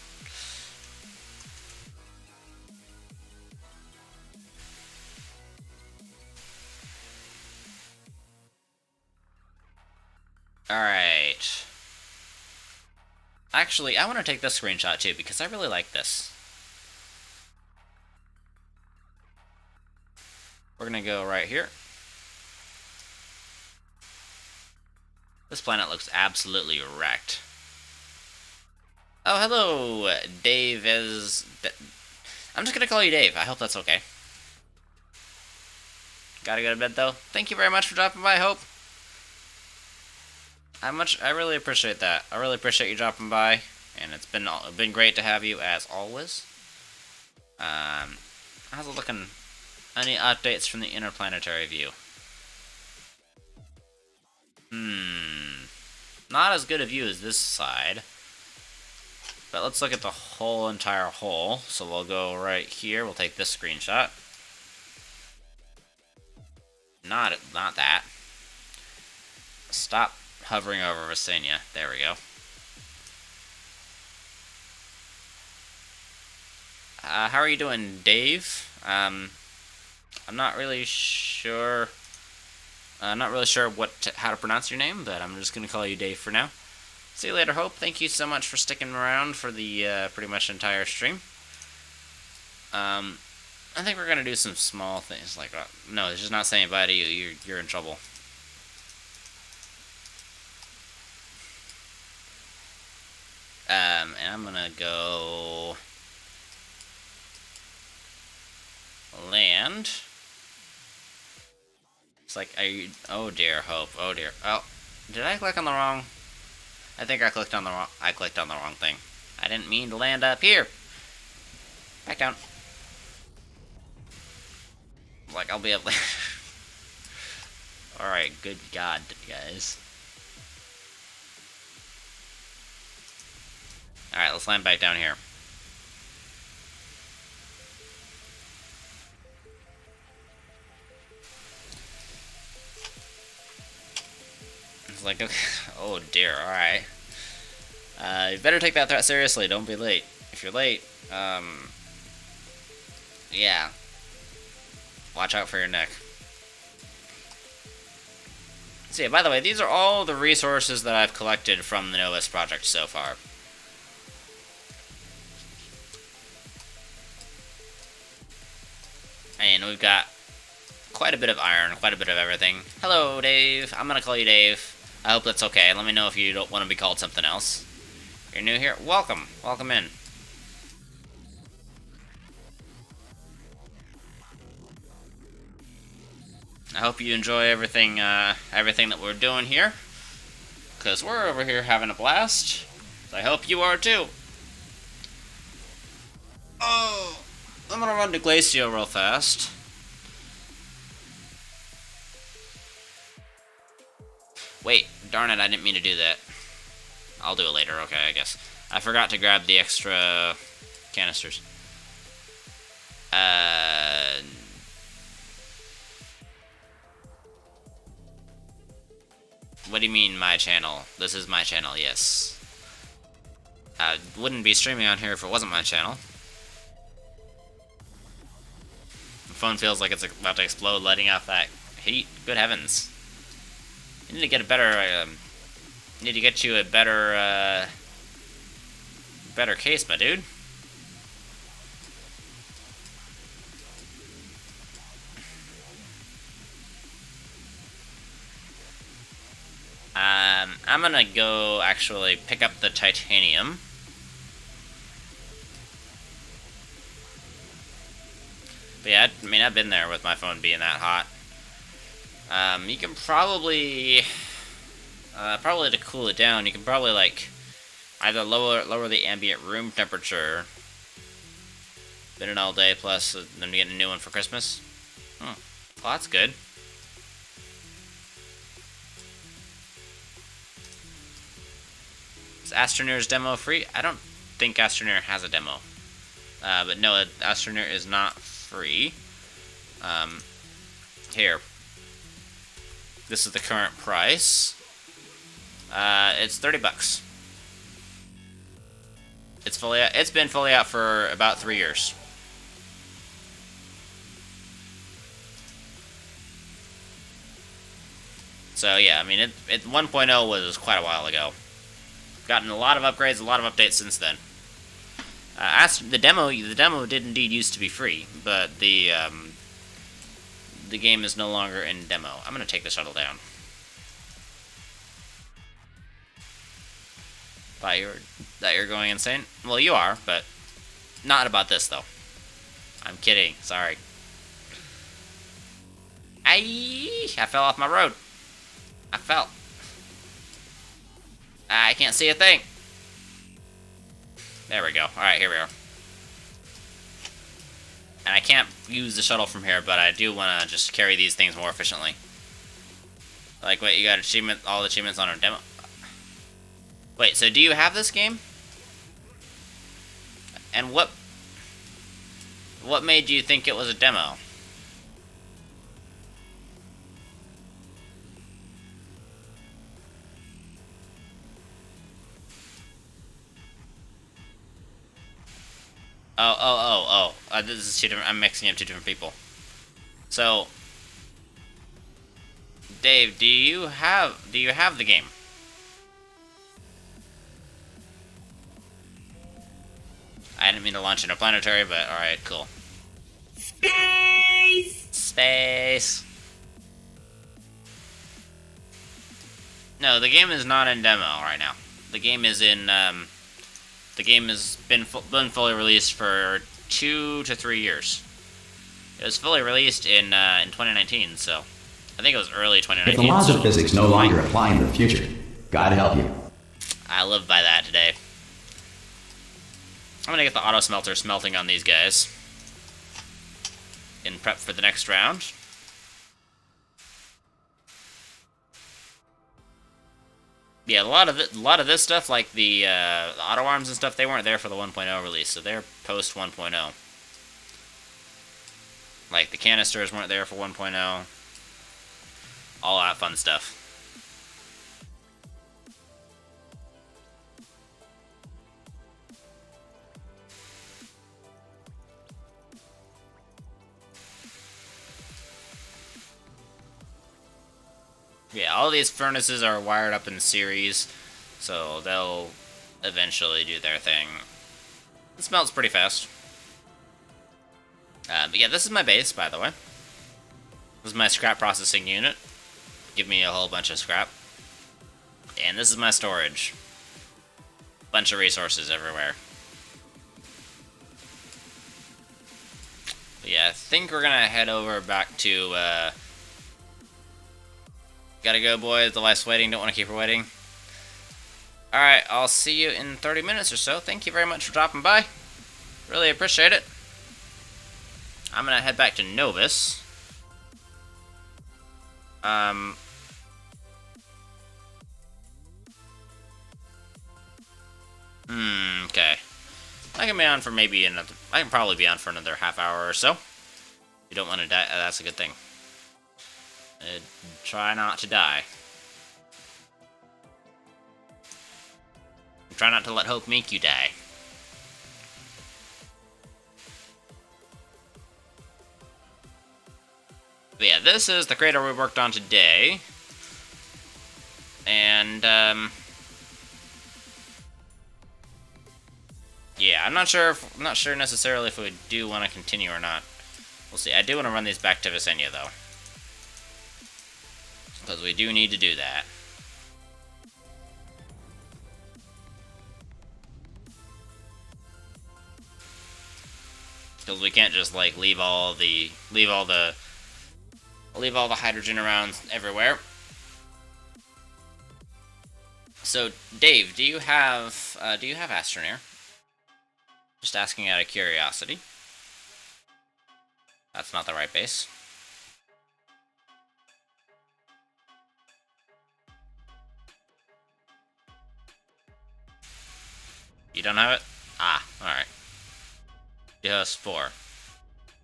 B: Alright. Actually, I want to take this screenshot too, because I really like this. We're gonna go right here. This planet looks absolutely wrecked. Oh, hello, Dave I'm just gonna call you Dave. I hope that's okay. Gotta go to bed, though. Thank you very much for dropping by, Hope. I really appreciate that. I really appreciate you dropping by, and it's been great to have you as always. How's it looking? Any updates from the interplanetary view? Not as good a view as this side. But let's look at the whole entire hole. So we'll go right here. We'll take this screenshot. Not that. Stop hovering over Visenya. There we go. How are you doing, Dave? I'm not really sure. Not really sure how to pronounce your name, but I'm just gonna call you Dave for now. See you later, Hope. Thank you so much for sticking around for the pretty much entire stream. I think we're gonna do some small things like no, it's just not saying bye to you. You're in trouble. And I'm gonna go land. It's like, oh dear, Hope. Oh dear. Oh, did I click on the wrong? I think I clicked on the wrong thing. I didn't mean to land up here. Back down. Like, I'll be able to... Alright, good God, guys. Alright, let's land back down here. It's like, okay, oh dear, alright. You better take that threat seriously, don't be late. If you're late, yeah. Watch out for your neck. So yeah, by the way, these are all the resources that I've collected from the Novus project so far. And we've got quite a bit of iron, quite a bit of everything. Hello, Dave. I'm gonna call you Dave. I hope that's okay. Let me know if you don't want to be called something else. You're new here? Welcome. Welcome in. I hope you enjoy everything that we're doing here. because we're over here having a blast. I hope you are too. Oh, I'm gonna run to Glacio real fast. Wait, darn it, I didn't mean to do that. I'll do it later, okay, I guess. I forgot to grab the extra canisters. What do you mean, my channel? This is my channel, yes. I wouldn't be streaming on here if it wasn't my channel. The phone feels like it's about to explode, letting off that heat. Good heavens. You need to get a better, need to get you a better, better case, my dude. I'm gonna go actually pick up the titanium. But yeah, I mean, I've been there with my phone being that hot. You can probably, to cool it down, you can probably, like, either lower the ambient room temperature. Been in all day, plus then getting a new one for Christmas. Well, that's good. Is Astroneer's demo free? I don't think Astroneer has a demo. But no, Astroneer is not free. Here. This is the current price. It's $30. It's been fully out for about 3 years. So yeah, I mean, it 1.0 was quite a while ago. Gotten a lot of upgrades, a lot of updates since then. The demo did indeed used to be free, but the game is no longer in demo. I'm gonna take the shuttle down. Thought you're going insane? Well, you are, but not about this though. I'm kidding. Sorry. I fell off my road. I fell. I can't see a thing. There we go. Alright, here we are. And I can't use the shuttle from here, but I do want to just carry these things more efficiently. Like, wait, you got all the achievements on a demo? Wait, so do you have this game? And what made you think it was a demo? Oh. This is two different. I'm mixing up two different people. So, Dave, do you have the game? I didn't mean to launch interplanetary, but alright, cool. Space! No, the game is not in demo right now. The game is in, the game has been fully released for 2 to 3 years. It was fully released in 2019, so I think it was early 2019.
C: If the laws of physics no longer apply in the future, God help you.
B: I live by that today. I'm gonna get the auto smelter smelting on these guys in prep for the next round. Yeah, a lot of this stuff, like the auto arms and stuff, they weren't there for the 1.0 release, so they're post 1.0. Like the canisters weren't there for 1.0. All that fun stuff. Yeah, all these furnaces are wired up in series, so they'll eventually do their thing. It smelts pretty fast. But yeah, this is my base, by the way. This is my scrap processing unit. Give me a whole bunch of scrap. And this is my storage. Bunch of resources everywhere. But yeah, I think we're gonna head over back to, Gotta go, boys. The wife's waiting. Don't want to keep her waiting. Alright, I'll see you in 30 minutes or so. Thank you very much for dropping by. Really appreciate it. I'm gonna head back to Novus. Okay. I can be on for maybe another... I can probably be on for another half hour or so. You don't want to die, that's a good thing. Try not to die. Try not to let hope make you die. But yeah, this is the crater we worked on today. And, yeah, I'm not sure necessarily if we do want to continue or not. We'll see. I do want to run these back to Visenya, though. Because we do need to do that. Because we can't just, like, leave all the hydrogen around everywhere. So, Dave, do you have Astroneer? Just asking out of curiosity. That's not the right base. You don't have it? Ah, alright. You have Spore.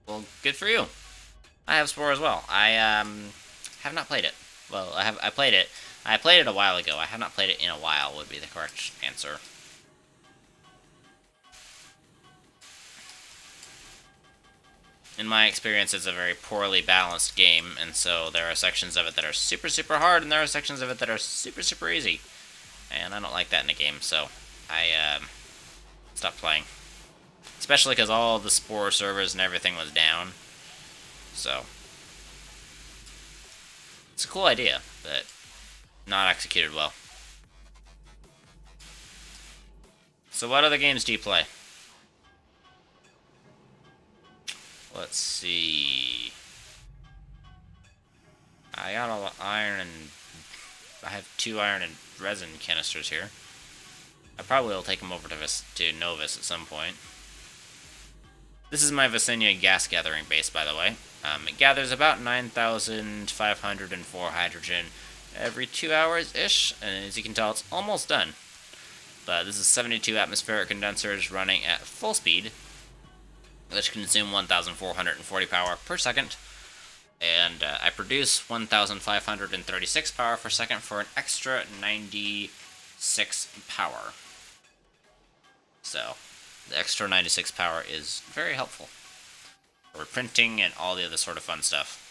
B: Well, good for you. I have Spore as well. I have not played it. Well, I played it. I played it a while ago. I have not played it in a while would be the correct answer. In my experience, it's a very poorly balanced game, and so there are sections of it that are super, super hard, and there are sections of it that are super, super easy. And I don't like that in a game, so I stopped playing. Especially because all the Spore servers and everything was down. So, it's a cool idea, but not executed well. So what other games do you play? Let's see. I got all the iron and... I have 2 iron and resin canisters here. I probably will take them over to Novus at some point. This is my Visenya gas gathering base, by the way. It gathers about 9,504 hydrogen every 2 hours-ish, and as you can tell, it's almost done. But this is 72 atmospheric condensers running at full speed, which consume 1,440 power per second, and I produce 1,536 power per second for an extra 96 power. So, the extra 96 power is very helpful for printing and all the other sort of fun stuff.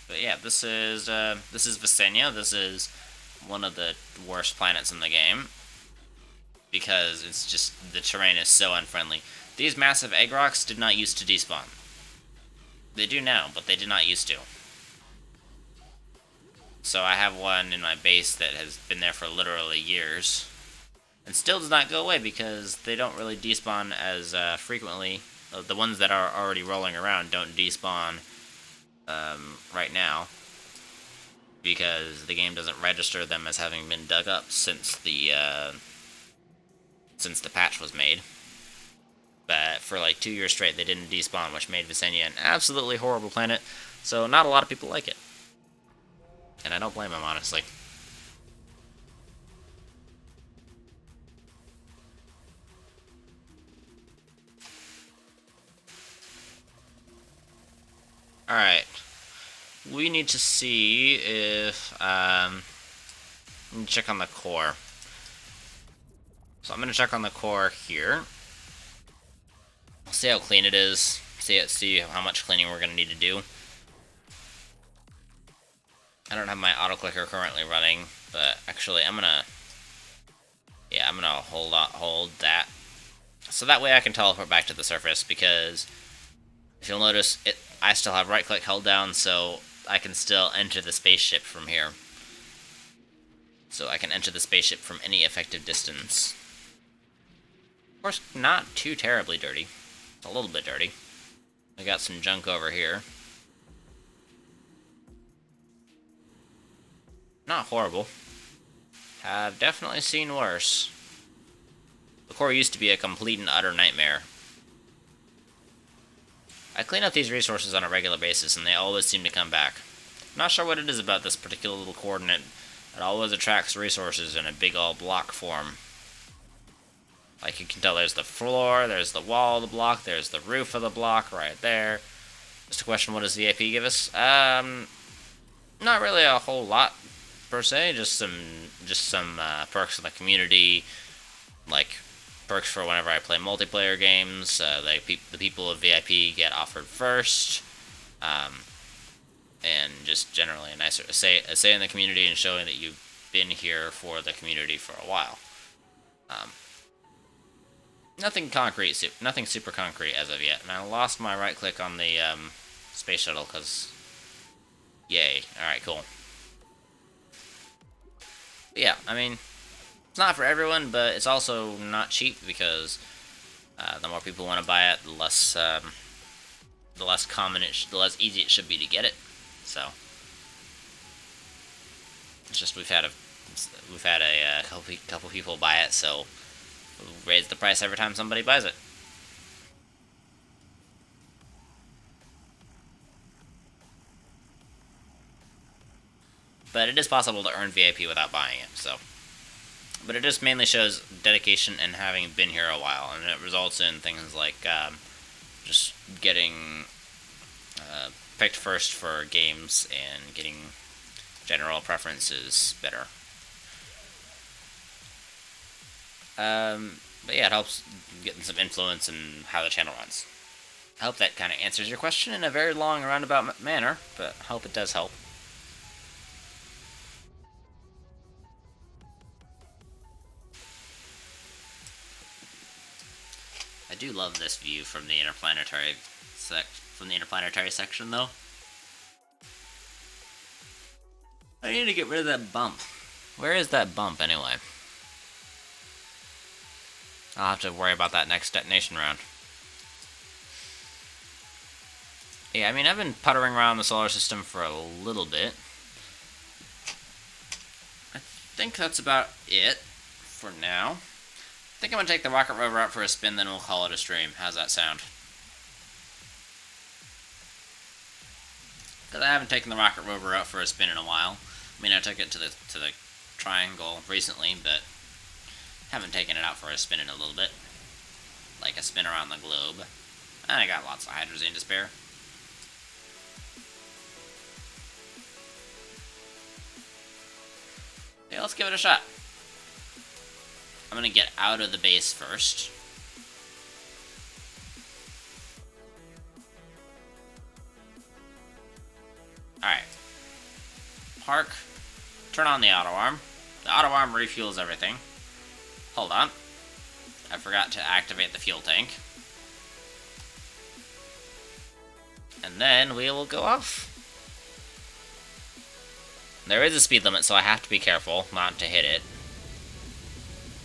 B: But yeah, this is Visenya. This is one of the worst planets in the game because it's just the terrain is so unfriendly. These massive egg rocks did not used to despawn. They do now, but they did not used to. So I have one in my base that has been there for literally years, and still does not go away because they don't really despawn as frequently. The ones that are already rolling around don't despawn right now because the game doesn't register them as having been dug up since the patch was made. But for like 2 years straight, they didn't despawn, which made Visenya an absolutely horrible planet. So not a lot of people like it. And I don't blame them, honestly. Alright. We need to see if, check on the core. So I'm going to check on the core here. We'll see how clean it is. See how much cleaning we're going to need to do. I don't have my auto clicker currently running, but actually I'm gonna hold that, so that way I can teleport back to the surface. Because if you'll notice, I still have right click held down, so I can still enter the spaceship from here. So I can enter the spaceship from any effective distance. Of course, not too terribly dirty. It's a little bit dirty. I got some junk over here. Not horrible. Have definitely seen worse. The core used to be a complete and utter nightmare. I clean up these resources on a regular basis, and they always seem to come back. I'm not sure what it is about this particular little coordinate. It always attracts resources in a big old block form. Like, you can tell there's the floor, there's the wall of the block, there's the roof of the block right there. Just a question, what does VIP give us? Not really a whole lot, per se. Just some perks in the community, like perks for whenever I play multiplayer games. The people of VIP get offered first, and just generally a say in the community and showing that you've been here for the community for a while. Nothing concrete, nothing super concrete as of yet. And I lost my right click on the space shuttle because, yay! All right, cool. But yeah, I mean, it's not for everyone, but it's also not cheap because the more people want to buy it, the less common the less easy it should be to get it. So it's just we've had a couple people buy it, so we'll raise the price every time somebody buys it. But it is possible to earn VIP without buying it, so. But it just mainly shows dedication and having been here a while, and it results in things like just getting picked first for games and getting general preferences better. But yeah, it helps getting some influence in how the channel runs. I hope that kind of answers your question in a very long roundabout manner, but I hope it does help. I do love this view from the interplanetary section, though. I need to get rid of that bump. Where is that bump, anyway? I'll have to worry about that next detonation round. Yeah, I mean, I've been puttering around the solar system for a little bit. I think that's about it for now. I think I'm going to take the rocket rover out for a spin, then we'll call it a stream. How's that sound? Because I haven't taken the rocket rover out for a spin in a while. I mean, I took it to the triangle recently, but haven't taken it out for a spin in a little bit. Like a spin around the globe. And I got lots of hydrazine to spare. Okay, let's give it a shot. I'm gonna get out of the base first. Alright. Park. Turn on the auto arm. The auto arm refuels everything. Hold on. I forgot to activate the fuel tank. And then we will go off. There is a speed limit, so I have to be careful not to hit it.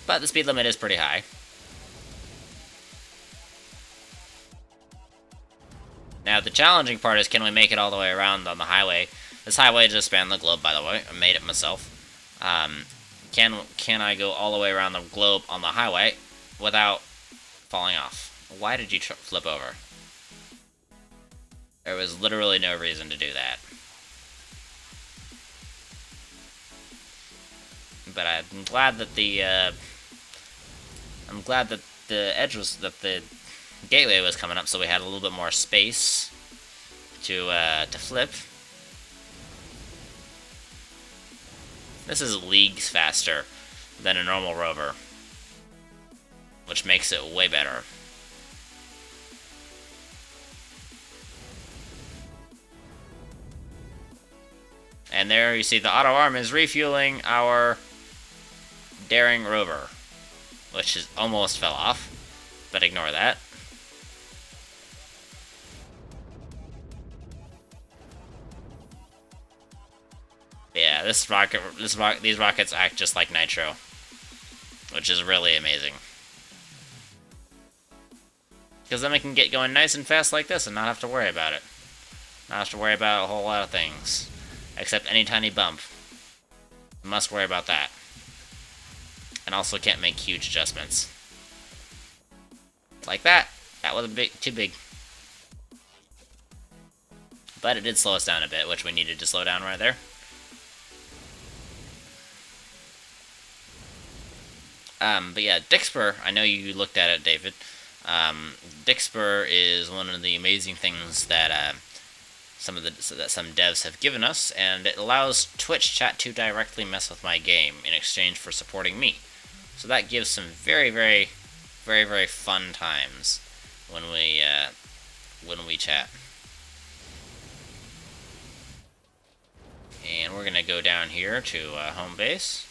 B: But the speed limit is pretty high. Now, the challenging part is, can we make it all the way around on the highway? This highway just spanned the globe, by the way. I made it myself. Can I go all the way around the globe on the highway without falling off? Why did you flip over? There was literally no reason to do that. But I'm glad that the the gateway was coming up, so we had a little bit more space to flip. This is leagues faster than a normal rover, which makes it way better. And there you see the auto arm is refueling our daring rover, which is almost fell off, but ignore that. Yeah, these rockets act just like nitro, which is really amazing. Because then we can get going nice and fast like this and not have to worry about it. Not have to worry about a whole lot of things, except any tiny bump. Must worry about that. And also can't make huge adjustments. Like that. That was too big. But it did slow us down a bit, which we needed to slow down right there. But yeah, Dixper, I know you looked at it, David. Dixper is one of the amazing things that some devs have given us, and it allows Twitch chat to directly mess with my game in exchange for supporting me. So that gives some very, very, very, very fun times when we chat. And we're gonna go down here to home base.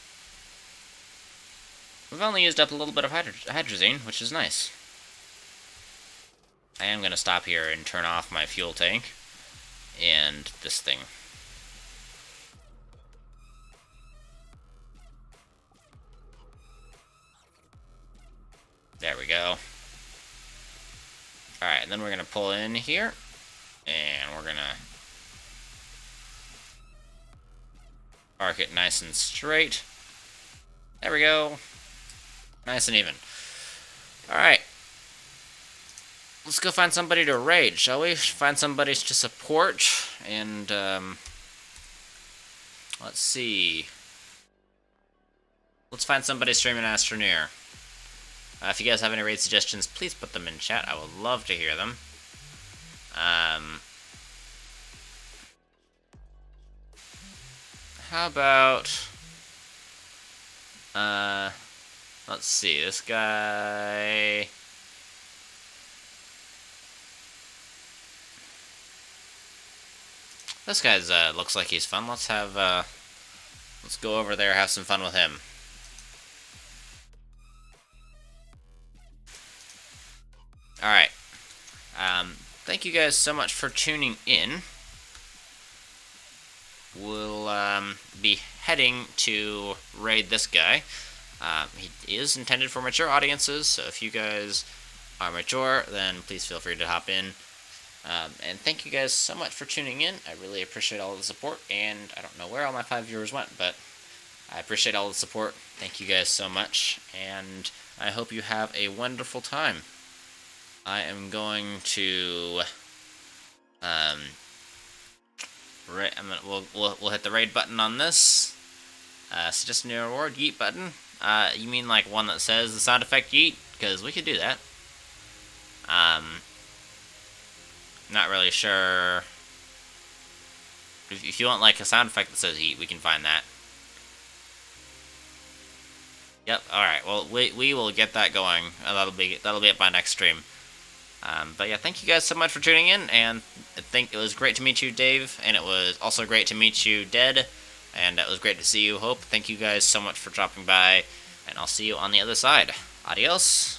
B: We've only used up a little bit of hydrazine, which is nice. I am gonna stop here and turn off my fuel tank and this thing. There we go. Alright, then we're gonna pull in here, and we're gonna park it nice and straight. There we go. Nice and even. Alright. Let's go find somebody to raid, shall we? Find somebody to support, and, let's see. Let's find somebody streaming Astroneer. If you guys have any raid suggestions, please put them in chat. I would love to hear them. How about... let's see, this guy... This guy's, looks like he's fun. Let's have, let's go over there, have some fun with him. Alright. Thank you guys so much for tuning in. We'll, be heading to raid this guy. He is intended for mature audiences, so if you guys are mature, then please feel free to hop in. And thank you guys so much for tuning in. I really appreciate all the support, and I don't know where all my 5 viewers went, but I appreciate all the support. Thank you guys so much, and I hope you have a wonderful time. I am going to, we'll hit the raid button on this. Suggest a new reward, yeet button. You mean like one that says the sound effect yeet? Because we could do that. Not really sure. If you want like a sound effect that says yeet, we can find that. Yep. All right. Well, we will get that going. That'll be at my next stream. But yeah, thank you guys so much for tuning in, and I think it was great to meet you, Dave, and it was also great to meet you, Dead, and it was great to see you, Hope. Thank you guys so much for dropping by, and I'll see you on the other side. Adios.